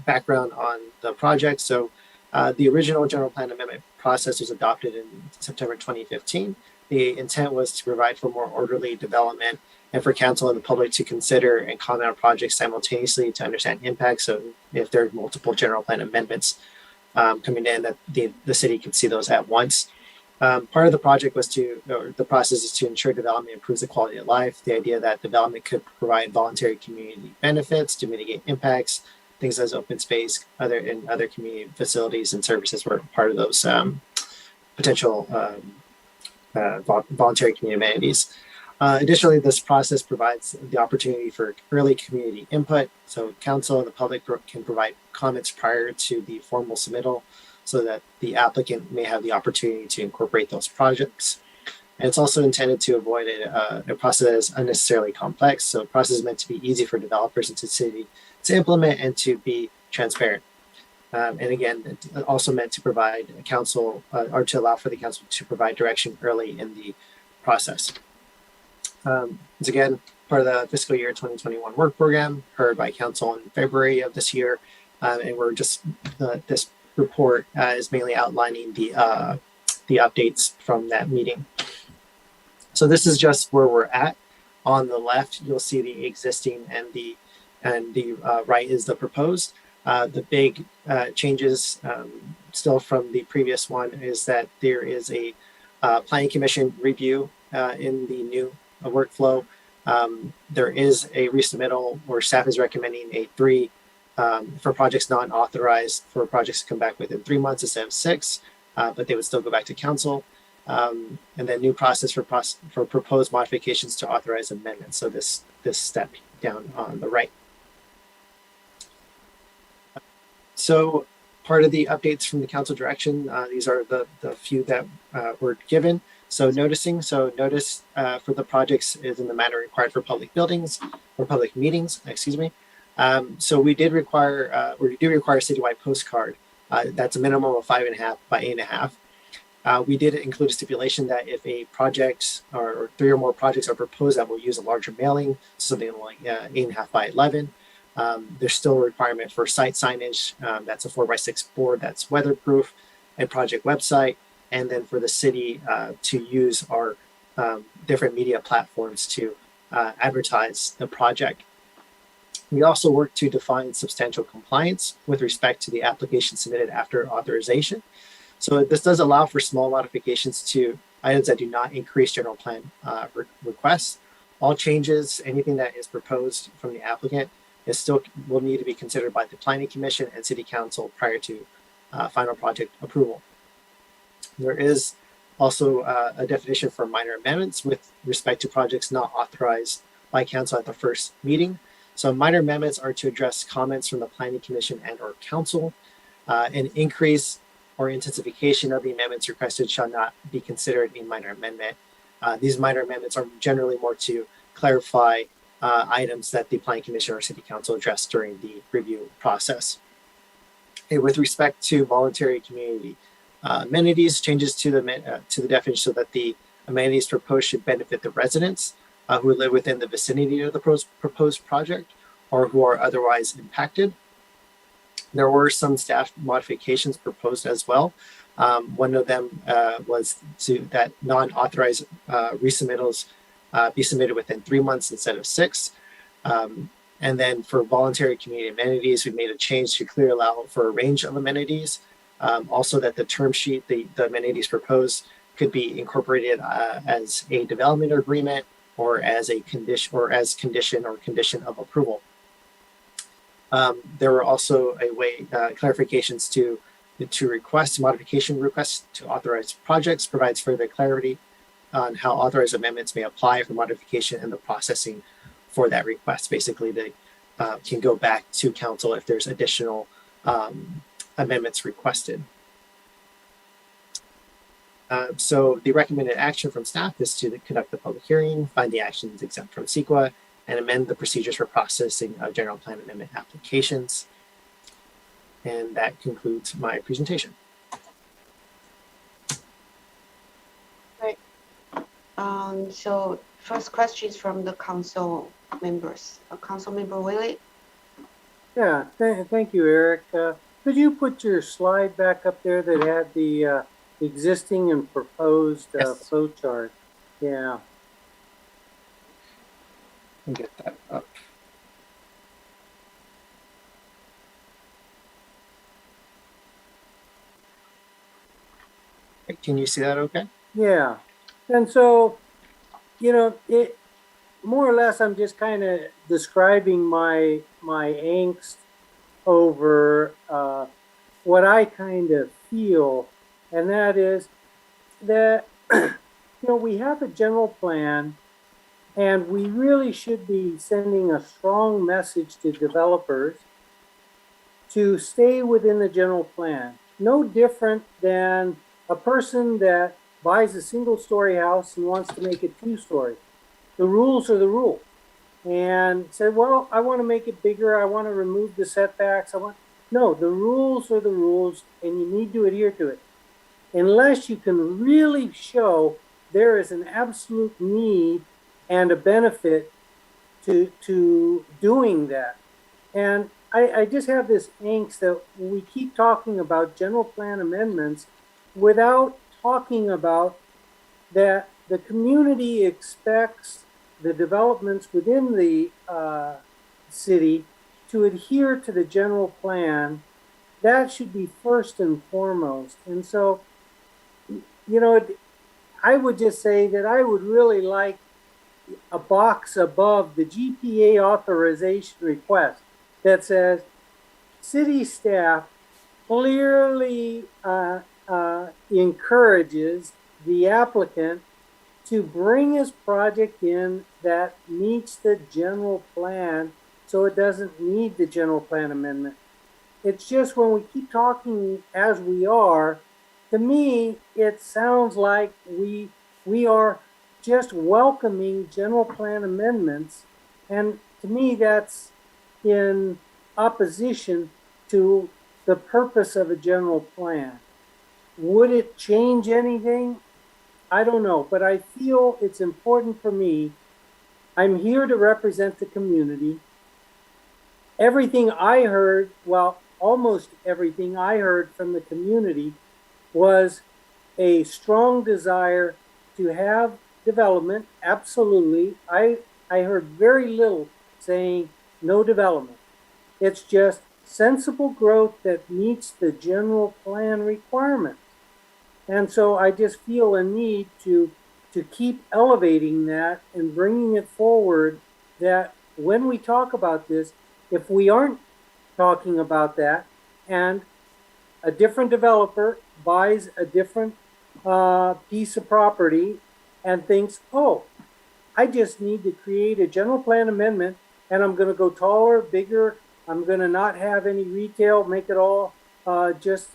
background on the project. So the original general plan amendment process was adopted in September 2015. The intent was to provide for more orderly development and for council and the public to consider and comment on projects simultaneously to understand impacts. So if there are multiple general plan amendments coming in, that the city can see those at once. Part of the project was the process is to ensure development improves the quality of life. The idea that development could provide voluntary community benefits to mitigate impacts, things as open space, other community facilities and services were part of those potential voluntary community amenities. Additionally, this process provides the opportunity for early community input. So council and the public can provide comments prior to the formal submittal so that the applicant may have the opportunity to incorporate those projects. And it's also intended to avoid a process that is unnecessarily complex. So the process is meant to be easy for developers and to city to implement and to be transparent. And again, it's also meant to provide council or to allow for the council to provide direction early in the process. It's again part of the fiscal year 2021 work program heard by council in February of this year. And we're just, this report is mainly outlining the updates from that meeting. So this is just where we're at. On the left, you'll see the existing and the right is the proposed. The big changes still from the previous one is that there is a planning commission review in the new workflow. There is a resubmittal where staff is recommending a 3 for projects non-authorized for projects to come back within 3 months instead of 6, but they would still go back to council. And then new process for proposed modifications to authorize amendments. So this step down on the right. So part of the updates from the council direction, these are the few that were given. So notice for the projects is in the manner required for public buildings or public meetings, excuse me. So we did require, or we do require a citywide postcard. That's a minimum of 5.5 by 8.5. We did include a stipulation that if a project or 3 or more projects are proposed that will use a larger mailing, something like 8.5 by 11. There's still a requirement for site signage. That's a 4x6 board that's weatherproof and project website. And then for the city to use our different media platforms to advertise the project. We also work to define substantial compliance with respect to the application submitted after authorization. So this does allow for small modifications to items that do not increase general plan requests. All changes, anything that is proposed from the applicant is still will need to be considered by the Planning Commission and City Council prior to final project approval. There is also a definition for minor amendments with respect to projects not authorized by council at the first meeting. So minor amendments are to address comments from the Planning Commission and or council. An increase or intensification of the amendments requested shall not be considered a minor amendment. These minor amendments are generally more to clarify items that the Planning Commission or City Council addressed during the review process. Okay, with respect to voluntary community amenities, changes to the definition so that the amenities proposed should benefit the residents who live within the vicinity of the proposed project or who are otherwise impacted. There were some staff modifications proposed as well. One of them was that non-authorized resubmittals be submitted within 3 months instead of 6. And then for voluntary community amenities, we made a change to clearly allow for a range of amenities. Also that the term sheet, the amenities proposed could be incorporated as a development agreement or as a condition or condition of approval. There were also clarifications to request modification requests to authorized projects, provides further clarity on how authorized amendments may apply for modification and the processing for that request. Basically, they can go back to council if there's additional amendments requested. So the recommended action from staff is to conduct the public hearing, find the actions exempt from CEQA, and amend the procedures for processing of general plan amendment applications. And that concludes my presentation. Right. So first questions from the council members. Council member Willie. Yeah, thank you, Eric. Could you put your slide back up there that had the existing and proposed flow chart? Yeah. I'll get that up. Can you see that okay? Yeah. And so, you know, it more or less I'm just kind of describing my angst over what I kind of feel, and that is that you know, we have a general plan and we really should be sending a strong message to developers to stay within the general plan. No different than a person that buys a single-story house and wants to make it two-story. The rules are the rules. And say, well, I want to make it bigger. I want to remove the setbacks. No, the rules are the rules, and you need to adhere to it. Unless you can really show there is an absolute need and a benefit to doing that. And I just have this angst that we keep talking about general plan amendments without talking about that the community expects the developments within the city to adhere to the general plan. That should be first and foremost. And so, you know, I would just say that I would really like a box above the GPA authorization request that says city staff clearly encourages the applicant to bring his project in that meets the general plan, so it doesn't need the general plan amendment. It's just when we keep talking as we are, to me, it sounds like we are just welcoming general plan amendments. And to me, that's in opposition to the purpose of a general plan. Would it change anything? I don't know, but I feel it's important for me. I'm here to represent the community. Everything I heard, well, almost everything I heard from the community was a strong desire to have development. Absolutely. I heard very little saying no development. It's just sensible growth that meets the general plan requirements. And so I just feel a need to keep elevating that and bringing it forward, that when we talk about this, if we aren't talking about that and a different developer buys a different piece of property and thinks, oh, I just need to create a general plan amendment and I'm going to go taller, bigger. I'm going to not have any retail, make it all just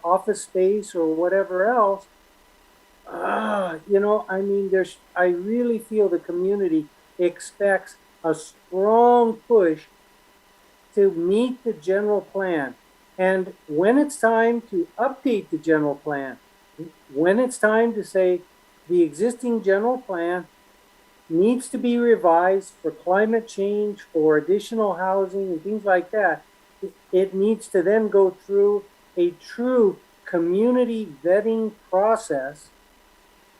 office space or whatever else. You know, I mean, I really feel the community expects a strong push to meet the general plan. And when it's time to update the general plan, when it's time to say the existing general plan needs to be revised for climate change, for additional housing and things like that, it needs to then go through a true community vetting process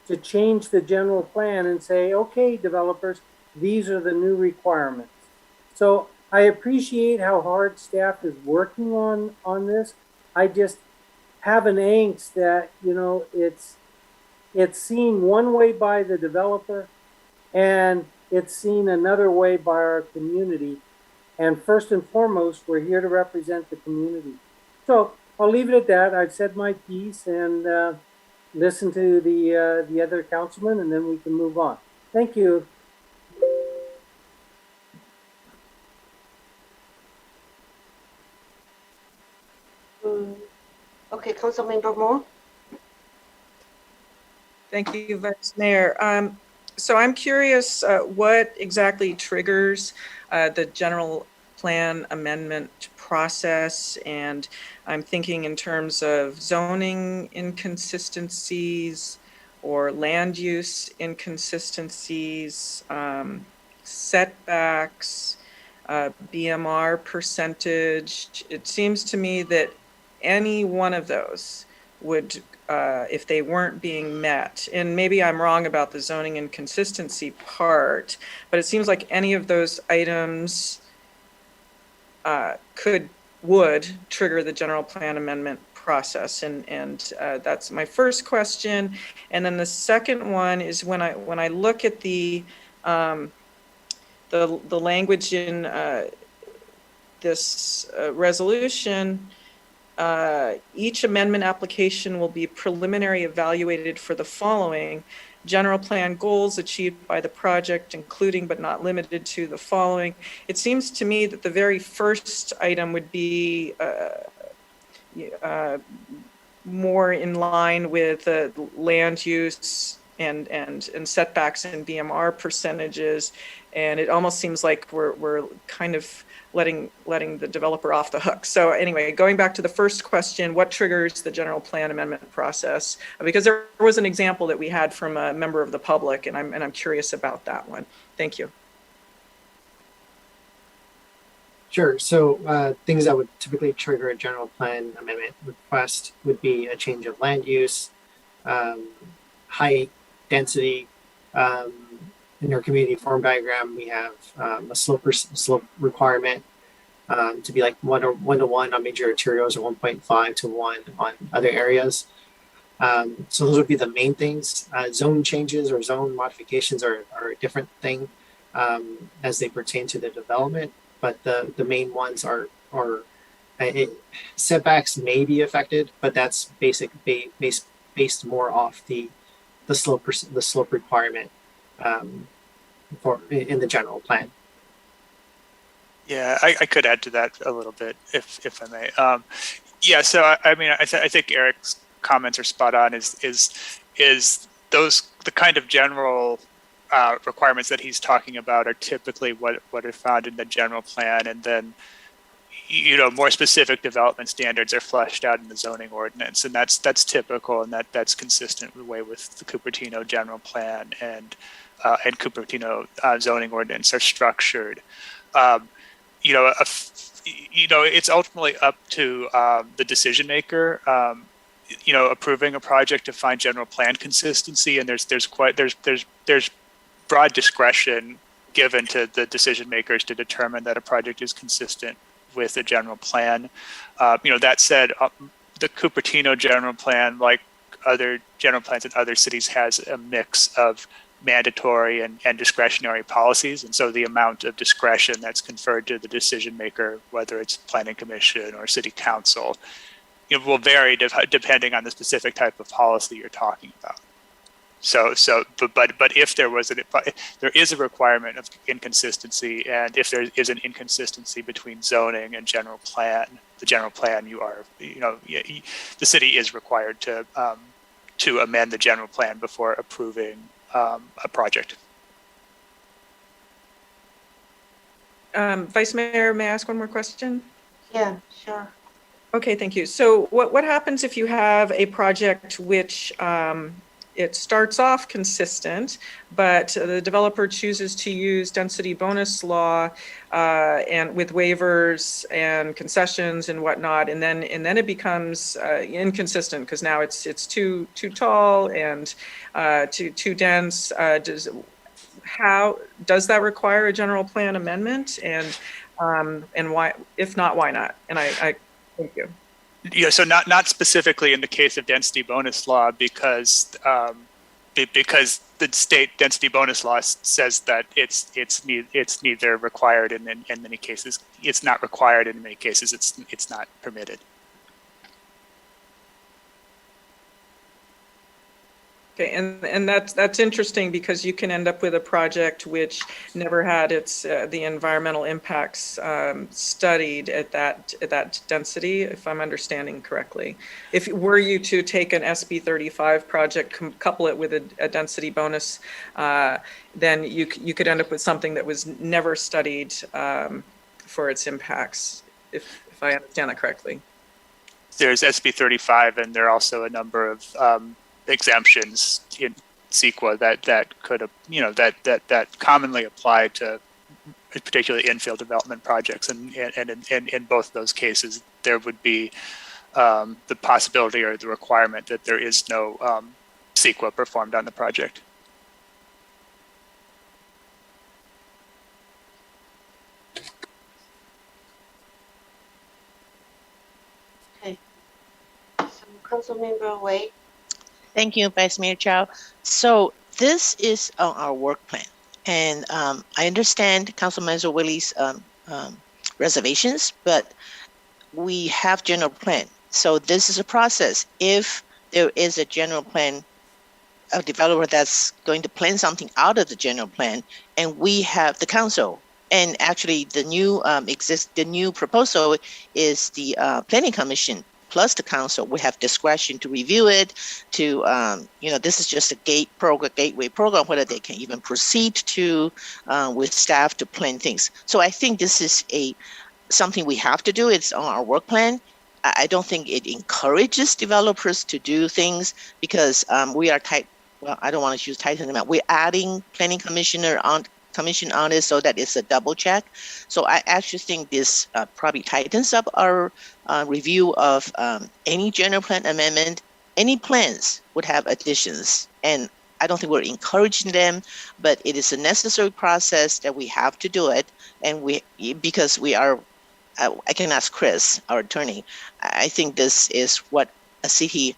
to change the general plan and say, okay, developers, these are the new requirements. So I appreciate how hard staff is working on this. I just have an angst that, you know, it's seen one way by the developer and it's seen another way by our community. And first and foremost, we're here to represent the community. So I'll leave it at that. I've said my piece and listen to the other councilman, and then we can move on. Thank you. Okay, Councilmember Moore. Thank you, Vice Mayor. So I'm curious what exactly triggers the general plan amendment process, and I'm thinking in terms of zoning inconsistencies or land use inconsistencies, setbacks, BMR percentage. It seems to me that any one of those would, if they weren't being met, and maybe I'm wrong about the zoning inconsistency part, but it seems like any of those items would trigger the general plan amendment process, and that's my first question. And then the second one is when I look at the language in this resolution. Each amendment application will be preliminary evaluated for the following: general plan goals achieved by the project, including but not limited to the following. It seems to me that the very first item would be more in line with land use and setbacks and BMR percentages, and it almost seems like we're kind of letting the developer off the hook. So anyway, going back to the first question, what triggers the general plan amendment process? Because there was an example that we had from a member of the public, and I'm curious about that one. Thank you. Sure. So things that would typically trigger a general plan amendment request would be a change of land use, height, density. In our community form diagram, we have a slope requirement to be like 1 to 1 on major arterials, or 1.5 to 1 on other areas. So those would be the main things. Zone changes or zone modifications are a different thing as they pertain to the development, but the main ones are setbacks may be affected, but that's based more off the slope requirement in the general plan. Yeah, I could add to that a little bit if I may. Yeah, so I mean, I think Eric's comments are spot on. Is those the kind of general requirements that he's talking about are typically what are found in the general plan, and then more specific development standards are fleshed out in the zoning ordinance, and that's typical, and that's consistent with the Cupertino general plan and Cupertino zoning ordinance are structured. It's ultimately up to the decision maker, approving a project to find general plan consistency, and there's broad discretion given to the decision makers to determine that a project is consistent with the general plan. That said, the Cupertino general plan, like other general plans in other cities, has a mix of mandatory and discretionary policies, and so the amount of discretion that's conferred to the decision maker, whether it's planning commission or city council, will vary depending on the specific type of policy you're talking about. But if there is a requirement of inconsistency, and if there is an inconsistency between zoning and general plan, the general plan, the city is required to amend the general plan before approving a project. Vice Mayor, may I ask one more question? Yeah, sure. Okay, thank you. So what happens if you have a project which it starts off consistent, but the developer chooses to use density bonus law and with waivers and concessions and whatnot, and then it becomes inconsistent because now it's too tall and too dense. How does that require a general plan amendment, and why? If not, why not? And I thank you. Yeah, so not specifically in the case of density bonus law, because the state density bonus law says that it's neither required in many cases. It's not required in many cases. It's not permitted. Okay, and that's interesting because you can end up with a project which never had its the environmental impacts studied at that density, if I'm understanding correctly. If were you to take an SB 35 project, couple it with a density bonus, then you could end up with something that was never studied for its impacts, if I understand that correctly. There's SB 35, and there are also a number of exemptions in CEQA that could, that commonly apply to particularly infill development projects, and in both of those cases there would be the possibility or the requirement that there is no CEQA performed on the project. Okay. So Councilmember Wei. Thank you, Vice Mayor Chow. So this is on our work plan. And I understand Councilmember Willie's reservations, but we have general plan. So this is a process. If there is a general plan, a developer that's going to plan something out of the general plan, and we have the council, and actually the new proposal is the planning commission plus the council. We have discretion to review it, to, this is just a gateway program, whether they can even proceed to, with staff to plan things. So I think this is something we have to do. It's on our work plan. I don't think it encourages developers to do things because we are tight. Well, I don't want to use tightening them out. We're adding planning commission on it so that it's a double check. So I actually think this probably tightens up our review of any general plan amendment. Any plans would have additions, and I don't think we're encouraging them, but it is a necessary process that we have to do it. And because we are, I can ask Chris, our attorney, I think this is what a city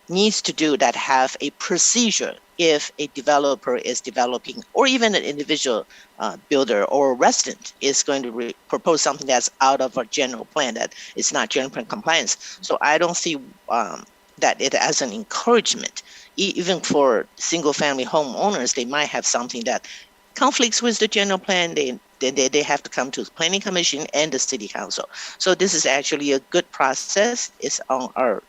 needs to do, that have a procedure if a developer is developing, or even an individual builder or resident is going to propose something that's out of our general plan, that it's not general plan compliance. So I don't see that it as an encouragement. Even for single family homeowners, they might have something that conflicts with the general plan. They have to come to the planning commission and the city council. So this is actually a good process. It's on our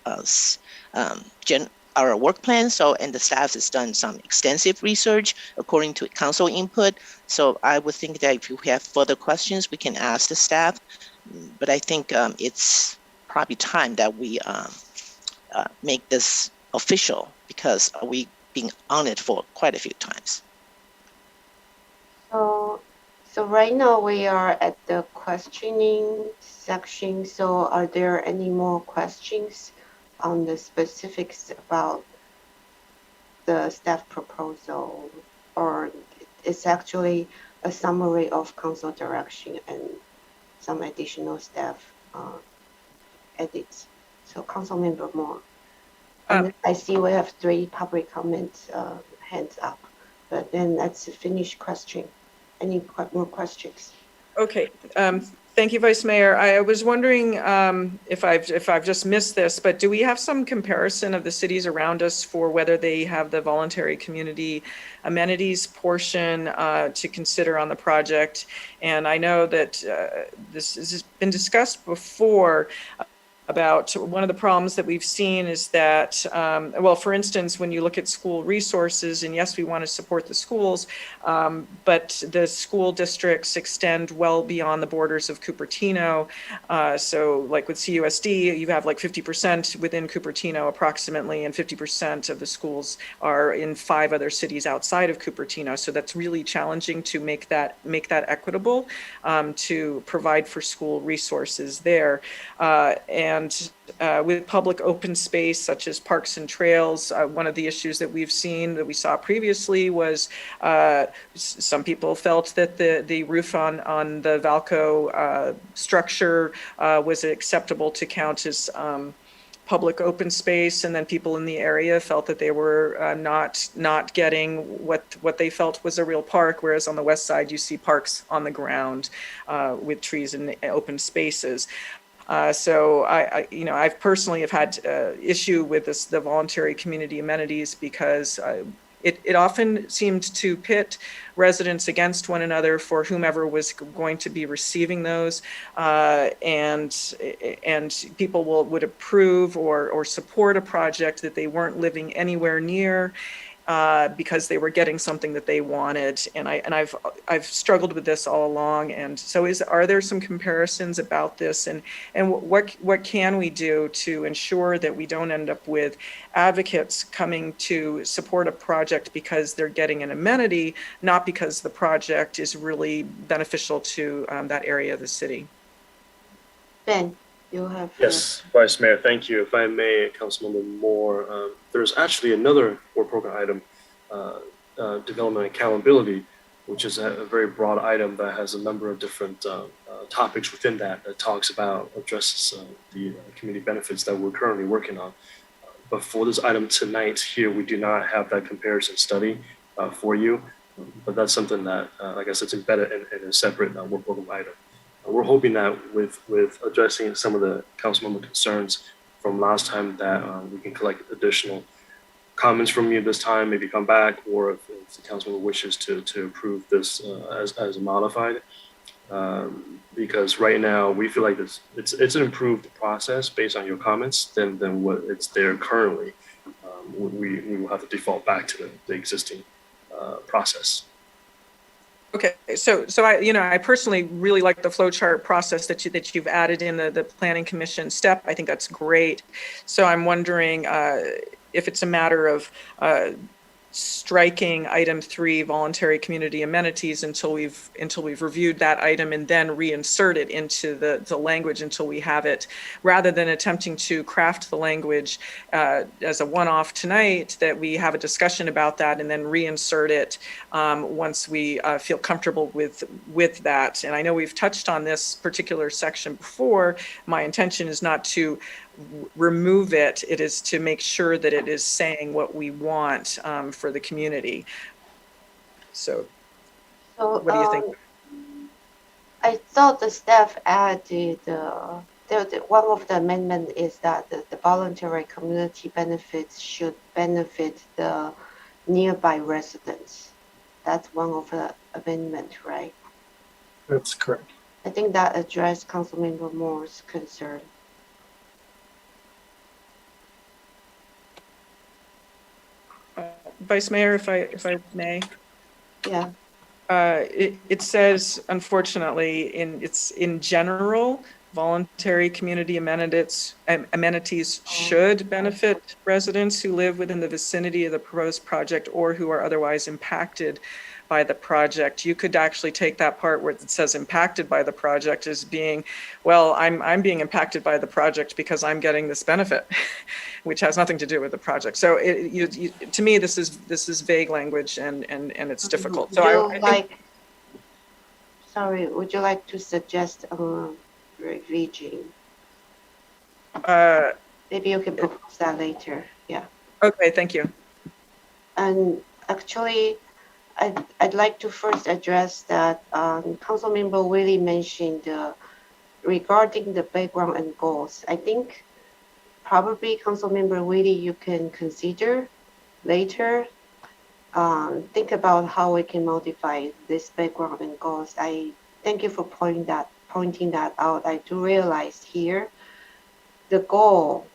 work plan. So, and the staff has done some extensive research according to council input. So I would think that if you have further questions, we can ask the staff. But I think it's probably time that we make this official, because we've been on it for quite a few times. So right now we are at the questioning section. So are there any more questions on the specifics about the staff proposal, or it's actually a summary of council direction and some additional staff edits? So Councilmember Moore. I see we have 3 public comments hands up, but then let's finish question. Any more questions? Okay. Thank you, Vice Mayor. I was wondering if I've just missed this, but do we have some comparison of the cities around us for whether they have the voluntary community amenities portion to consider on the project? And I know that this has been discussed before, about one of the problems that we've seen is that, well, for instance, when you look at school resources, and yes, we want to support the schools, but the school districts extend well beyond the borders of Cupertino. So like with CUSD, you have like 50% within Cupertino approximately, and 50% of the schools are in 5 other cities outside of Cupertino. So that's really challenging to make that equitable, to provide for school resources there. And with public open space, such as parks and trails, one of the issues that we saw previously was some people felt that the roof on the Valco structure was acceptable to count as public open space, and then people in the area felt that they were not getting what they felt was a real park, whereas on the west side you see parks on the ground with trees and open spaces. So I've personally have had issue with the voluntary community amenities because it often seemed to pit residents against one another for whomever was going to be receiving those, and people would approve or support a project that they weren't living anywhere near, because they were getting something that they wanted. And I've struggled with this all along. And so are there some comparisons about this, and what can we do to ensure that we don't end up with advocates coming to support a project because they're getting an amenity, not because the project is really beneficial to that area of the city? Ben, you have. Yes, Vice Mayor, thank you. If I may, Councilmember Moore, there's actually another board program item, development accountability, which is a very broad item that has a number of different topics within that talks about, addresses the community benefits that we're currently working on. But for this item tonight here, we do not have that comparison study for you, but that's something that, like I said, it's embedded in a separate work program item. We're hoping that with addressing some of the councilmember concerns from last time, that we can collect additional comments from you this time, maybe come back, or if the councilmember wishes to approve this as modified. Because right now we feel like it's an improved process based on your comments than what it's there currently. We will have to default back to the existing process. Okay, so I personally really like the flowchart process that you've added in the Planning Commission step. I think that's great. So I'm wondering if it's a matter of striking item 3, voluntary community amenities, until we've reviewed that item, and then reinsert it into the language until we have it, rather than attempting to craft the language as a one-off tonight, that we have a discussion about that and then reinsert it once we feel comfortable with that. And I know we've touched on this particular section before. My intention is not to remove it. It is to make sure that it is saying what we want for the community. So what do you think? I thought the staff added one of the amendment is that the voluntary community benefits should benefit the nearby residents. That's one of the amendment, right? That's correct. I think that addressed Councilmember Moore's concern. Vice Mayor, if I may. Yeah. It says, unfortunately, in general, voluntary community amenities should benefit residents who live within the vicinity of the proposed project or who are otherwise impacted by the project. You could actually take that part where it says impacted by the project as being, well, I'm being impacted by the project because I'm getting this benefit, which has nothing to do with the project. So to me, this is vague language, and it's difficult. So would you like to suggest revision? Maybe you can propose that later. Yeah. Okay, thank you. And actually, I'd like to first address that Councilmember Willie mentioned regarding the background and goals. I think probably Councilmember Willie, you can consider later, think about how we can modify this background and goals. I thank you for pointing that out. I do realize here the goal.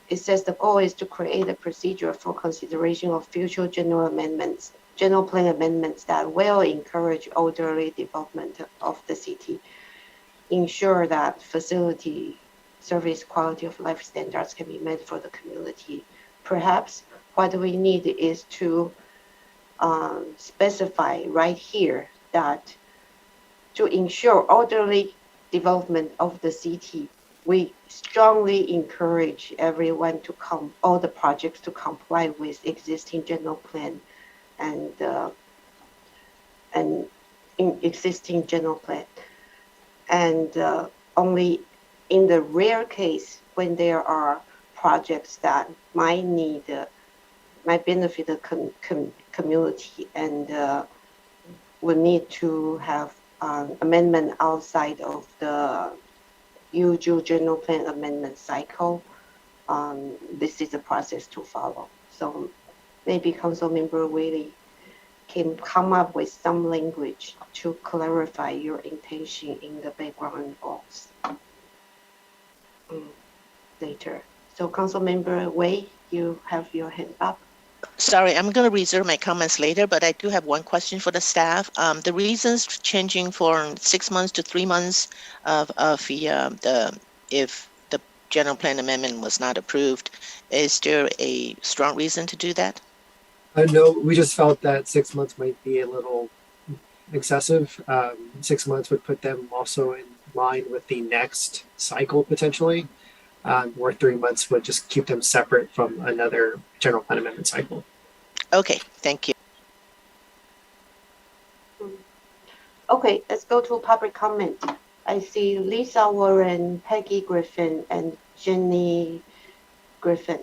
It says the goal is to create a procedure for consideration of future general plan amendments that will encourage orderly development of the city, ensure that facility, service, quality of life standards can be met for the community. Perhaps what we need is to specify right here that to ensure orderly development of the city, we strongly encourage everyone to all the projects to comply with existing general plan and existing general plan, and only in the rare case when there are projects that might benefit the community and will need to have amendment outside of the usual general plan amendment cycle, this is a process to follow. So maybe Councilmember Whaley can come up with some language to clarify your intention in the background box later. So Councilmember Wei, you have your hand up. Sorry, I'm going to reserve my comments later, but I do have one question for the staff. The reasons changing from 6 months to 3 months of if the general plan amendment was not approved, is there a strong reason to do that? No, we just felt that 6 months might be a little excessive. 6 months would put them also in line with the next cycle potentially, where 3 months would just keep them separate from another general plan amendment cycle. Okay, thank you. Okay, let's go to public comment. I see Lisa Warren, Peggy Griffin, and Jenny Griffin.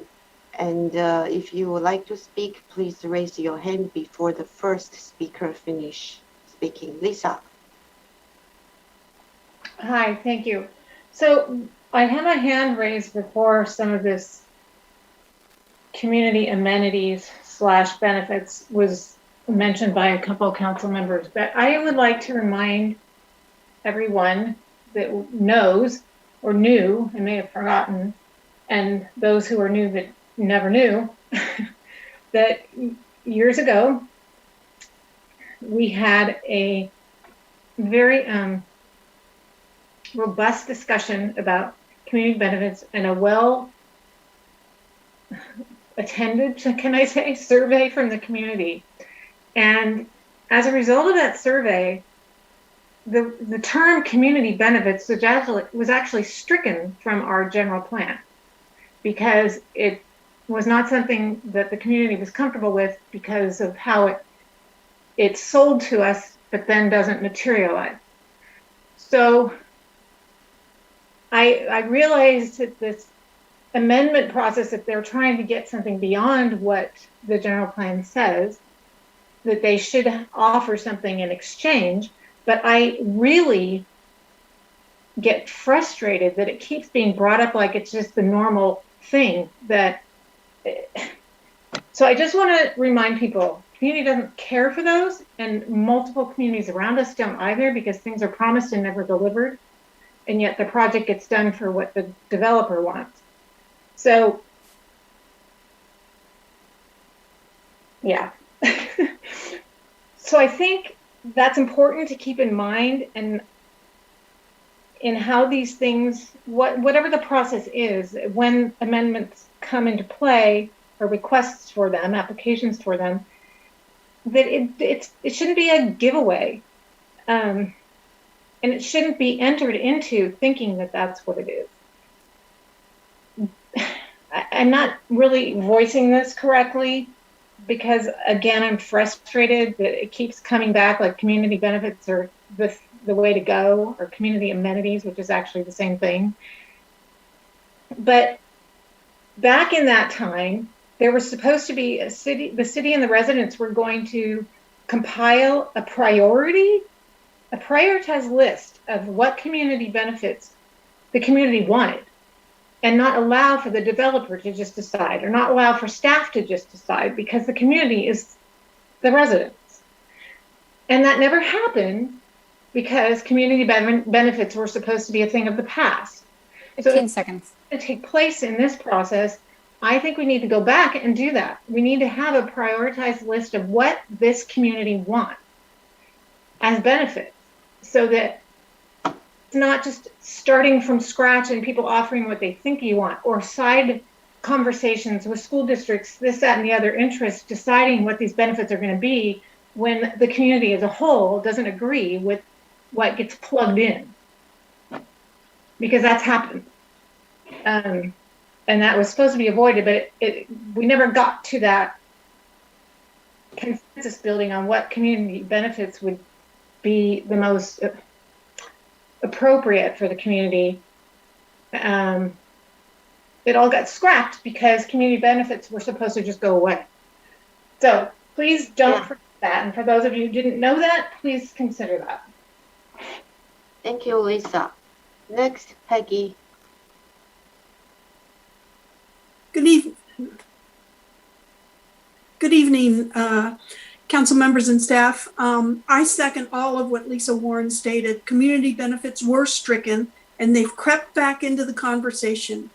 And if you would like to speak, please raise your hand before the first speaker finish speaking. Lisa. Hi, thank you. So I had my hand raised before some of this community amenities / benefits was mentioned by a couple of council members, but I would like to remind everyone that knows or knew and may have forgotten, and those who are new that never knew, that years ago we had a very robust discussion about community benefits and a well attended, can I say, survey from the community. And as a result of that survey, the term community benefits was actually stricken from our general plan because it was not something that the community was comfortable with because of how it's sold to us, but then doesn't materialize. So I realized that this amendment process, if they're trying to get something beyond what the general plan says, that they should offer something in exchange. But I really get frustrated that it keeps being brought up like it's just the normal thing so I just want to remind people, community doesn't care for those, and multiple communities around us don't either, because things are promised and never delivered, and yet the project gets done for what the developer wants. So, yeah. So I think that's important to keep in mind, and in how these things, whatever the process is, when amendments come into play or requests for them, applications for them, that it shouldn't be a giveaway, and it shouldn't be entered into thinking that that's what it is. I'm not really voicing this correctly because, again, I'm frustrated that it keeps coming back like community benefits are the way to go, or community amenities, which is actually the same thing. But back in that time, there was supposed to be the city and the residents were going to compile a prioritized list of what community benefits the community wanted, and not allow for the developer to just decide, or not allow for staff to just decide, because the community is the residents. And that never happened because community benefits were supposed to be a thing of the past. 15 seconds. To take place in this process, I think we need to go back and do that. We need to have a prioritized list of what this community wants as benefits, so that it's not just starting from scratch and people offering what they think you want, or side conversations with school districts, this, that, and the other interests, deciding what these benefits are going to be when the community as a whole doesn't agree with what gets plugged in. Because that's happened. And that was supposed to be avoided, but we never got to that consensus building on what community benefits would be the most appropriate for the community it all got scrapped because community benefits were supposed to just go away. So please don't forget that. And for those of you who didn't know that, please consider that. Thank you, Lisa. Next, Peggy. Good evening. Good evening, council members and staff. I second all of what Lisa Warren stated. Community benefits were stricken and they've crept back into the conversation.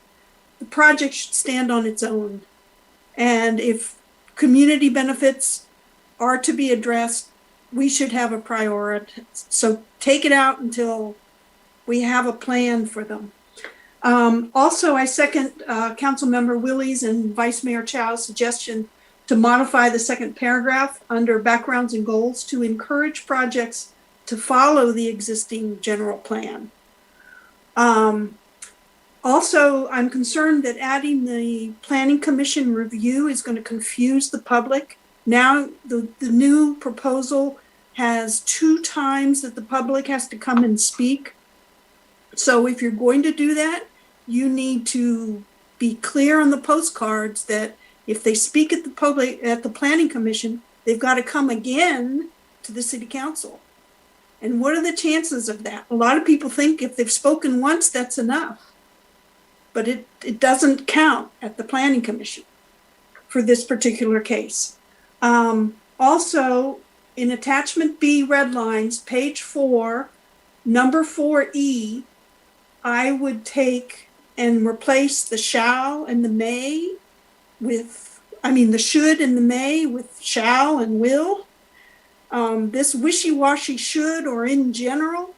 The project should stand on its own. And if community benefits are to be addressed, we should have a priority. So take it out until we have a plan for them. Also, I second Councilmember Willie's and Vice Mayor Chow's suggestion to modify the second paragraph under backgrounds and goals to encourage projects to follow the existing general plan. Also, I'm concerned that adding the Planning Commission review is going to confuse the public. Now, the new proposal has 2 times that the public has to come and speak. So if you're going to do that, you need to be clear on the postcards that if they speak at the Planning Commission, they've got to come again to the City Council. And what are the chances of that? A lot of people think if they've spoken once, that's enough. But it doesn't count at the Planning Commission for this particular case. Also, in attachment B, red lines, page 4, number 4E, I would take and replace the shall and the may with, the should and the may with shall and will. This wishy-washy should or in general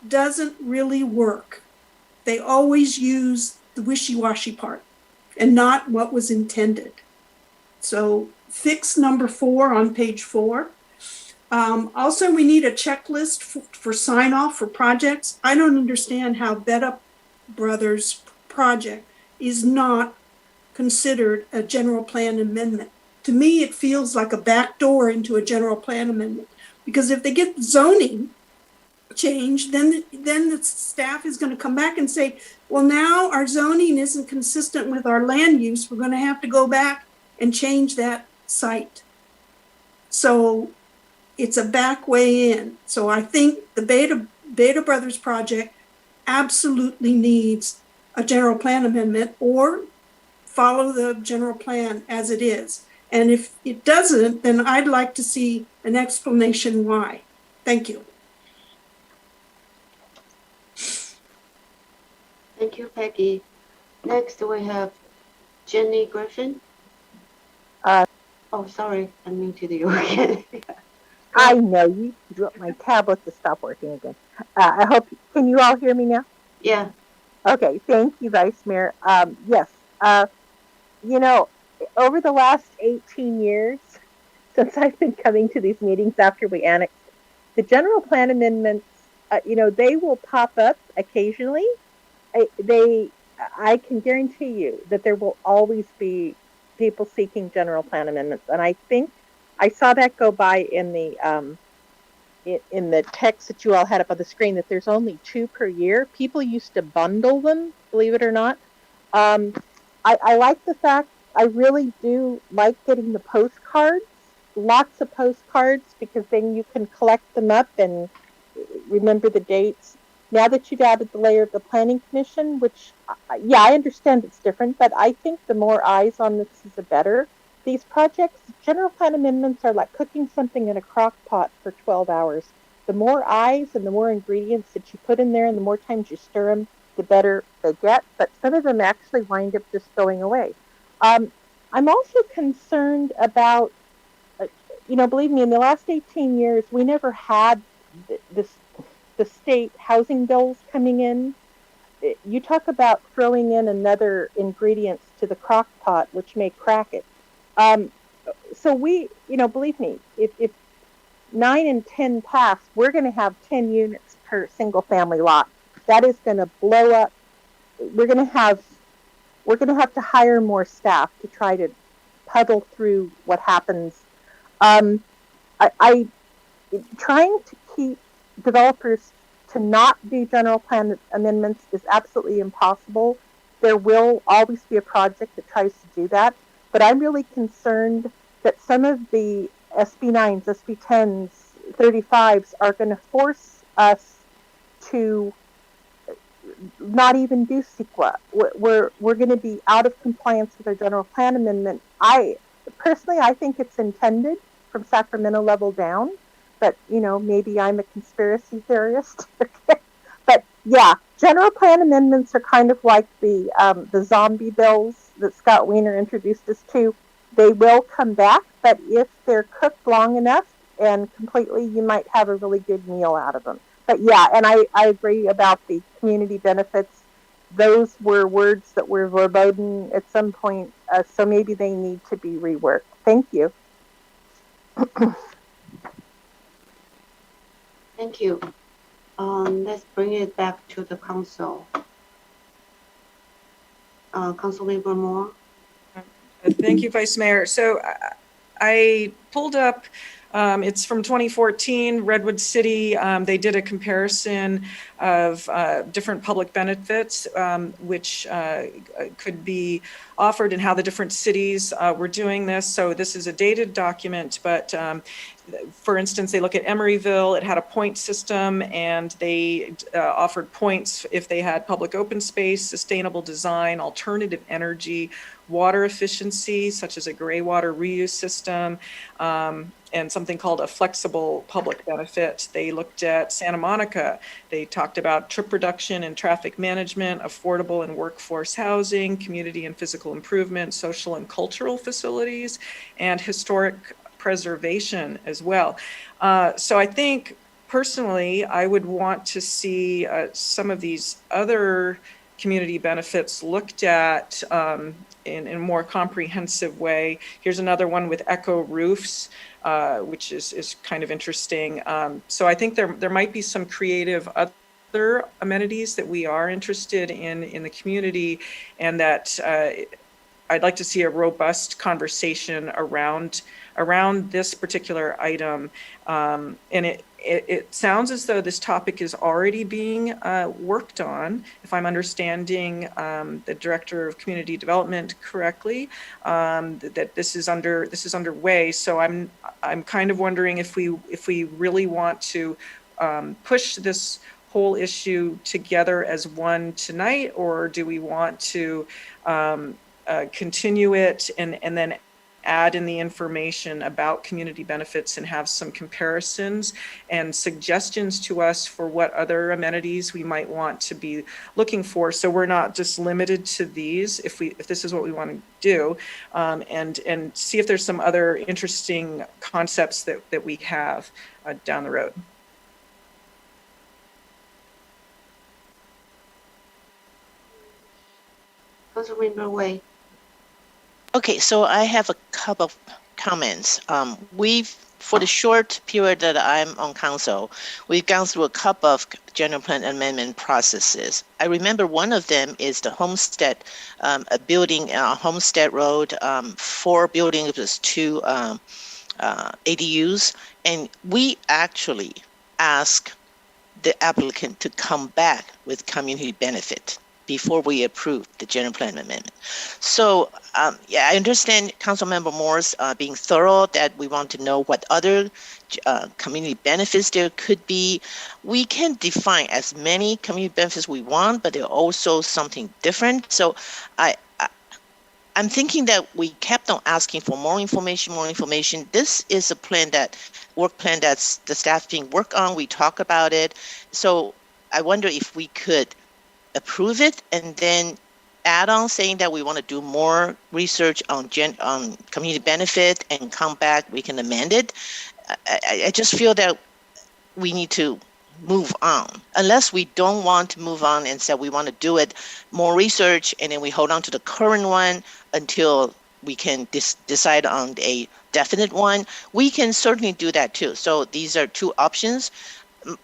doesn't really work. They always use the wishy-washy part and not what was intended. So fix number 4 on page 4. Also, we need a checklist for sign off for projects. I don't understand how Betta Brothers project is not considered a general plan amendment. To me, it feels like a backdoor into a general plan amendment, because if they get zoning change, then the staff is going to come back and say, well, now our zoning isn't consistent with our land use. We're going to have to go back and change that site. So it's a back way in. So I think the Betta Brothers project absolutely needs a general plan amendment or follow the general plan as it is. And if it doesn't, then I'd like to see an explanation why. Thank you. Thank you, Peggy. Next, we have Jenny Griffin. Oh, sorry, I muted you again. I know you. My tablet to stop working again. I hope. Can you all hear me now? Yeah. Okay. Thank you, Vice Mayor. Yes. Over the last 18 years, since I've been coming to these meetings after we annexed, the general plan amendments, they will pop up occasionally. I can guarantee you that there will always be people seeking general plan amendments, and I think I saw that go by in the text that you all had up on the screen, that there's only 2 per year. People used to bundle them, believe it or not. I like the fact, I really do like getting the postcards, lots of postcards, because then you can collect them up and remember the dates. Now that you've added the layer of the Planning Commission, which, I understand it's different, but I think the more eyes on this is the better. These projects, general plan amendments are like cooking something in a crock pot for 12 hours. The more eyes and the more ingredients that you put in there and the more times you stir them, the better they get. But some of them actually wind up just going away. I'm also concerned about, believe me, in the last 18 years, we never had the state housing bills coming in. You talk about throwing in another ingredients to the crock pot, which may crack it. So we, believe me, if 9 and 10 pass, we're going to have 10 units per single family lot. That is going to blow up. We're going to have to hire more staff to try to puddle through what happens. I trying to keep developers to not do general plan amendments is absolutely impossible. There will always be a project that tries to do that, but I'm really concerned that some of the SB 9s, SB 10s, 35s are going to force us to not even do CEQA. We're going to be out of compliance with our general plan amendment. I think it's intended from Sacramento level down, but maybe I'm a conspiracy theorist. But yeah, general plan amendments are kind of like the zombie bills that Scott Wiener introduced us to. They will come back, but if they're cooked long enough and completely, you might have a really good meal out of them. But yeah, and I agree about the community benefits. Those were words that were verboten at some point, so maybe they need to be reworked. Thank you. Thank you. Let's bring it back to the council. Councilmember Moore. Thank you, Vice Mayor. So I pulled up, it's from 2014, Redwood City. They did a comparison of different public benefits, which could be offered and how the different cities were doing this. So this is a dated document, but for instance, they look at Emeryville, it had a point system, and they offered points if they had public open space, sustainable design, alternative energy, water efficiency, such as a gray water reuse system, and something called a flexible public benefit. They looked at Santa Monica. They talked about trip reduction and traffic management, affordable and workforce housing, community and physical improvement, social and cultural facilities, and historic preservation as well. So I think personally, I would want to see some of these other community benefits looked at in a more comprehensive way. Here's another one with Echo Roofs, which is kind of interesting. So I think there might be some creative other amenities that we are interested in the community, and that I'd like to see a robust conversation around this particular item. And it sounds as though this topic is already being worked on, if I'm understanding the Director of Community Development correctly, that this is underway. So I'm kind of wondering if we really want to push this whole issue together as one tonight, or do we want to continue it and then add in the information about community benefits and have some comparisons and suggestions to us for what other amenities we might want to be looking for, so we're not just limited to these if this is what we want to do, and see if there's some other interesting concepts that we have down the road. Councilmember Wei. Okay, so I have a couple of comments. For the short period that I'm on council, we've gone through a couple of general plan amendment processes. I remember one of them is the Homestead, a building on Homestead Road, 4 buildings with 2 ADUs, and we actually asked the applicant to come back with community benefit before we approve the general plan amendment. So yeah, I understand Councilmember Moore's being thorough, that we want to know what other community benefits there could be. We can define as many community benefits we want, but they're also something different. So I'm thinking that we kept on asking for more information. This is a work plan that's the staff being worked on. We talk about it. So I wonder if we could approve it and then add on saying that we want to do more research on community benefit and come back, we can amend it. I just feel that we need to move on, unless we don't want to move on and say we want to do it more research and then we hold on to the current one until we can decide on a definite one. We can certainly do that too. So these are 2 options.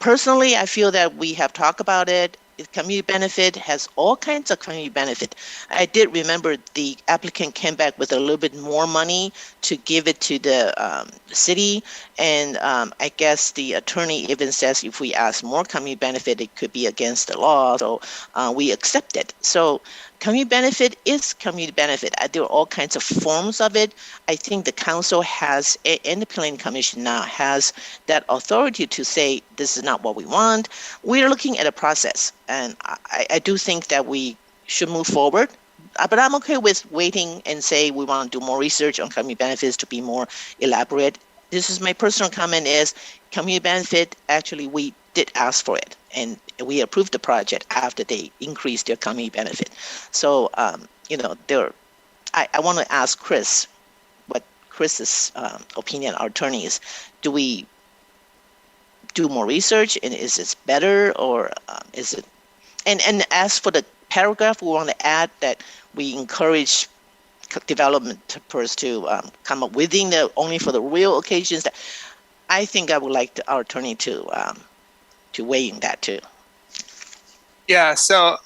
Personally, I feel that we have talked about it. community benefit, has all kinds of community benefit. I did remember the applicant came back with a little bit more money to give it to the city. And I guess the attorney even says if we ask more community benefit, it could be against the law. So we accept it. So community benefit is community benefit. There are all kinds of forms of it. I think the council has, and the planning commission now has that authority to say, this is not what we want. We're looking at a process. And I do think that we should move forward. But I'm okay with waiting and say we want to do more research on community benefits to be more elaborate. This is my personal comment is community benefit, actually, we did ask for it. And we approved the project after they increased their community benefit. So, you know, I want to ask Chris what Chris's opinion, our attorney is. Do we do more research and is it better or is it? And as for the paragraph, we want to add that we encourage developers to come up within the only for the real occasions. That I think I would like our attorney to weigh in that too. Yeah, so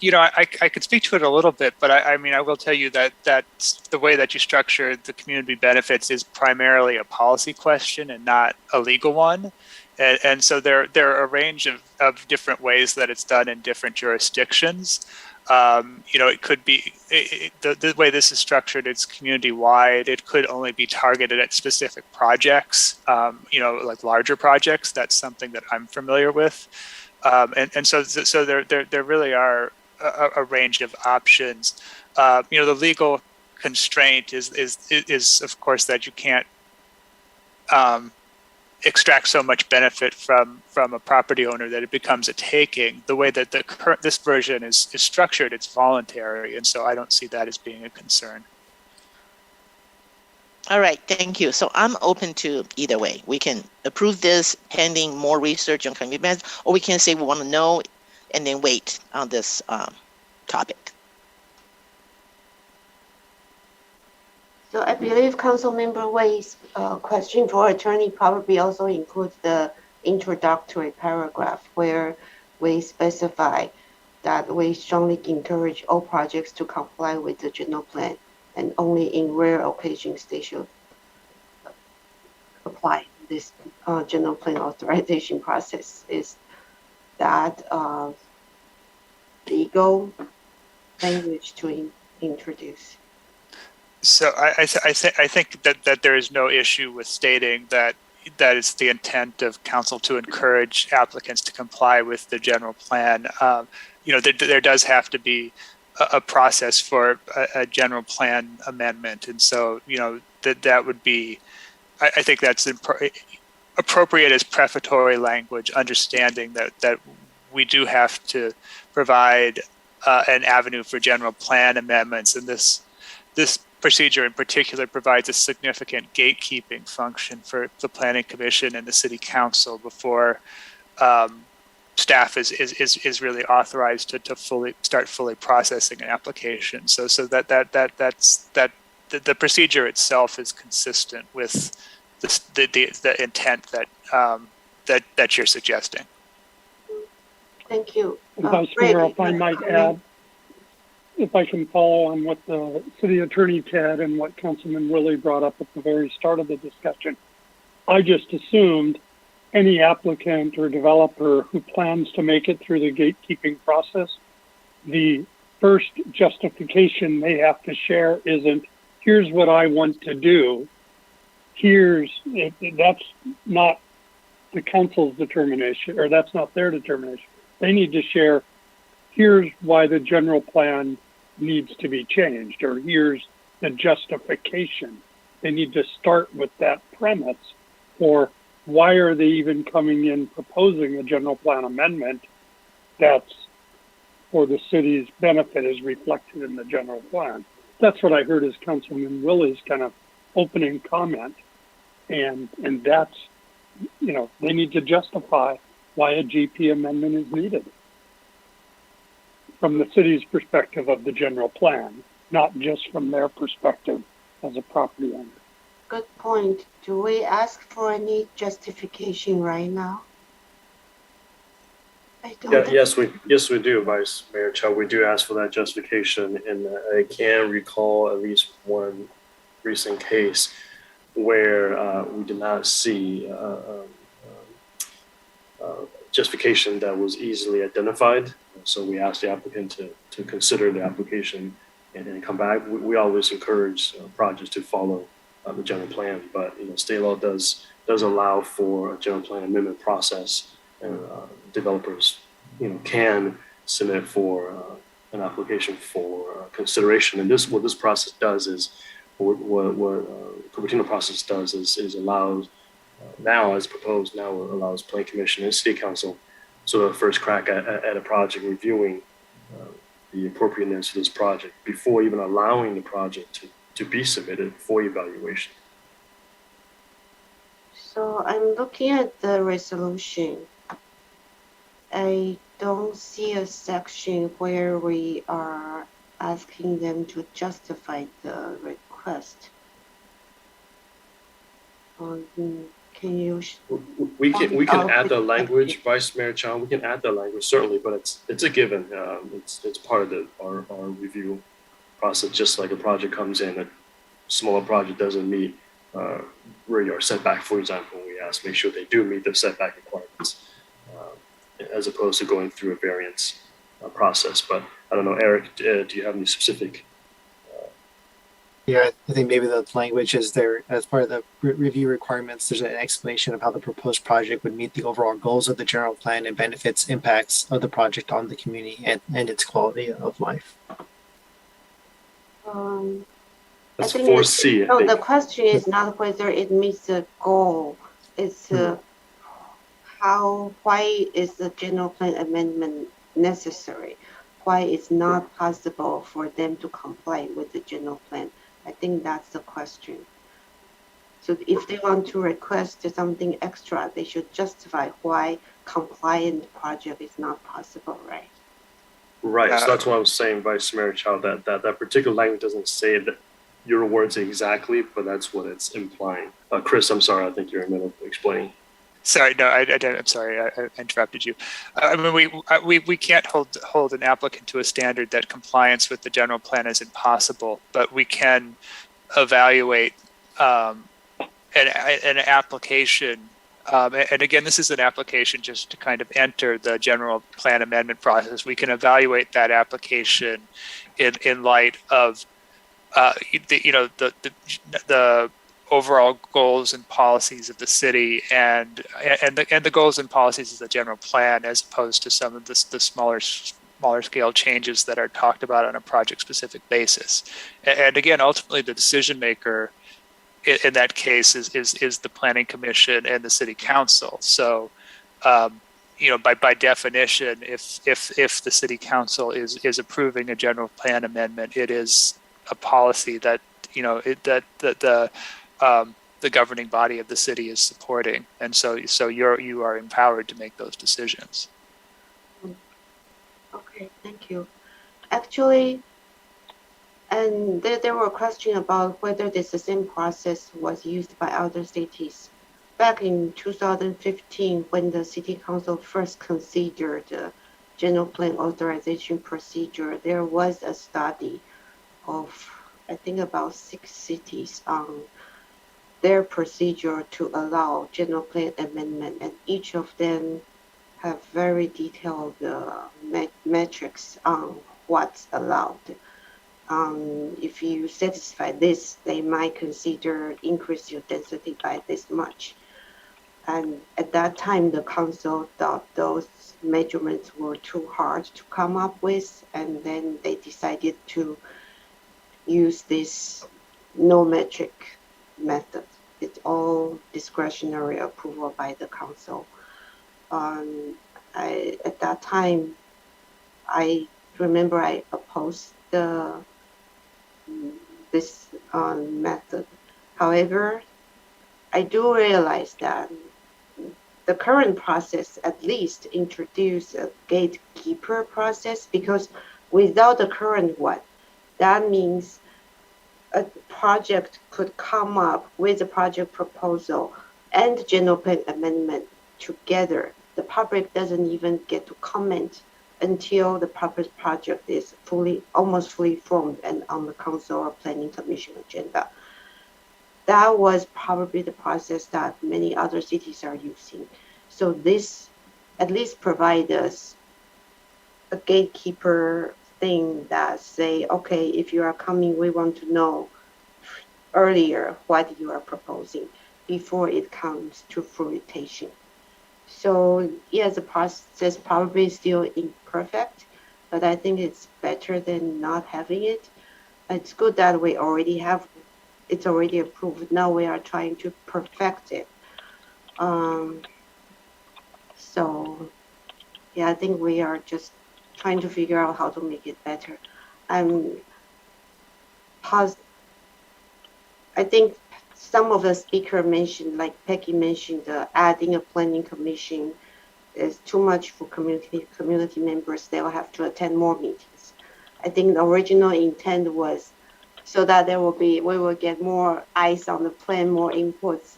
you know, I could speak to it a little bit, but I mean, I will tell you that the way that you structure the community benefits is primarily a policy question and not a legal one. And so there are a range of different ways that it's done in different jurisdictions. You know, it could be the way this is structured, it's community wide. It could only be targeted at specific projects, you know, like larger projects. That's something that I'm familiar with. And so there really are a range of options. You know, the legal constraint is of course that you can't extract so much benefit from a property owner that it becomes a taking. The way that this version is structured, it's voluntary, and so I don't see that as being a concern. All right, thank you. So I'm open to either way. We can approve this pending more research on community benefits, or we can say we want to know and then wait on this topic. So I believe Councilmember Wei's question for attorney probably also includes the introductory paragraph where we specify that we strongly encourage all projects to comply with the general plan, and only in rare occasions they should apply this general plan authorization process. Is that legal language to introduce? So I think that there is no issue with stating that it's the intent of council to encourage applicants to comply with the general plan. You know, there does have to be a process for a general plan amendment, and so you know that would be. I think that's appropriate as prefatory language, understanding that we do have to provide an avenue for general plan amendments, and this procedure in particular provides a significant gatekeeping function for the Planning Commission and the City Council before staff is really authorized to fully processing an application. So that's the procedure itself is consistent with the intent that you're suggesting. Thank you. Vice Mayor, if I might add, if I can follow on what the city attorney said and what Councilman Willie brought up at the very start of the discussion, I just assumed any applicant or developer who plans to make it through the gatekeeping process, the first justification they have to share isn't, here's what I want to do. That's not the council's determination, or that's not their determination. They need to share, here's why the general plan needs to be changed, or here's the justification. They need to start with that premise, or why are they even coming in proposing a general plan amendment that's for the city's benefit is reflected in the general plan. That's what I heard as Councilman Willie's kind of opening comment. And that's, you know, they need to justify why a GP amendment is needed from the city's perspective of the general plan, not just from their perspective as a property owner. Good point. Do we ask for any justification right now? Yes, we do, Vice Mayor Chow. We do ask for that justification, and I can recall at least one recent case where we did not see justification that was easily identified. So we asked the applicant to consider the application and then come back. We always encourage projects to follow the general plan, but state law does allow for a general plan amendment process, and developers can submit for an application for consideration. And what this process does is what Cupertino process does is allows now, as proposed now, allows Plan Commission and City Council sort of first crack at a project, reviewing the appropriateness of this project before even allowing the project to be submitted for evaluation. So I'm looking at the resolution. I don't see a section where we are asking them to justify the request. Can you? We can add the language, Vice Mayor Chow. We can add the language certainly, but it's a given. It's part of our review process. Just like a project comes in, a smaller project doesn't meet rear yard setback, for example, we make sure they do meet the setback requirements, as opposed to going through a variance process. But I don't know, Eric, do you have any specific? Yeah, I think maybe the language is there as part of the review requirements. There's an explanation of how the proposed project would meet the overall goals of the general plan and benefits impacts of the project on the community and its quality of life. That's 4C. No, the question is not whether it meets the goal. It's why is the general plan amendment necessary? Why it's not possible for them to comply with the general plan? I think that's the question. So if they want to request something extra, they should justify why compliant project is not possible, right? Right. So that's what I was saying, Vice Mayor Chow, that particular language doesn't say that your words exactly, but that's what it's implying. Chris, I'm sorry, I think you're in the middle of explaining. Sorry, no, I'm sorry, I interrupted you. I mean, we can't hold an applicant to a standard that compliance with the general plan is impossible, but we can evaluate an application. And again, this is an application just to kind of enter the general plan amendment process. We can evaluate that application in light of the overall goals and policies of the city and the goals and policies of the general plan, as opposed to some of the smaller scale changes that are talked about on a project specific basis. And again, ultimately the decision maker in that case is the Planning Commission and the City Council. So by definition, if the City Council is approving a general plan amendment, it is a policy that the governing body of the city is supporting, and so you are empowered to make those decisions. Okay, thank you. Actually, and there were questions about whether this same process was used by other cities. Back in 2015, when the City Council first considered the general plan authorization procedure, there was a study of, I think, about 6 cities on their procedure to allow general plan amendment, and each of them have very detailed metrics on what's allowed. If you satisfy this, they might consider increase your density by this much. And at that time, the council thought those measurements were too hard to come up with, and then they decided to use this no metric method. It's all discretionary approval by the council. At that time, I remember I opposed this method. However, I do realize that the current process at least introduced a gatekeeper process, because without the current one, that means a project could come up with a project proposal and general plan amendment together the public doesn't even get to comment until the project is almost fully formed and on the council or planning commission agenda. That was probably the process that many other cities are using. So this at least provide us a gatekeeper thing that say, okay, if you are coming, we want to know earlier what you are proposing before it comes to fruition. So yes, the process probably still imperfect, but I think it's better than not having it. It's good that we already have, it's already approved. Now we are trying to perfect it. So yeah, I think we are just trying to figure out how to make it better. I think some of the speaker mentioned, like Peggy mentioned, adding a planning commission is too much for community members. They will have to attend more meetings. I think the original intent was so that we will get more eyes on the plan, more inputs.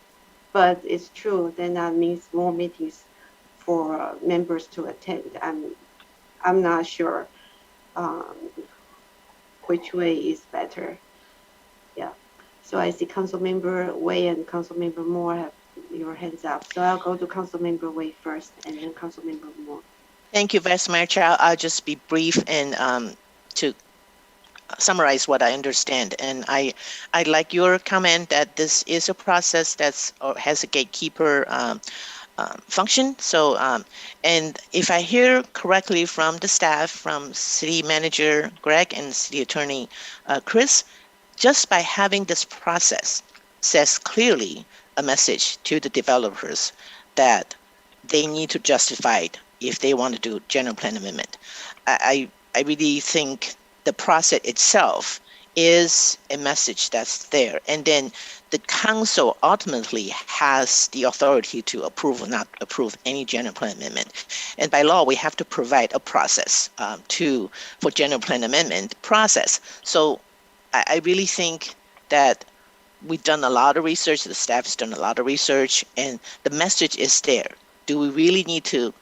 But it's true, then that means more meetings for members to attend. I'm not sure which way is better. Yeah. So I see Councilmember Wei and Councilmember Moore have your hands up. So I'll go to Councilmember Wei first, and then Councilmember Moore. Thank you, Vice Mayor Chow. I'll just be brief and to summarize what I understand. And I like your comment that this is a process that's or has a gatekeeper function. So, and if I hear correctly from the staff, from City Manager Greg and City Attorney Chris, just by having this process says clearly a message to the developers that they need to justify it if they want to do general plan amendment. I really think the process itself is a message that's there. And then the council ultimately has the authority to approve or not approve any general plan amendment. And by law, we have to provide a process for general plan amendment process. So I really think that we've done a lot of research, the staff has done a lot of research, and the message is there. Do we really need to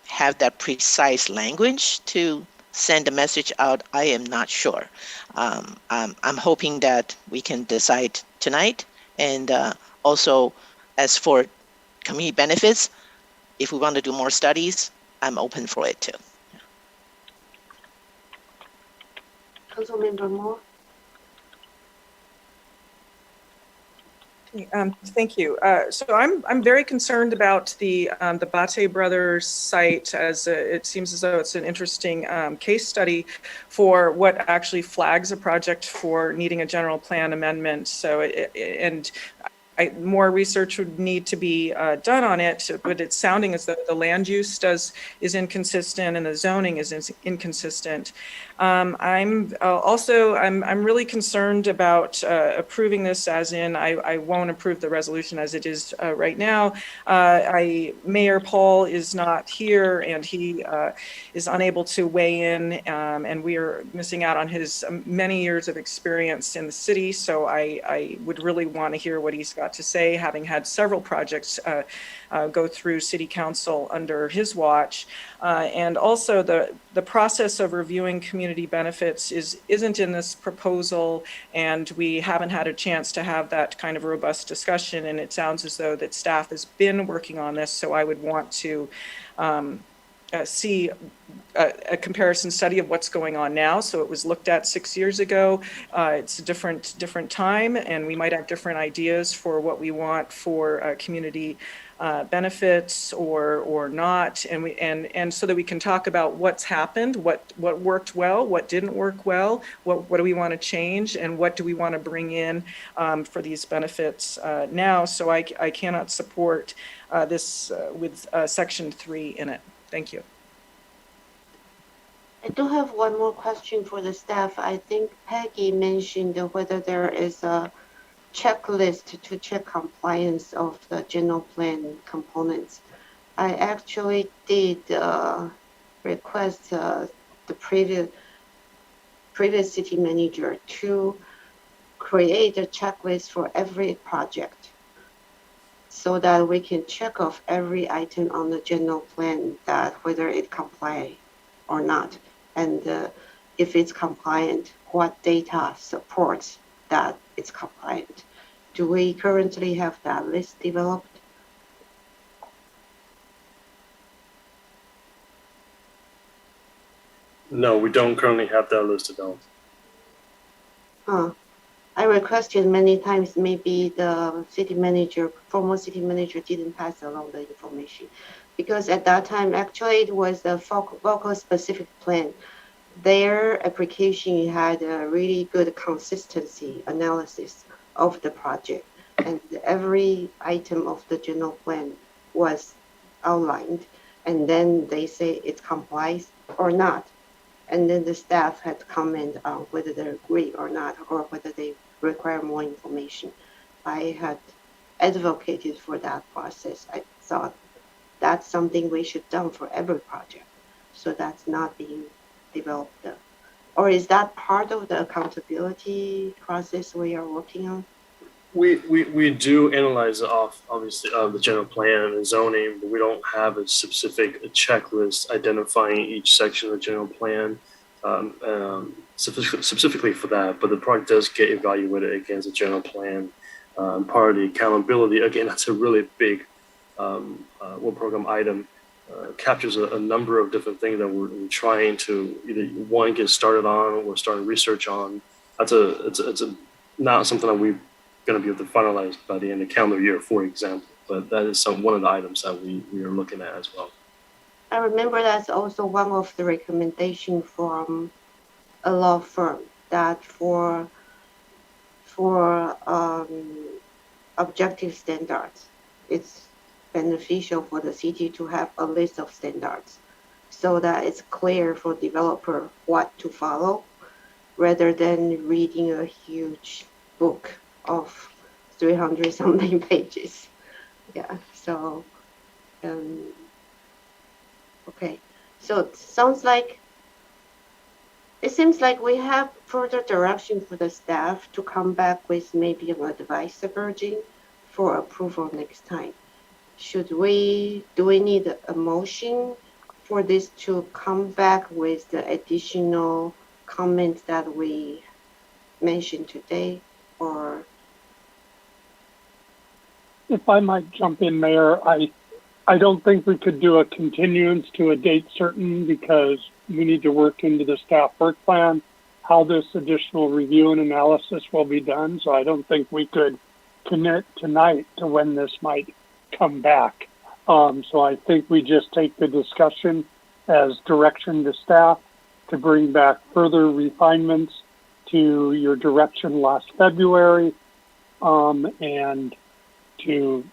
have that precise language to send a message out? I am not sure. I'm hoping that we can decide tonight. And also, as for community benefits, if we want to do more studies, I'm open for it too. Councilmember Moore. Thank you. So I'm very concerned about the Bate Brothers site, as it seems as though it's an interesting case study for what actually flags a project for needing a general plan amendment. So more research would need to be done on it, but it's sounding as though the land use is inconsistent and the zoning is inconsistent. I'm really concerned about approving this, as in I won't approve the resolution as it is right now. Mayor Paul is not here, and he is unable to weigh in, and we are missing out on his many years of experience in the city. So I would really want to hear what he's got to say, having had several projects go through City Council under his watch. And also the process of reviewing community benefits isn't in this proposal, and we haven't had a chance to have that kind of robust discussion, and it sounds as though that staff has been working on this. So I would want to see a comparison study of what's going on now. So it was looked at 6 years ago. It's a different time, and we might have different ideas for what we want for community benefits or not, and so that we can talk about what's happened, what worked well, what didn't work well, what do we want to change, and what do we want to bring in for these benefits now. So I cannot support this with Section 3 in it. Thank you. I do have one more question for the staff. I think Peggy mentioned whether there is a checklist to check compliance of the general plan components. I actually did request the previous city manager to create a checklist for every project. so that we can check off every item on the general plan that whether it comply or not. And if it's compliant, what data supports that it's compliant. Do we currently have that list developed? No, we don't currently have that list developed. I requested many times, maybe the city manager, former city manager didn't pass along the information. Because at that time, actually it was the local specific plan. Their application had a really good consistency analysis of the project. And every item of the general plan was outlined. And then they say it complies or not. And then the staff had to comment on whether they agree or not, or whether they require more information. I had advocated for that process. I thought that's something we should done for every project. So that's not being developed. Or is that part of the accountability process we are working on? We do analyze it off, obviously, the general plan and zoning, but we don't have a specific checklist identifying each section of the general plan specifically for that. But the project does get evaluated against the general plan. Part of the accountability, again, that's a really big work program item. Captures a number of different things that we're trying to either one get started on or starting research on. It's not something that we're going to be able to finalize by the end of the calendar year, for example. But that is one of the items that we are looking at as well. I remember that's also one of the recommendations from a law firm that for objective standards, it's beneficial for the city to have a list of standards so that it's clear for developer what to follow rather than reading a huge book of 300 something pages. Yeah, so, okay. So it seems like we have further direction for the staff to come back with maybe an advice version for approval next time. Do we need a motion for this to come back with the additional comments that we mentioned today, or? If I might jump in, Mayor, I don't think we could do a continuance to a date certain because we need to work into the staff work plan how this additional review and analysis will be done. So I don't think we could commit tonight to when this might come back. So I think we just take the discussion as direction to staff to bring back further refinements to your direction last February, and to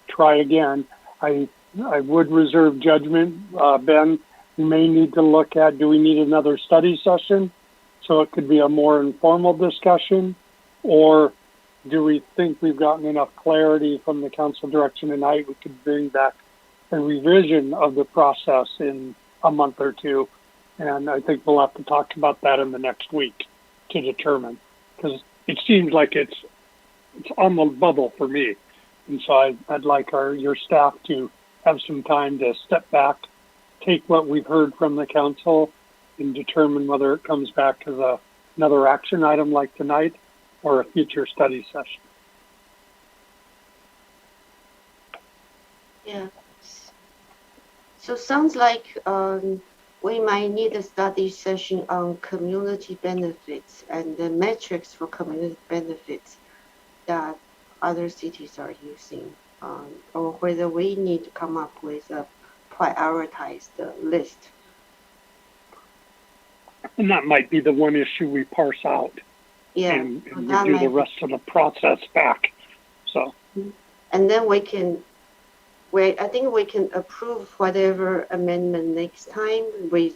try again. I would reserve judgment. Ben, you may need to look at, do we need another study session so it could be a more informal discussion, or do we think we've gotten enough clarity from the council direction tonight we could bring back a revision of the process in a month or two? And I think we'll have to talk about that in the next week to determine, because it seems like it's on the bubble for me. And so I'd like your staff to have some time to step back, take what we've heard from the council, and determine whether it comes back as another action item like tonight or a future study session. Yeah. So sounds like we might need a study session on community benefits and the metrics for community benefits that other cities are using, or whether we need to come up with a prioritized list. And that might be the one issue we parse out. Yeah, and we do the rest of the process back. So. And then I think we can approve whatever amendment next time,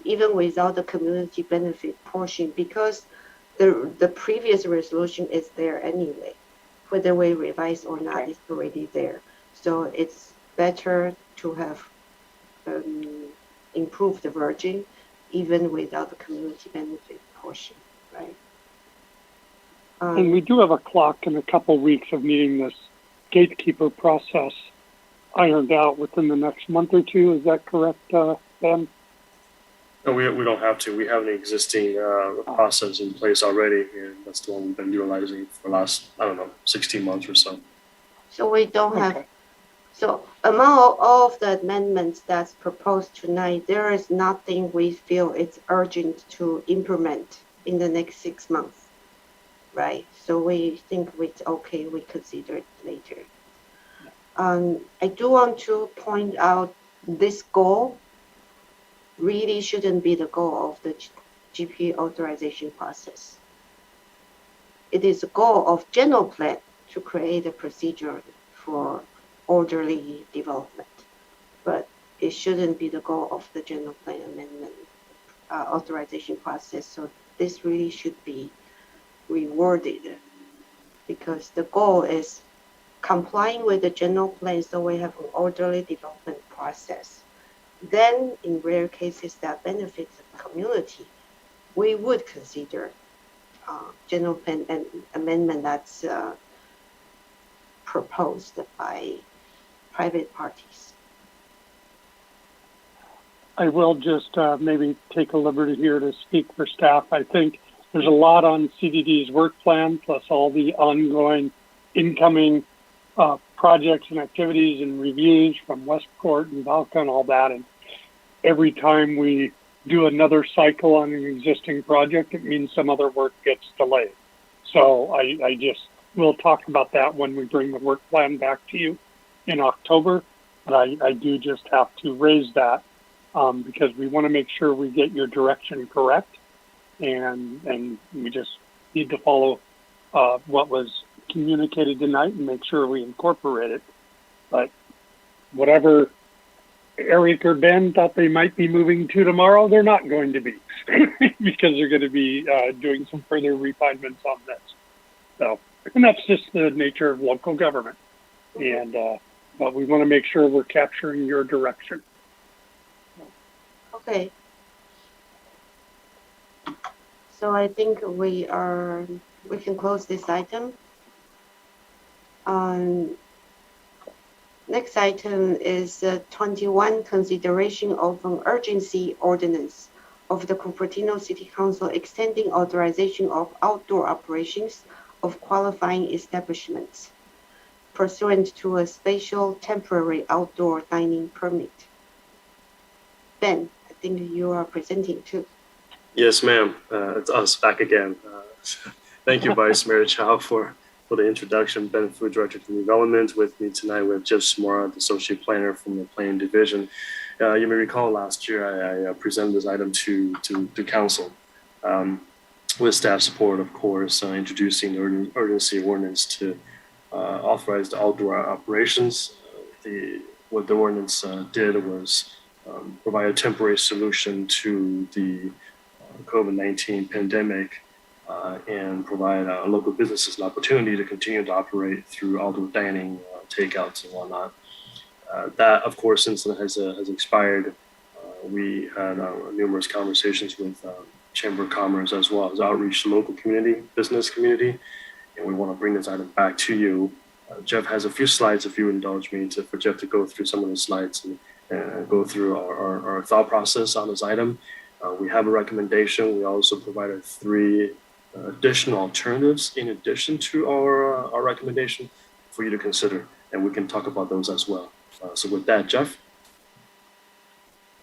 even without the community benefit portion, because the previous resolution is there anyway. Whether we revise or not, it's already there. So it's better to have improved the version, even without the community benefit portion, right? And we do have a clock in a couple weeks of needing this gatekeeper process ironed out within the next month or two. Is that correct, Ben? No, we don't have to. We have an existing process in place already, and that's the one we've been utilizing for the last, I don't know, 16 months or so. So we don't have, so among all of the amendments that's proposed tonight, there is nothing we feel it's urgent to implement in the next 6 months, right? So we think it's okay, we consider it later. I do want to point out this goal really shouldn't be the goal of the GP authorization process. It is the goal of general plan to create a procedure for orderly development, but it shouldn't be the goal of the general plan amendment authorization process. So this really should be rewarded because the goal is complying with the general plan so we have an orderly development process. Then in rare cases that benefits the community, we would consider general plan and amendment that's proposed by private parties. I will just maybe take a liberty here to speak for staff. I think there's a lot on CDD's work plan, plus all the ongoing incoming projects and activities and reviews from Westport and Valka and all that. And every time we do another cycle on an existing project, it means some other work gets delayed. So I just, we'll talk about that when we bring the work plan back to you in October. But I do just have to raise that because we want to make sure we get your direction correct. And we just need to follow what was communicated tonight and make sure we incorporate it. But whatever Eric or Ben thought they might be moving to tomorrow, they're not going to be because they're going to be doing some further refinements on this. So, and that's just the nature of local government. And but we want to make sure we're capturing your direction. Okay. So I think we can close this item. Next item is 21, consideration of an urgency ordinance of the Cupertino City Council extending authorization of outdoor operations of qualifying establishments pursuant to a special temporary outdoor dining permit. Ben, I think you are presenting too. Yes, ma'am. It's us back again. Thank you, Vice Mayor Chow, for the introduction. Ben Fu, Director of Community Development. With me tonight, we have Jeff Samora, the Associate Planner from the Planning Division. You may recall last year I presented this item to Council with staff support, of course, introducing the urgency ordinance to authorize the outdoor operations. What the ordinance did was provide a temporary solution to the COVID-19 pandemic and provide local businesses an opportunity to continue to operate through outdoor dining, takeouts, and whatnot. That, of course, since it has expired, we had numerous conversations with Chamber of Commerce as well as outreach to local community, business community, and we want to bring this item back to you. Jeff has a few slides, if you indulge me, for Jeff to go through some of the slides and go through our thought process on this item. We have a recommendation. We also provided 3 additional alternatives in addition to our recommendation for you to consider, and we can talk about those as well. So with that, Jeff.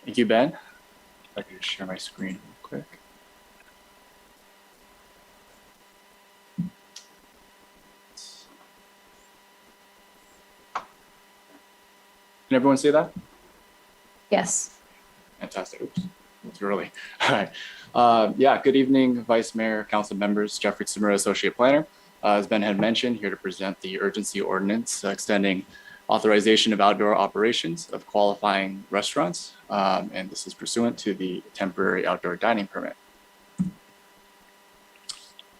Thank you, Ben. I can just share my screen real quick. Can everyone see that? Yes. Fantastic. Oops, it's early. All right. Yeah, good evening, Vice Mayor, Council members, Jeffrey Samura, Associate Planner. As Ben had mentioned, here to present the urgency ordinance extending authorization of outdoor operations of qualifying restaurants. And this is pursuant to the temporary outdoor dining permit.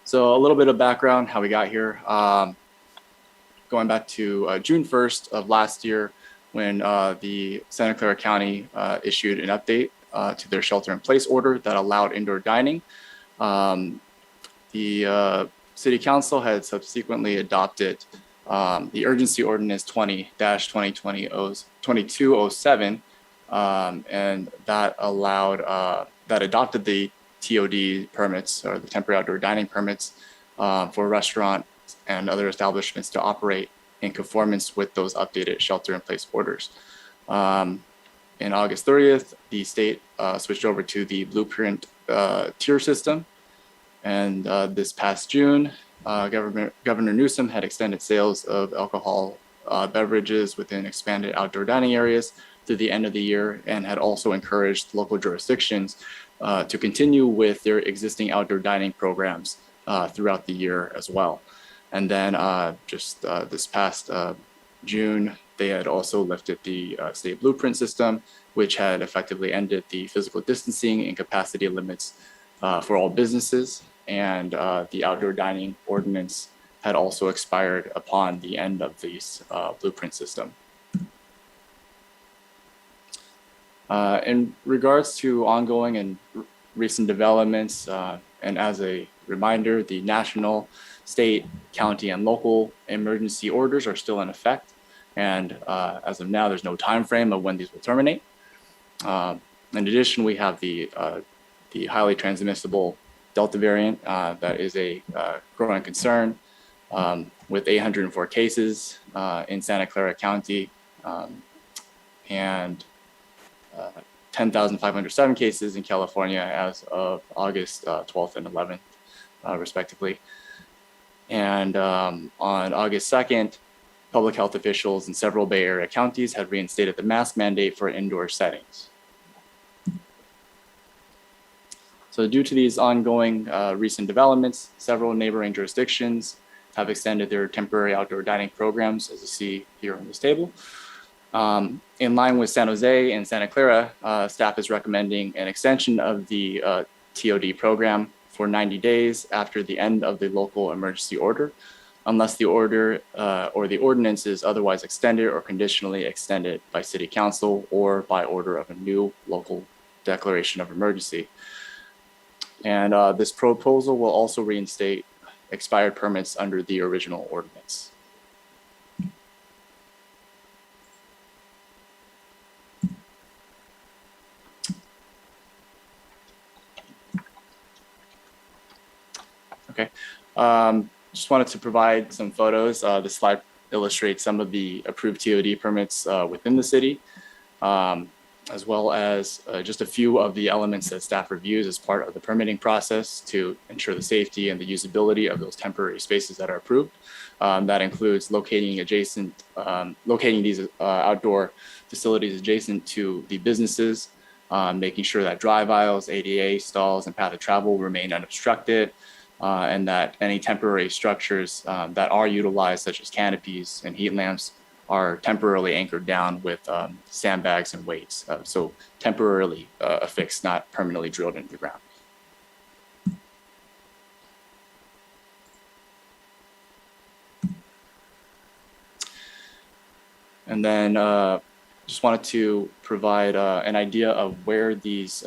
So a little bit of background, how we got here. Going back to June 1st of last year, when the Santa Clara County issued an update to their shelter-in-place order that allowed indoor dining. The City Council had subsequently adopted the urgency ordinance 20-2020-2207, and that adopted the TOD permits, or the temporary outdoor dining permits, for restaurants and other establishments to operate in conformance with those updated shelter-in-place orders. In August 30th, the state switched over to the blueprint tier system. And this past June, Governor Newsom had extended sales of alcohol beverages within expanded outdoor dining areas through the end of the year, and had also encouraged local jurisdictions to continue with their existing outdoor dining programs throughout the year as well. And then this past June, they had also lifted the state blueprint system, which had effectively ended the physical distancing and capacity limits for all businesses. And the outdoor dining ordinance had also expired upon the end of this blueprint system. In regards to ongoing and recent developments, and as a reminder, the national, state, county, and local emergency orders are still in effect. And as of now, there's no time frame of when these will terminate. In addition, we have the highly transmissible Delta variant that is a growing concern, with 804 cases in Santa Clara County, and 10,507 cases in California as of August 12th and 11th, respectively. And on August 2nd, public health officials in several Bay Area counties had reinstated the mask mandate for indoor settings. So due to these ongoing recent developments, several neighboring jurisdictions have extended their temporary outdoor dining programs, as you see here on this table. In line with San Jose and Santa Clara, staff is recommending an extension of the TOD program for 90 days after the end of the local emergency order, unless the order or the ordinance is otherwise extended or conditionally extended by City Council or by order of a new local declaration of emergency. And this proposal will also reinstate expired permits under the original ordinance. Okay, just wanted to provide some photos. This slide illustrates some of the approved TOD permits within the city, as well as just a few of the elements that staff reviews as part of the permitting process to ensure the safety and the usability of those temporary spaces that are approved. That includes locating these outdoor facilities adjacent to the businesses, making sure that drive aisles, ADA stalls, and path of travel remain unobstructed, and that any temporary structures that are utilized, such as canopies and heat lamps, are temporarily anchored down with sandbags and weights. So temporarily affixed, not permanently drilled into the ground. And then just wanted to provide an idea of where these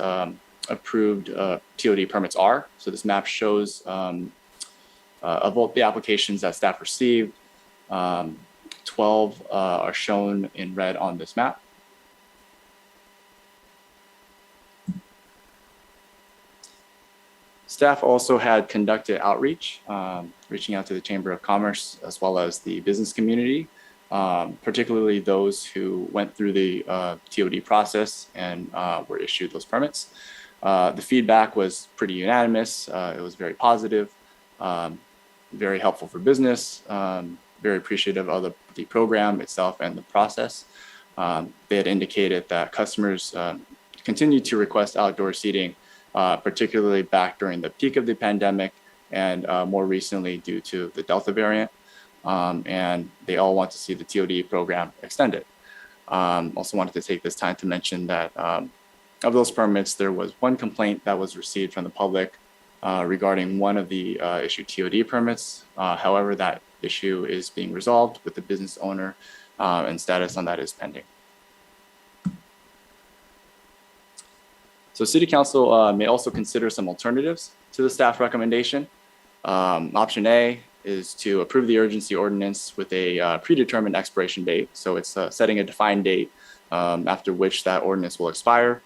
approved TOD permits are. So this map shows of all the applications that staff received. 12 are shown in red on this map. Staff also had conducted outreach, reaching out to the Chamber of Commerce as well as the business community, particularly those who went through the TOD process and were issued those permits. The feedback was pretty unanimous. It was very positive, very helpful for business, very appreciative of the program itself and the process. They had indicated that customers continued to request outdoor seating, particularly back during the peak of the pandemic and more recently due to the Delta variant. And they all want to see the TOD program extended. Also wanted to take this time to mention that of those permits, there was one complaint that was received from the public regarding one of the issued TOD permits. However, that issue is being resolved with the business owner, and status on that is pending. So City Council may also consider some alternatives to the staff recommendation. Option A is to approve the urgency ordinance with a predetermined expiration date. So it's setting a defined date after which that ordinance will expire.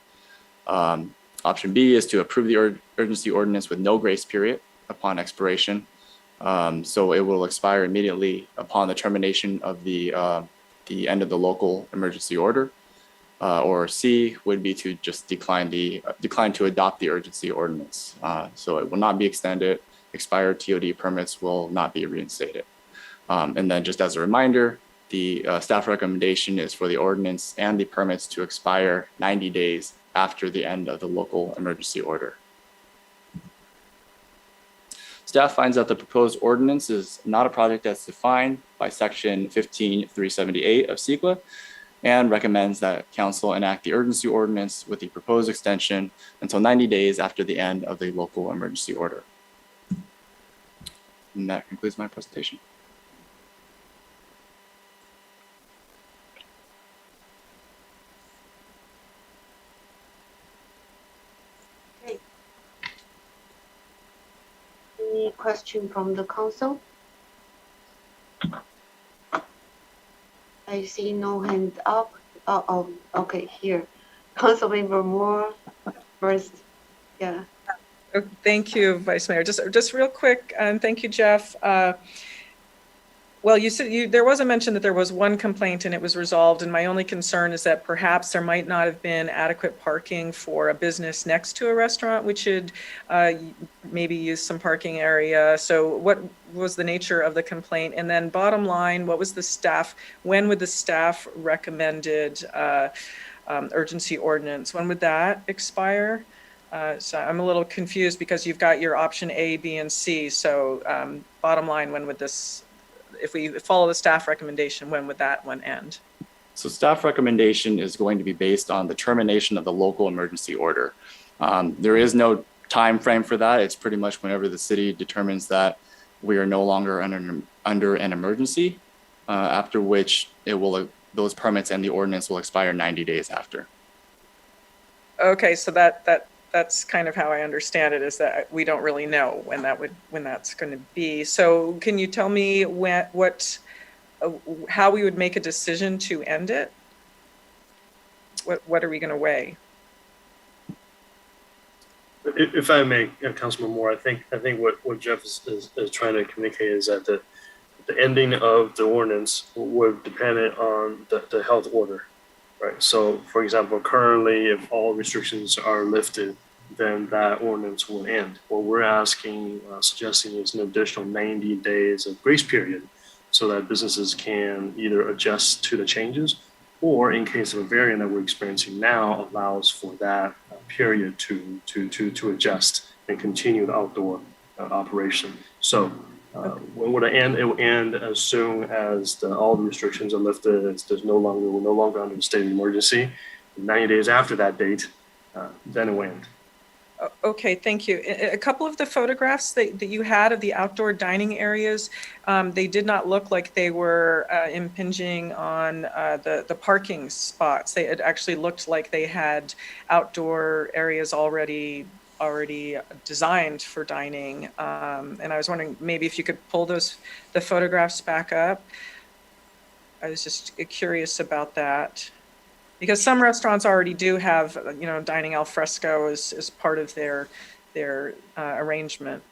Option B is to approve the urgency ordinance with no grace period upon expiration. So it will expire immediately upon the termination of the end of the local emergency order. Or C would be to just decline to adopt the urgency ordinance. So it will not be extended. Expired TOD permits will not be reinstated. And then just as a reminder, the staff recommendation is for the ordinance and the permits to expire 90 days after the end of the local emergency order. Staff finds that the proposed ordinance is not a project that's defined by section 15378 of CEQA and recommends that council enact the urgency ordinance with the proposed extension until 90 days after the end of the local emergency order. And that concludes my presentation. Okay. Any question from the council? I see no hand up. Oh, okay, here. Councilmember Moore first. Yeah. Thank you, Vice Mayor. Just real quick, and thank you, Jeff. Well, you said there was a mention that there was one complaint and it was resolved, and my only concern is that perhaps there might not have been adequate parking for a business next to a restaurant, which should maybe use some parking area. So what was the nature of the complaint? And then bottom line, what was the staff, when would the staff recommended urgency ordinance, when would that expire? So I'm a little confused because you've got your option A, B, and C. So bottom line, when would this, if we follow the staff recommendation, when would that one end? So staff recommendation is going to be based on the termination of the local emergency order. There is no time frame for that. It's pretty much whenever the city determines that we are no longer under an emergency, after which it will, those permits and the ordinance will expire 90 days after. Okay, so that's kind of how I understand it, is that we don't really know when that's going to be. So can you tell me how we would make a decision to end it? What are we going to weigh? If I may, Councilman Moore, I think what Jeff is trying to communicate is that the ending of the ordinance would depend on the health order, right? So, for example, currently, if all restrictions are lifted, then that ordinance will end. What we're suggesting is an additional 90 days of grace period so that businesses can either adjust to the changes, or in case of a variant that we're experiencing now, allows for that period to adjust and continue the outdoor operation. So when would it end? It will end as soon as all the restrictions are lifted. We're no longer under the state of emergency. 90 days after that date, then it will end. Okay, thank you. A couple of the photographs that you had of the outdoor dining areas, they did not look like they were impinging on the parking spots. It actually looked like they had outdoor areas already designed for dining. And I was wondering maybe if you could pull the photographs back up. I was just curious about that. Because some restaurants already do have, dining al fresco as part of their arrangement.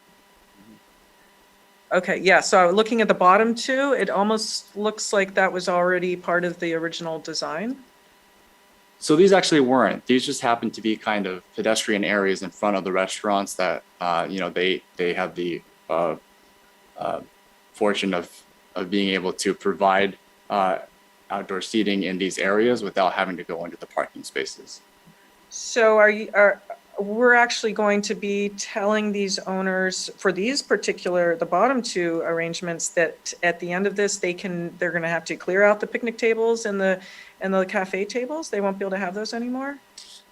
Okay, yeah, so looking at the bottom two, it almost looks like that was already part of the original design. So these actually weren't. These just happened to be kind of pedestrian areas in front of the restaurants that, they have the fortune of being able to provide outdoor seating in these areas without having to go into the parking spaces. So we're actually going to be telling these owners for these the bottom two arrangements, that at the end of this, they're going to have to clear out the picnic tables and the cafe tables? They won't be able to have those anymore?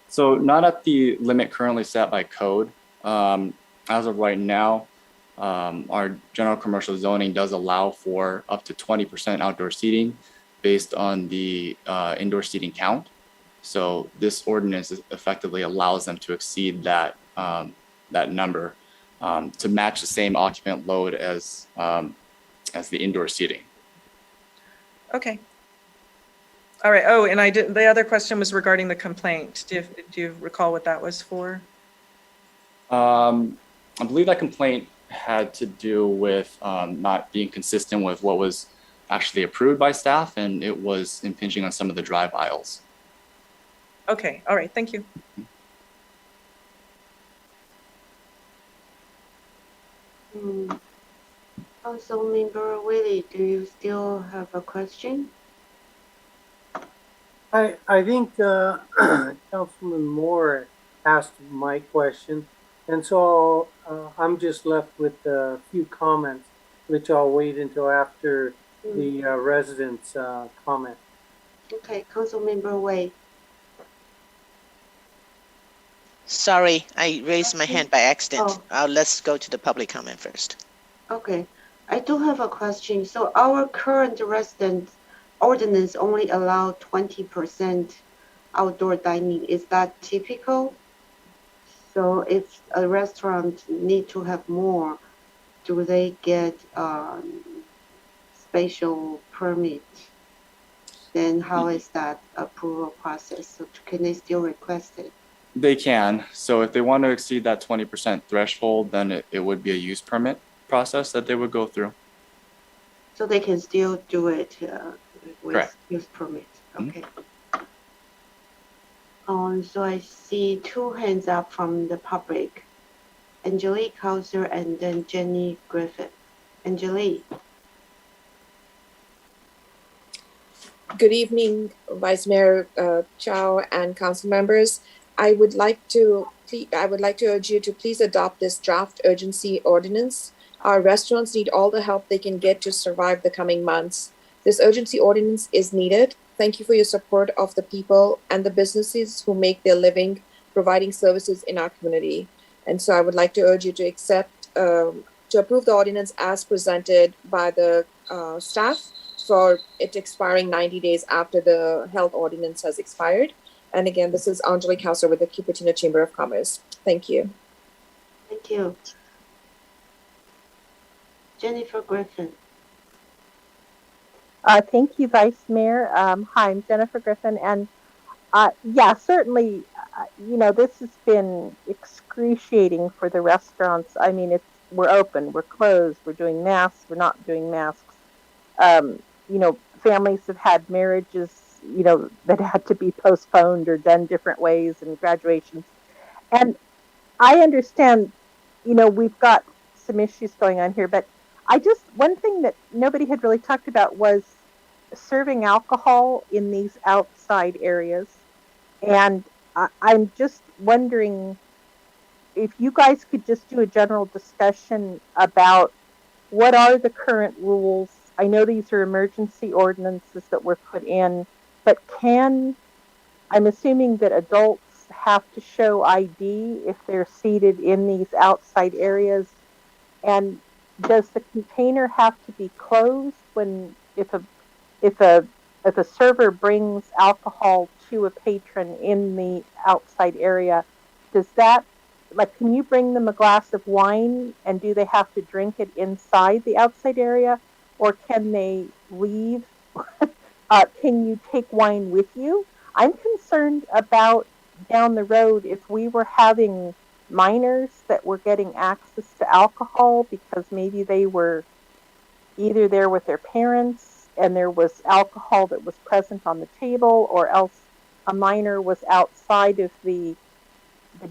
So not at the limit currently set by code. As of right now, our general commercial zoning does allow for up to 20% outdoor seating based on the indoor seating count. So this ordinance effectively allows them to exceed that number to match the same occupant load as as the indoor seating. Okay. All right. Oh, and the other question was regarding the complaint. Do you recall what that was for? I believe that complaint had to do with not being consistent with what was actually approved by staff, and it was impinging on some of the drive aisles. Okay. All right. Thank you. Councilmember Willie, do you still have a question? I think Councilman Moore asked my question, and so I'm just left with a few comments, which I'll wait until after the residents' comment. Okay, Councilmember Wei. Sorry, I raised my hand by accident. Oh. Let's go to the public comment first. Okay, I do have a question. So our current resident ordinance only allow 20% outdoor dining. Is that typical? So if a restaurant need to have more, do they get special permit? Then how is that approval process? So can they still request it? They can. So if they want to exceed that 20% threshold, then it would be a use permit process that they would go through. So they can still do it with Correct. use permit. Okay. So I see two hands up from the public. Angelique Hauser and then Jenny Griffin. Angelique. Good evening, Vice Mayor Chow and council members. I would like to urge you to please adopt this draft urgency ordinance. Our restaurants need all the help they can get to survive the coming months. This urgency ordinance is needed. Thank you for your support of the people and the businesses who make their living providing services in our community. And so I would like to urge you to approve the ordinance as presented by the staff for it expiring 90 days after the health ordinance has expired. And again, this is Angelique Hauser with the Cupertino Chamber of Commerce. Thank you. Thank you. Jennifer Griffin. Thank you, Vice Mayor. Hi, I'm Jennifer Griffin. And yeah, certainly, this has been excruciating for the restaurants. I mean, we're open, we're closed, we're doing masks, we're not doing masks. Families have had marriages, that had to be postponed or done different ways, and graduations. And I understand, we've got some issues going on here, but one thing that nobody had really talked about was serving alcohol in these outside areas. And I'm just wondering if you guys could just do a general discussion about what are the current rules. I know these are emergency ordinances that were put in, but I'm assuming that adults have to show ID if they're seated in these outside areas. And does the container have to be closed if a server brings alcohol to a patron in the outside area? Does that, can you bring them a glass of wine and do they have to drink it inside the outside area, or can they leave? Can you take wine with you? I'm concerned about down the road if we were having minors that were getting access to alcohol because maybe they were either there with their parents and there was alcohol that was present on the table, or else a minor was outside of the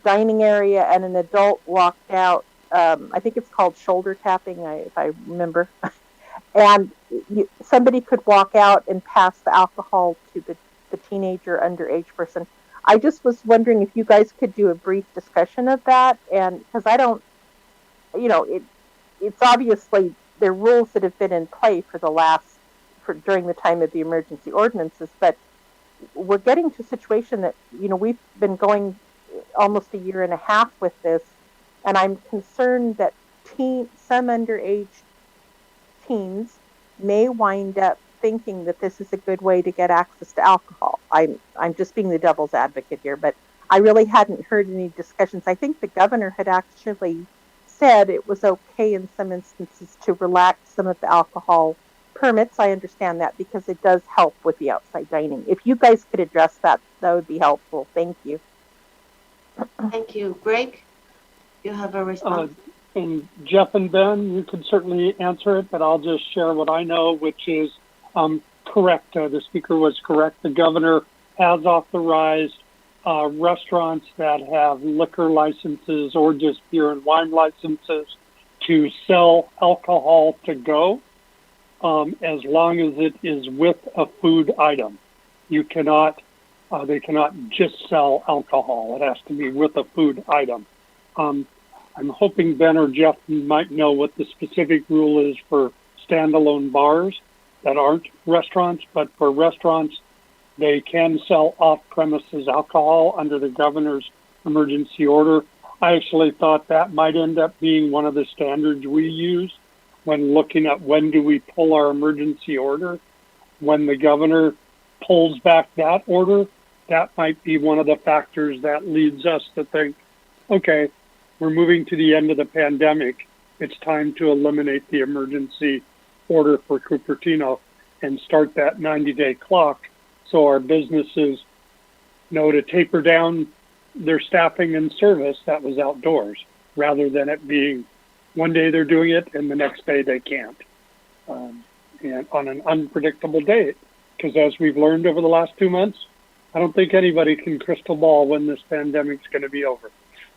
dining area and an adult walked out. I think it's called shoulder tapping, if I remember. And somebody could walk out and pass the alcohol to the teenager underage person. I just was wondering if you guys could do a brief discussion of that. And because I don't, it's obviously there are rules that have been in play during the time of the emergency ordinances, but we're getting to a situation that, we've been going almost a year and a half with this. And I'm concerned that some underage teens may wind up thinking that this is a good way to get access to alcohol. I'm just being the devil's advocate here, but I really hadn't heard any discussions. I think the governor had actually said it was okay in some instances to relax some of the alcohol permits. I understand that because it does help with the outside dining. If you guys could address that, that would be helpful. Thank you. Thank you. Greg, you have a response? And Jeff and Ben, you can certainly answer it, but I'll just share what I know, which is correct. The speaker was correct. The governor has authorized restaurants that have liquor licenses or just beer and wine licenses to sell alcohol to go, as long as it is with a food item. You cannot, they cannot just sell alcohol. It has to be with a food item. I'm hoping Ben or Jeff might know what the specific rule is for standalone bars that aren't restaurants, but for restaurants, they can sell off-premises alcohol under the governor's emergency order. I actually thought that might end up being one of the standards we use when looking at when do we pull our emergency order. When the governor pulls back that order, that might be one of the factors that leads us to think, okay, we're moving to the end of the pandemic. It's time to eliminate the emergency order for Cupertino and start that 90-day clock so our businesses know to taper down their staffing and service that was outdoors, rather than it being one day they're doing it and the next day they can't, and on an unpredictable date. Because as we've learned over the last 2 months, I don't think anybody can crystal ball when this pandemic's going to be over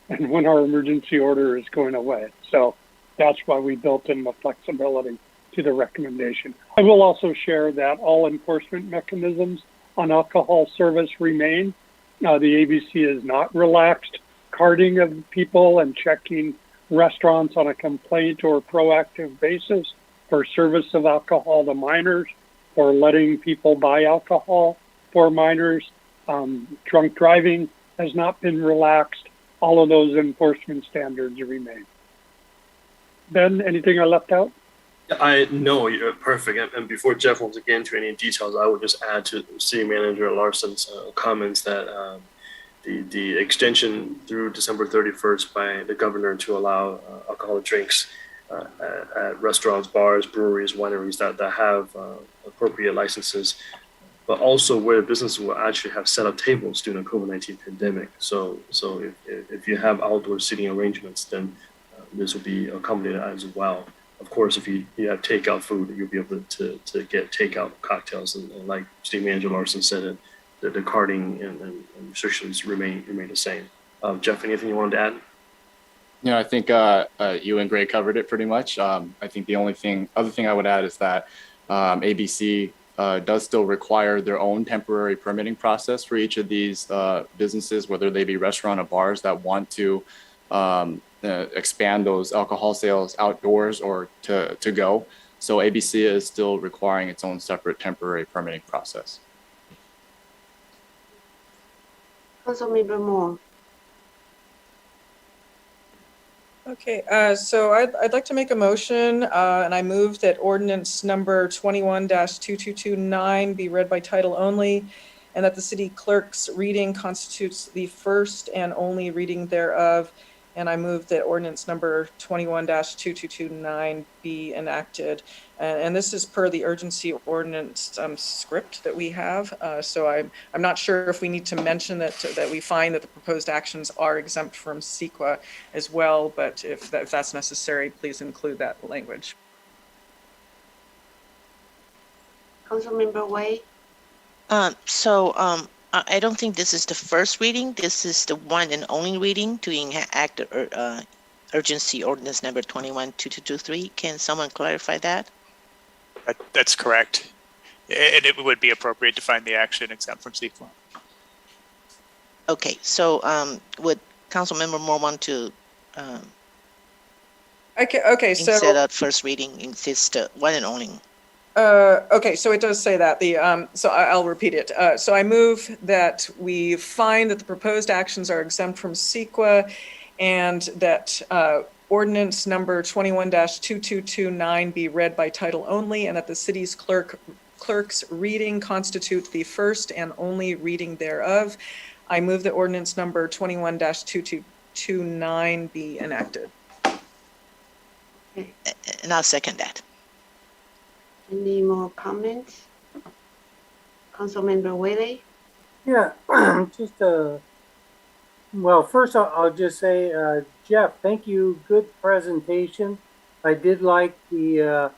and when our emergency order is going away. So that's why we built in the flexibility to the recommendation. I will also share that all enforcement mechanisms on alcohol service remain. The ABC has not relaxed carding of people and checking restaurants on a complaint or proactive basis for service of alcohol to minors, or letting people buy alcohol for minors. Drunk driving has not been relaxed. All of those enforcement standards remain. Ben, anything I left out? No, you're perfect. And before Jeff wants to get into any details, I would just add to City Manager Larson's comments that the extension through December 31st by the governor to allow alcoholic drinks at restaurants, bars, breweries, wineries that have appropriate licenses, but also where businesses will actually have set up tables during the COVID-19 pandemic. So if you have outdoor seating arrangements, then this will be accommodated as well. Of course, if you have takeout food, you'll be able to get takeout cocktails. And like City Manager Larson said, the carding and restrictions remain the same. Jeff, anything you wanted to add? Yeah, I think you and Greg covered it pretty much. I think the other thing I would add is that ABC does still require their own temporary permitting process for each of these businesses, whether they be restaurant or bars that want to expand those alcohol sales outdoors or to go. So ABC is still requiring its own separate temporary permitting process. Councilmember Moore. Okay, so I'd like to make a motion, and I move that ordinance number 21-2229 be read by title only, and that the city clerk's reading constitutes the first and only reading thereof. And I move that ordinance number 21-2229 be enacted. And this is per the urgency ordinance script that we have. So I'm not sure if we need to mention that we find that the proposed actions are exempt from CEQA as well, but if that's necessary, please include that language. Councilmember Wei. I don't think this is the first reading. This is the one and only reading to enact urgency ordinance number 21-2223. Can someone clarify that? That's correct. And it would be appropriate to find the action exempt from CEQA. Okay, so would Councilmember Moore want to instead of first reading, insist one and only? Okay, so it does say that. So I'll repeat it. So I move that we find that the proposed actions are exempt from CEQA, and that ordinance number 21-2229 be read by title only, and that the city's clerk's reading constitute the first and only reading thereof. I move that ordinance number 21-2229 be enacted. Okay. And I'll second that. Any more comments? Councilmember Whaley? Yeah, just well, first I'll just say, Jeff, thank you. Good presentation. I did like the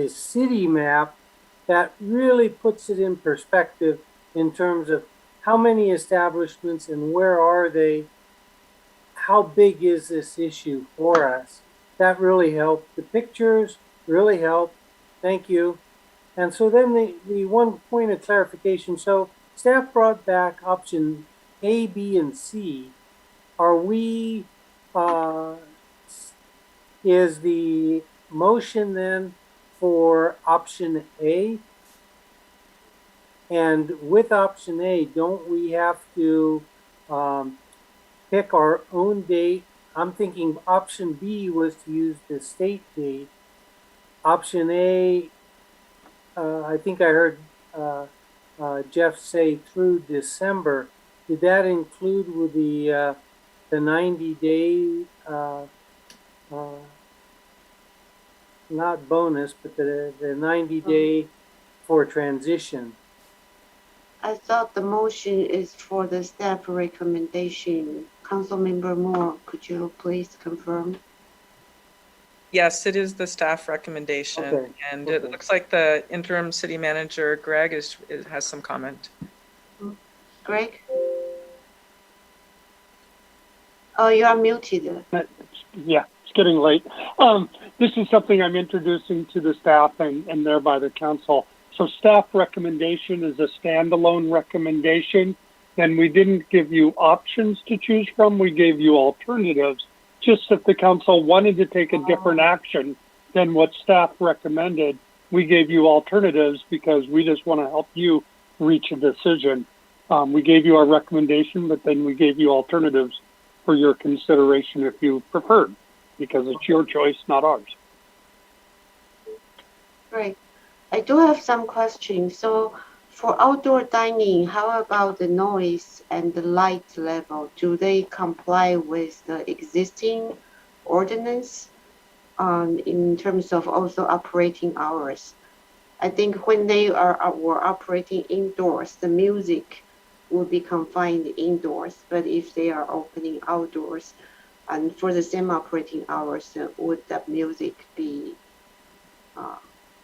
city map. That really puts it in perspective in terms of how many establishments and where are they? How big is this issue for us? That really helped. The pictures really helped. Thank you. And so then the one point of clarification. So staff brought back option A, B, and C. Are we, is the motion then for option A? And with option A, don't we have to pick our own date? I'm thinking option B was to use the state date. Option A, I think I heard Jeff say through December. Did that include with the 90-day, not bonus, but the 90-day for transition? I thought the motion is for the staff recommendation. Councilmember Moore, could you please confirm? Yes, it is the staff recommendation. Okay. And it looks like the interim city manager, Greg, has some comment. Greg? Oh, you are muted. Yeah, it's getting late. This is something I'm introducing to the staff and thereby the council. So staff recommendation is a standalone recommendation. And we didn't give you options to choose from. We gave you alternatives. Just if the council wanted to take a different action than what staff recommended, we gave you alternatives because we just want to help you reach a decision. We gave you our recommendation, but then we gave you alternatives for your consideration if you preferred, because it's your choice, not ours. Great. I do have some questions. So for outdoor dining, how about the noise and the light level? Do they comply with the existing ordinance in terms of also operating hours? I think when they were operating indoors, the music will be confined indoors, but if they are opening outdoors and for the same operating hours, would that music be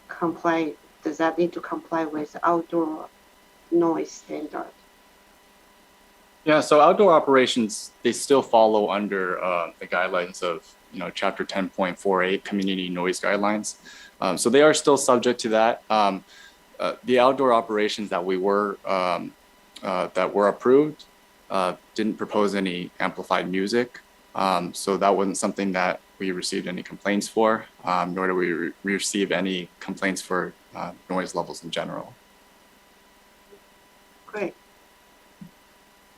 comply? Does that need to comply with outdoor noise standard? Yeah, so outdoor operations, they still follow under the guidelines of, Chapter 10.48 Community Noise Guidelines. So they are still subject to that. The outdoor operations that were approved didn't propose any amplified music. So that wasn't something that we received any complaints for, nor did we receive any complaints for noise levels in general. Great.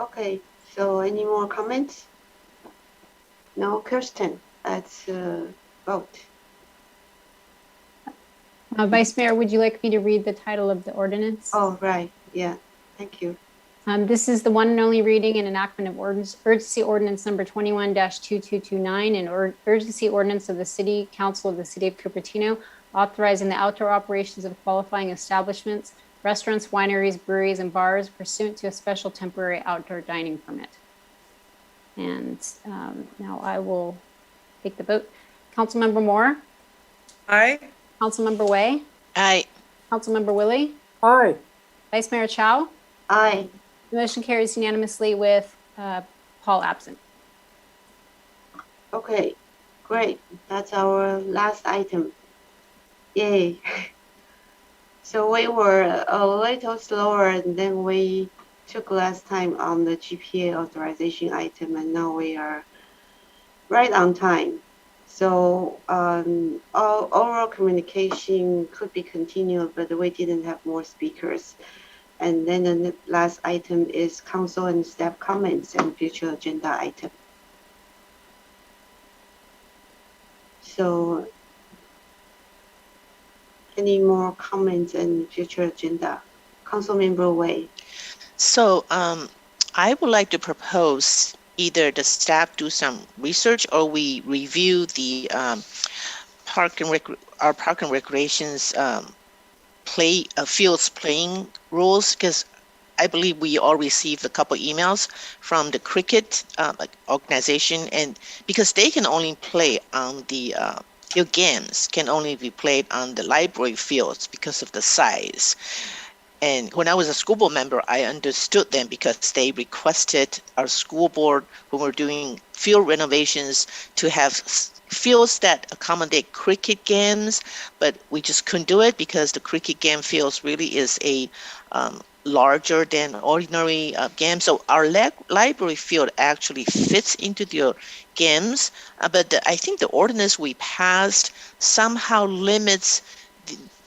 Okay, so any more comments? No, Kirsten, let's vote. Vice Mayor, would you like me to read the title of the ordinance? Oh, right, yeah, thank you. This is the one and only reading and enactment of urgency ordinance number 21-2229 and urgency ordinance of the City Council of the City of Cupertino, authorizing the outdoor operations of qualifying establishments, restaurants, wineries, breweries, and bars pursuant to a special temporary outdoor dining permit. And now I will take the vote. Councilmember Moore? Aye. Councilmember Way? Aye. Councilmember Willie? Aye. Vice Mayor Chow? Aye. The motion carries unanimously with Paul absent. Okay, great. That's our last item. Yay. So we were a little slower than we took last time on the GPA authorization item, and now we are right on time. So oral communication could be continued, but we didn't have more speakers. And then the last item is council and staff comments and future agenda item. So any more comments and future agenda? Councilmember Wei. So I would like to propose either the staff do some research or we review the our park and recreations fields playing rules? Because I believe we all received a couple emails from the cricket organization, and because they can only play on the field games can only be played on the library fields because of the size. And when I was a school board member, I understood them because they requested our school board when we're doing field renovations to have fields that accommodate cricket games, but we just couldn't do it because the cricket game fields really is a larger than ordinary game. So our library field actually fits into the games, but I think the ordinance we passed somehow limits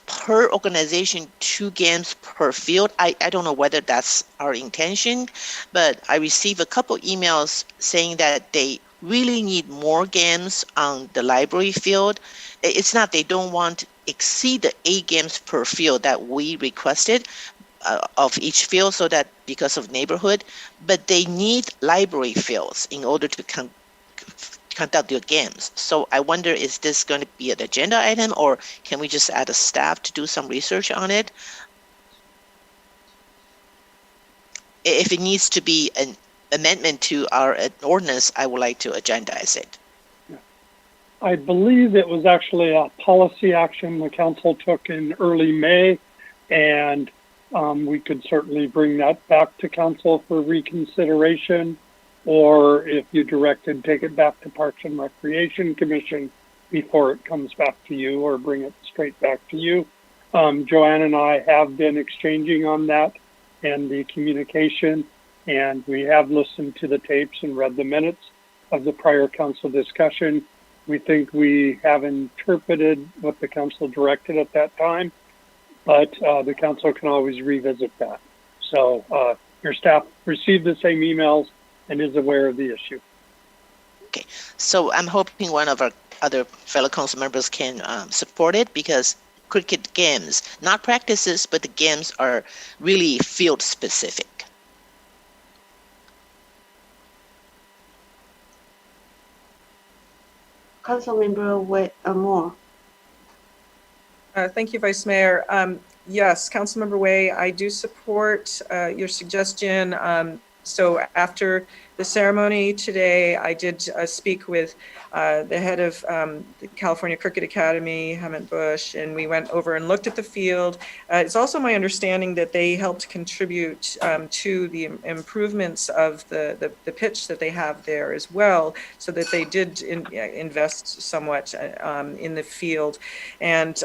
per organization 2 games per field. I don't know whether that's our intention, but I received a couple emails saying that they really need more games on the library field. It's not they don't want to exceed the 8 games per field that we requested of each field, so that because of neighborhood, but they need library fields in order to conduct your games. So I wonder, is this going to be an agenda item, or can we just add a staff to do some research on it? If it needs to be an amendment to our ordinance, I would like to agendize it. I believe it was actually a policy action the council took in early May, and we could certainly bring that back to council for reconsideration, or if you directed, take it back to Parks and Recreation Commission before it comes back to you, or bring it straight back to you. Joanne and I have been exchanging on that and the communication, and we have listened to the tapes and read the minutes of the prior council discussion. We think we have interpreted what the council directed at that time, but the council can always revisit that. So your staff received the same emails and is aware of the issue. Okay, so I'm hoping one of our other fellow council members can support it, because cricket games, not practices, but the games are really field specific. Councilmember Moore. Thank you, Vice Mayor. Yes, Councilmember Wei, I do support your suggestion. So after the ceremony today, I did speak with the head of the California Cricket Academy, Hemant Bush, and we went over and looked at the field. It's also my understanding that they helped contribute to the improvements of the pitch that they have there as well, so that they did invest somewhat in the field. And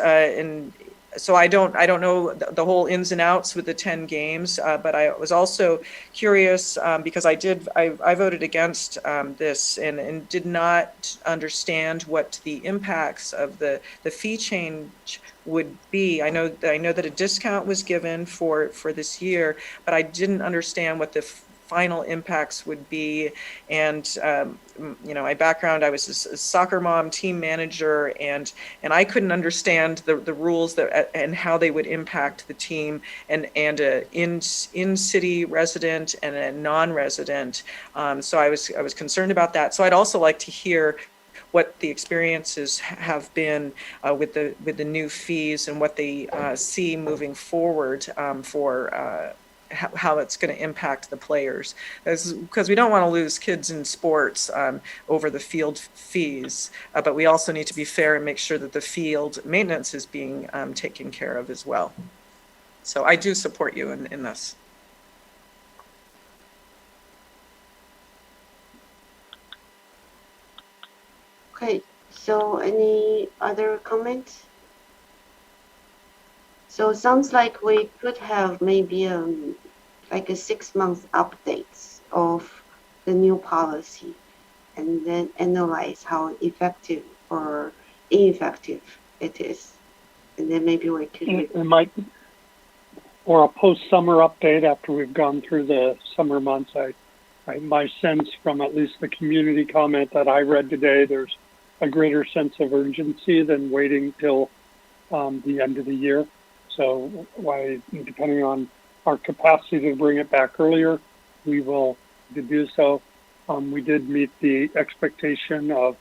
so I don't know the whole ins and outs with the 10 games, but I was also curious because I voted against this and did not understand what the impacts of the fee change would be. I know that a discount was given for this year, but I didn't understand what the final impacts would be. And my background, I was a soccer mom, team manager, and I couldn't understand the rules and how they would impact the team and a in-city resident and a non-resident. So I was concerned about that. So I'd also like to hear what the experiences have been with the new fees and what they see moving forward for how it's going to impact the players, because we don't want to lose kids in sports over the field fees, but we also need to be fair and make sure that the field maintenance is being taken care of as well. So I do support you in this. Okay, so any other comments? So it sounds like we could have maybe like a 6-month updates of the new policy, and then analyze how effective or ineffective it is, and then maybe we could. It might, or a post-summer update after we've gone through the summer months. My sense from at least the community comment that I read today, there's a greater sense of urgency than waiting till the end of the year. So depending on our capacity to bring it back earlier, we will do so. We did meet the expectation of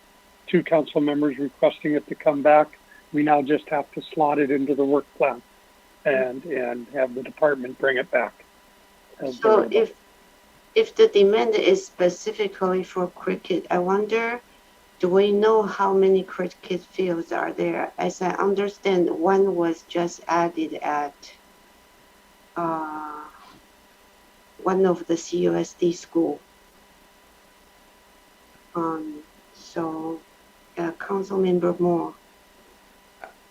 two council members requesting it to come back. We now just have to slot it into the work plan and have the department bring it back. So if the demand is specifically for cricket, I wonder, do we know how many cricket fields are there? As I understand, one was just added at one of the CUSD school. So Council Member Moore.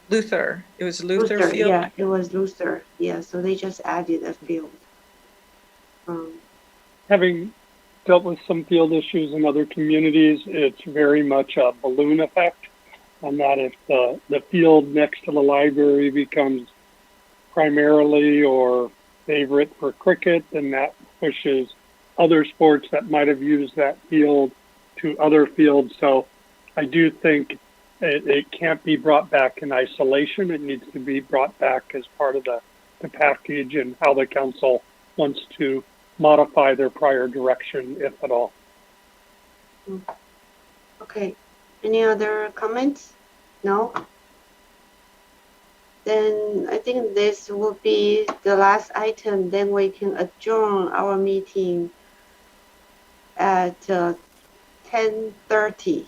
Luther, it was Luther Field? Yeah, it was Luther. Yeah, so they just added a field. Having dealt with some field issues in other communities, it's very much a balloon effect. And that if the field next to the library becomes primarily or favorite for cricket, then that pushes other sports that might have used that field to other fields. So I do think it can't be brought back in isolation. It needs to be brought back as part of the package and how the council wants to modify their prior direction, if at all. Okay. Any other comments? No? Then I think this will be the last item. Then we can adjourn our meeting at 10:30.